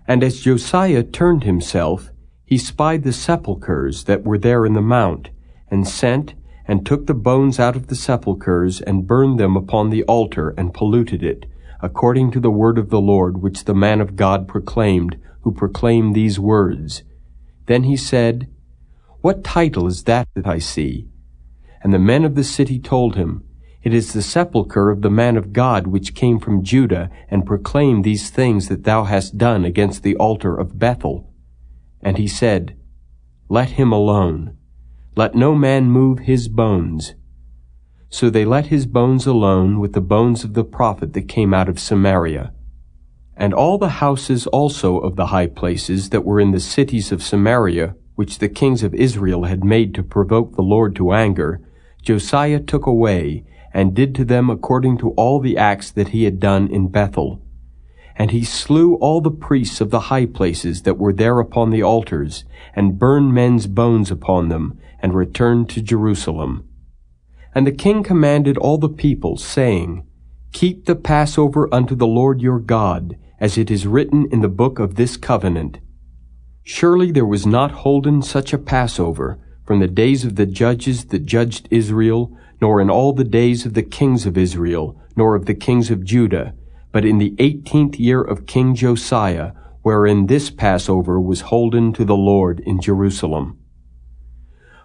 And as Josiah turned himself, he spied the sepulchres that were there in the mount, and sent, and took the bones out of the sepulchres, and burned them upon the altar, and polluted it, according to the word of the Lord which the man of God proclaimed, who proclaimed these words. Then he said, What title is that I see? And the men of the city told him, It is the sepulchre of the man of God which came from Judah, and proclaimed these things that thou hast done against the altar of Bethel. And he said, Let him alone. Let no man move his bones. So they let his bones alone with the bones of the prophet that came out of Samaria. And all the houses also of the high places that were in the cities of Samaria, which the kings of Israel had made to provoke the Lord to anger, Josiah took away, and did to them according to all the acts that he had done in Bethel. And he slew all the priests of the high places that were there upon the altars, and burned men's bones upon them, and returned to Jerusalem. And the king commanded all the people, saying, Keep the Passover unto the Lord your God, as it is written in the book of this covenant. Surely there was not holden such a Passover from the days of the judges that judged Israel, nor in all the days of the kings of Israel, nor of the kings of Judah, but in the 18th year of King Josiah, wherein this Passover was holden to the Lord in Jerusalem.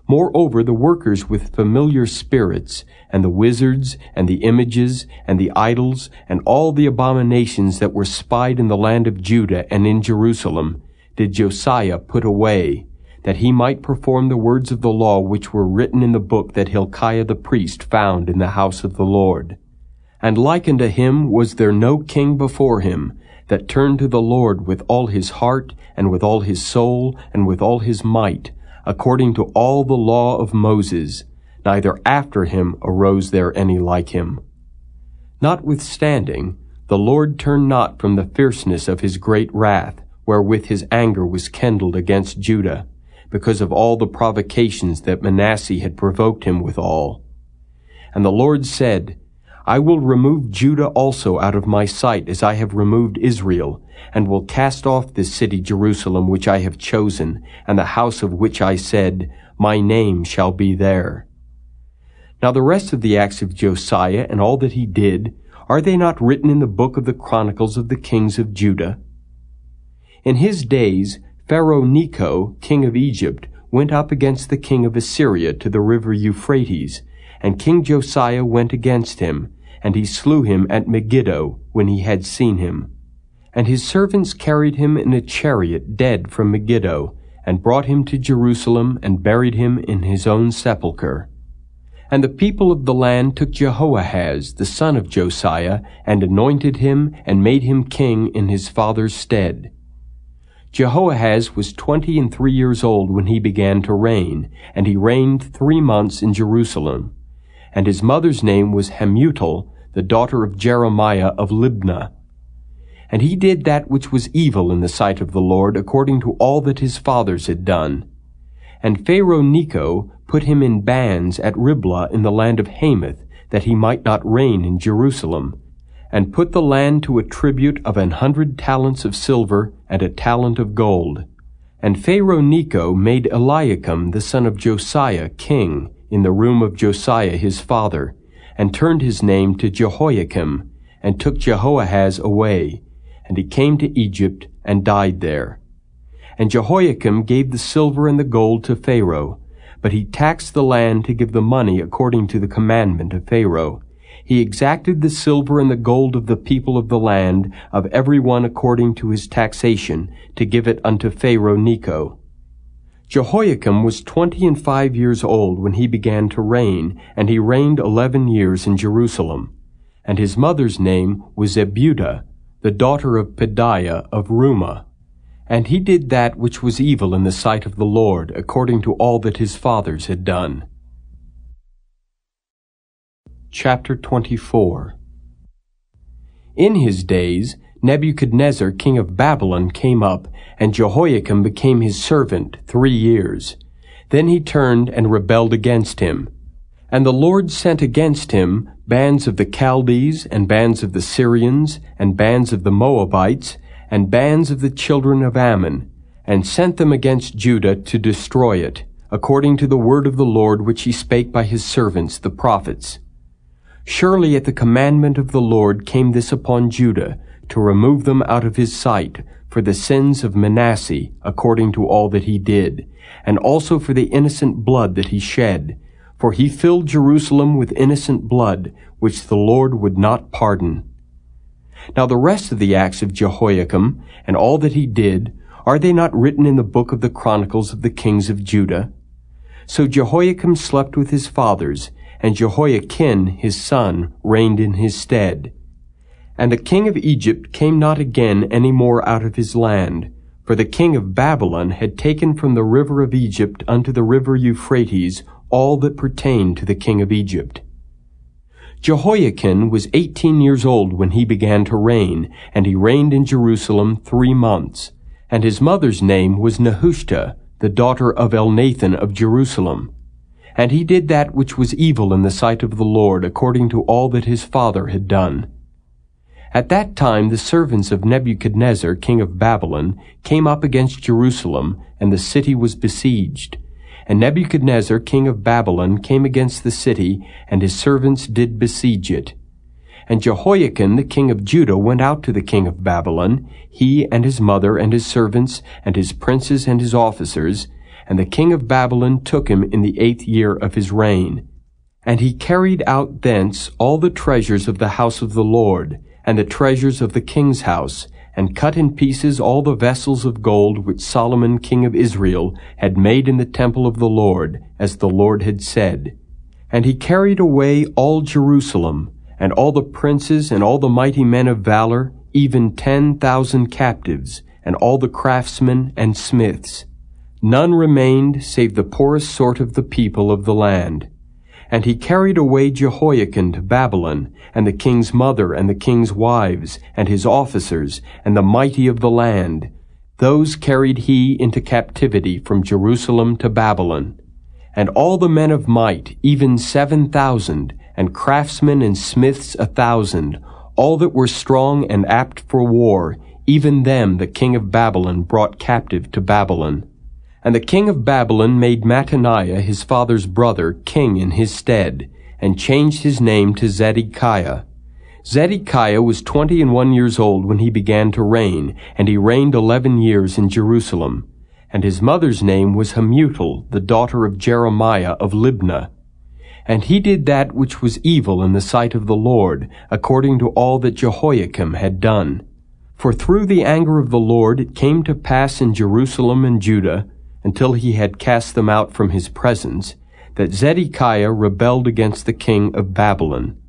Moreover, the workers with familiar spirits, and the wizards, and the images, and the idols, and all the abominations that were spied in the land of Judah and in Jerusalem, did Josiah put away, that he might perform the words of the law which were written in the book that Hilkiah the priest found in the house of the Lord. And like unto him was there no king before him, that turned to the Lord with all his heart, and with all his soul, and with all his might, according to all the law of Moses, neither after him arose there any like him. Notwithstanding, the Lord turned not from the fierceness of his great wrath, wherewith his anger was kindled against Judah, because of all the provocations that Manasseh had provoked him withal. And the Lord said, I will remove Judah also out of my sight, as I have removed Israel, and will cast off this city Jerusalem which I have chosen, and the house of which I said, My name shall be there. Now the rest of the acts of Josiah, and all that he did, are they not written in the book of the Chronicles of the kings of Judah? In his days, Pharaoh Necho, king of Egypt, went up against the king of Assyria to the river Euphrates, and King Josiah went against him, and he slew him at Megiddo when he had seen him. And his servants carried him in a chariot dead from Megiddo, and brought him to Jerusalem, and buried him in his own sepulchre. And the people of the land took Jehoahaz, the son of Josiah, and anointed him, and made him king in his father's stead. Jehoahaz was 23 years old when he began to reign, and he reigned 3 months in Jerusalem. And his mother's name was Hamutal, the daughter of Jeremiah of Libnah. And he did that which was evil in the sight of the Lord, according to all that his fathers had done. And Pharaoh Necho put him in bands at Riblah in the land of Hamath, that he might not reign in Jerusalem, and put the land to a tribute of 100 talents of silver and a talent of gold. And Pharaoh Necho made Eliakim the son of Josiah king in the room of Josiah his father, and turned his name to Jehoiakim, and took Jehoahaz away. And he came to Egypt and died there. And Jehoiakim gave the silver and the gold to Pharaoh, but he taxed the land to give the money according to the commandment of Pharaoh. He exacted the silver and the gold of the people of the land, of every one according to his taxation, to give it unto Pharaoh Necho. Jehoiakim was 25 years old when he began to reign, and he reigned 11 years in Jerusalem. And his mother's name was Zebudah, the daughter of Pedaiah of Rumah. And he did that which was evil in the sight of the Lord, according to all that his fathers had done. Chapter 24. In his days, Nebuchadnezzar king of Babylon came up, and Jehoiakim became his servant 3 years. Then he turned and rebelled against him. And the Lord sent against him bands of the Chaldees, and bands of the Syrians, and bands of the Moabites, and bands of the children of Ammon, and sent them against Judah to destroy it, according to the word of the Lord which he spake by his servants the prophets. Surely at the commandment of the Lord came this upon Judah, to remove them out of his sight, for the sins of Manasseh, according to all that he did, and also for the innocent blood that he shed. For he filled Jerusalem with innocent blood, which the Lord would not pardon. Now the rest of the acts of Jehoiakim, and all that he did, are they not written in the book of the Chronicles of the kings of Judah? So Jehoiakim slept with his fathers, and Jehoiachin his son reigned in his stead. And the king of Egypt came not again any more out of his land, for the king of Babylon had taken from the river of Egypt unto the river Euphrates all that pertained to the king of Egypt. Jehoiachin was 18 years old when he began to reign, and he reigned in Jerusalem 3 months. And his mother's name was Nehushta, the daughter of Elnathan of Jerusalem. And he did that which was evil in the sight of the Lord, according to all that his father had done. At that time the servants of Nebuchadnezzar king of Babylon came up against Jerusalem, and the city was besieged. And Nebuchadnezzar king of Babylon came against the city, and his servants did besiege it. And Jehoiachin the king of Judah went out to the king of Babylon, he and his mother and his servants, and his princes and his officers, and the king of Babylon took him in the 8th year of his reign. And he carried out thence all the treasures of the house of the Lord, and the treasures of the king's house, and cut in pieces all the vessels of gold which Solomon king of Israel had made in the temple of the Lord, as the Lord had said. And he carried away all Jerusalem, and all the princes and all the mighty men of valor, even 10,000 captives, and all the craftsmen and smiths. None remained save the poorest sort of the people of the land. And he carried away Jehoiachin to Babylon, and the king's mother, and the king's wives, and his officers, and the mighty of the land. Those carried he into captivity from Jerusalem to Babylon. And all the men of might, even 7,000, and craftsmen and smiths 1,000, all that were strong and apt for war, even them the king of Babylon brought captive to Babylon. And the king of Babylon made Mattaniah his father's brother king in his stead, and changed his name to Zedekiah. Zedekiah was 21 years old when he began to reign, and he reigned 11 years in Jerusalem. And his mother's name was Hamutal, the daughter of Jeremiah of Libnah. And he did that which was evil in the sight of the Lord, according to all that Jehoiakim had done. For through the anger of the Lord it came to pass in Jerusalem and Judah, until he had cast them out from his presence, that Zedekiah rebelled against the king of Babylon.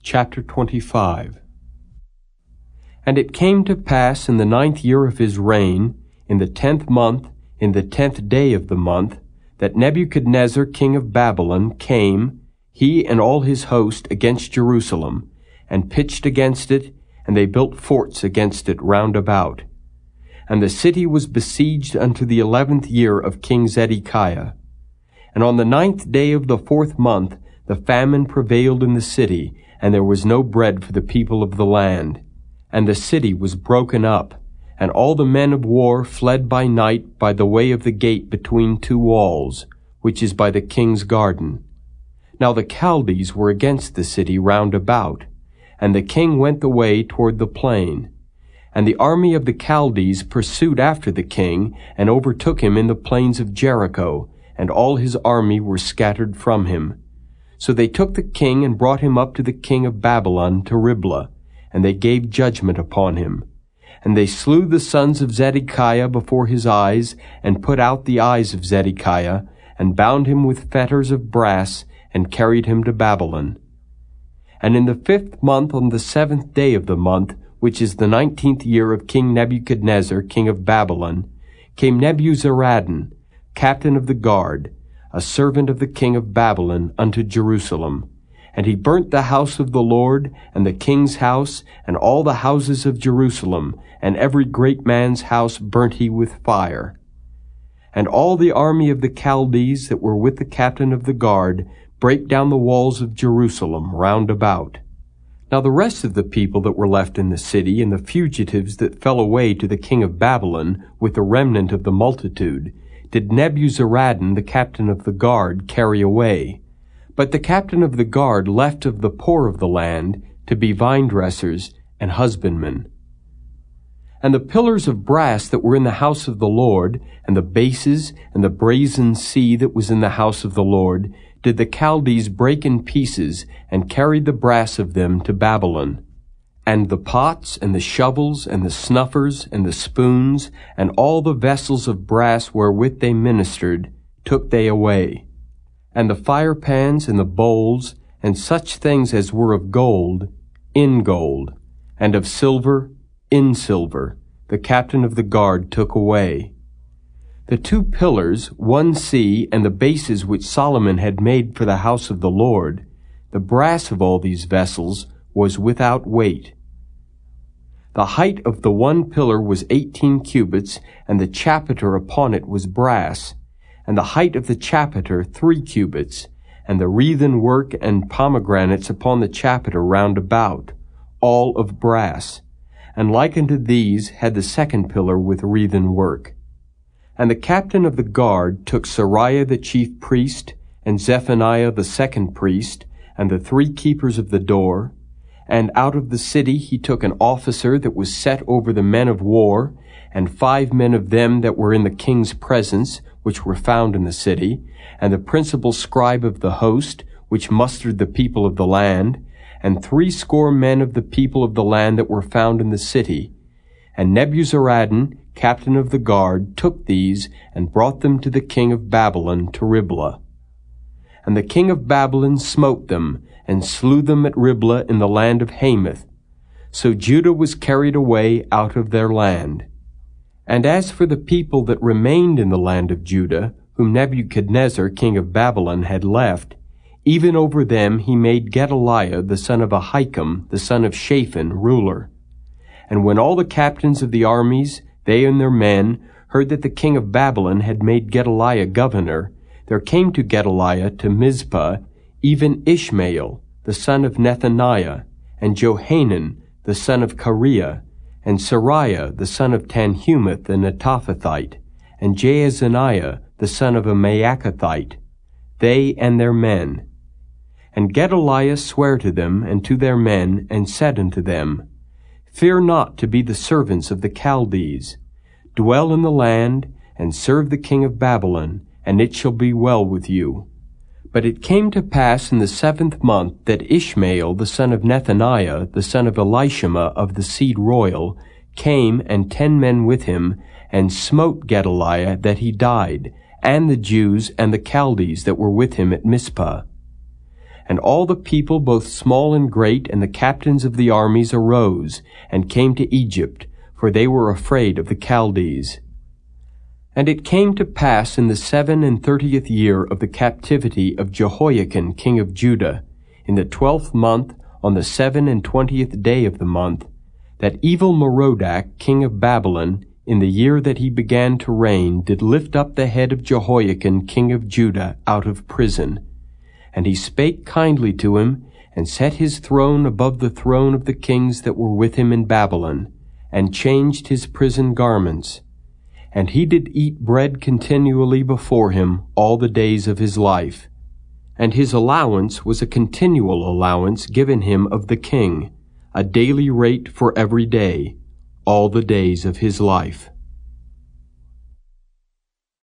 Chapter 25. And it came to pass in the 9th year of his reign, in the 10th month, in the 10th day of the month, that Nebuchadnezzar king of Babylon came, he and all his host, against Jerusalem, and pitched against it, and they built forts against it round about. And the city was besieged unto the 11th year of King Zedekiah. And on the 9th day of the 4th month the famine prevailed in the city, and there was no bread for the people of the land. And the city was broken up, and all the men of war fled by night by the way of the gate between two walls, which is by the king's garden. Now the Chaldees were against the city round about, and the king went the way toward the plain. And the army of the Chaldees pursued after the king, and overtook him in the plains of Jericho, and all his army were scattered from him. So they took the king and brought him up to the king of Babylon to Riblah, and they gave judgment upon him. And they slew the sons of Zedekiah before his eyes, and put out the eyes of Zedekiah, and bound him with fetters of brass, and carried him to Babylon. And in the 5th month, on the 7th day of the month, which is the 19th year of King Nebuchadnezzar, king of Babylon, came Nebuzaradan, captain of the guard, a servant of the king of Babylon, unto Jerusalem. And he burnt the house of the Lord, and the king's house, and all the houses of Jerusalem, and every great man's house burnt he with fire. And all the army of the Chaldees that were with the captain of the guard brake down the walls of Jerusalem round about. Now the rest of the people that were left in the city, and the fugitives that fell away to the king of Babylon, with the remnant of the multitude, did Nebuzaradan, the captain of the guard, carry away. But the captain of the guard left of the poor of the land to be vine-dressers and husbandmen. And the pillars of brass that were in the house of the Lord, and the bases, and the brazen sea that was in the house of the Lord, did the Chaldees break in pieces, and carried the brass of them to Babylon. And the pots, and the shovels, and the snuffers, and the spoons, and all the vessels of brass wherewith they ministered, took they away. And the firepans, and the bowls, and such things as were of gold, in gold, and of silver, in silver, the captain of the guard took away. The 2 pillars, one sea, and the bases which Solomon had made for the house of the Lord, the brass of all these vessels was without weight. The height of the one pillar was 18 cubits, and the chapiter upon it was brass, and the height of the chapiter 3 cubits, and the wreathen work and pomegranates upon the chapiter round about, all of brass. And like unto these had the 2nd pillar with wreathen work. And the captain of the guard took Sariah the chief priest, and Zephaniah the 2nd priest, and the 3 keepers of the door. And out of the city he took an officer that was set over the men of war, and 5 men of them that were in the king's presence, which were found in the city, and the principal scribe of the host, which mustered the people of the land, and 60 men of the people of the land that were found in the city. And Nebuzaradan, captain of the guard, took these, and brought them to the king of Babylon to Riblah. And the king of Babylon smote them, and slew them at Riblah in the land of Hamath. So Judah was carried away out of their land. And as for the people that remained in the land of Judah, whom Nebuchadnezzar king of Babylon had left, even over them he made Gedaliah the son of Ahikam, the son of Shaphan, ruler. And when all the captains of the armies, they and their men, heard that the king of Babylon had made Gedaliah governor, there came to Gedaliah to Mizpah even Ishmael, the son of Nethaniah, and Johanan, the son of Kareah, and Sariah, the son of Tanhumeth the Netophathite, and Jaazaniah, the son of a Maacathite, they and their men. And Gedaliah sware to them and to their men, and said unto them, Fear not to be the servants of the Chaldees. Dwell in the land, and serve the king of Babylon, and it shall be well with you. But it came to pass in the 7th month that Ishmael the son of Nethaniah, the son of Elishama of the seed royal, came, and 10 men with him, and smote Gedaliah that he died, and the Jews and the Chaldees that were with him at Mizpah. And all the people, both small and great, and the captains of the armies arose, and came to Egypt, for they were afraid of the Chaldees. And it came to pass in the 37th year of the captivity of Jehoiachin king of Judah, in the 12th month, on the 27th day of the month, that Evil-Merodach king of Babylon, in the year that he began to reign, did lift up the head of Jehoiachin king of Judah out of prison. And he spake kindly to him, and set his throne above the throne of the kings that were with him in Babylon, and changed his prison garments. And he did eat bread continually before him all the days of his life. And his allowance was a continual allowance given him of the king, a daily rate for every day, all the days of his life.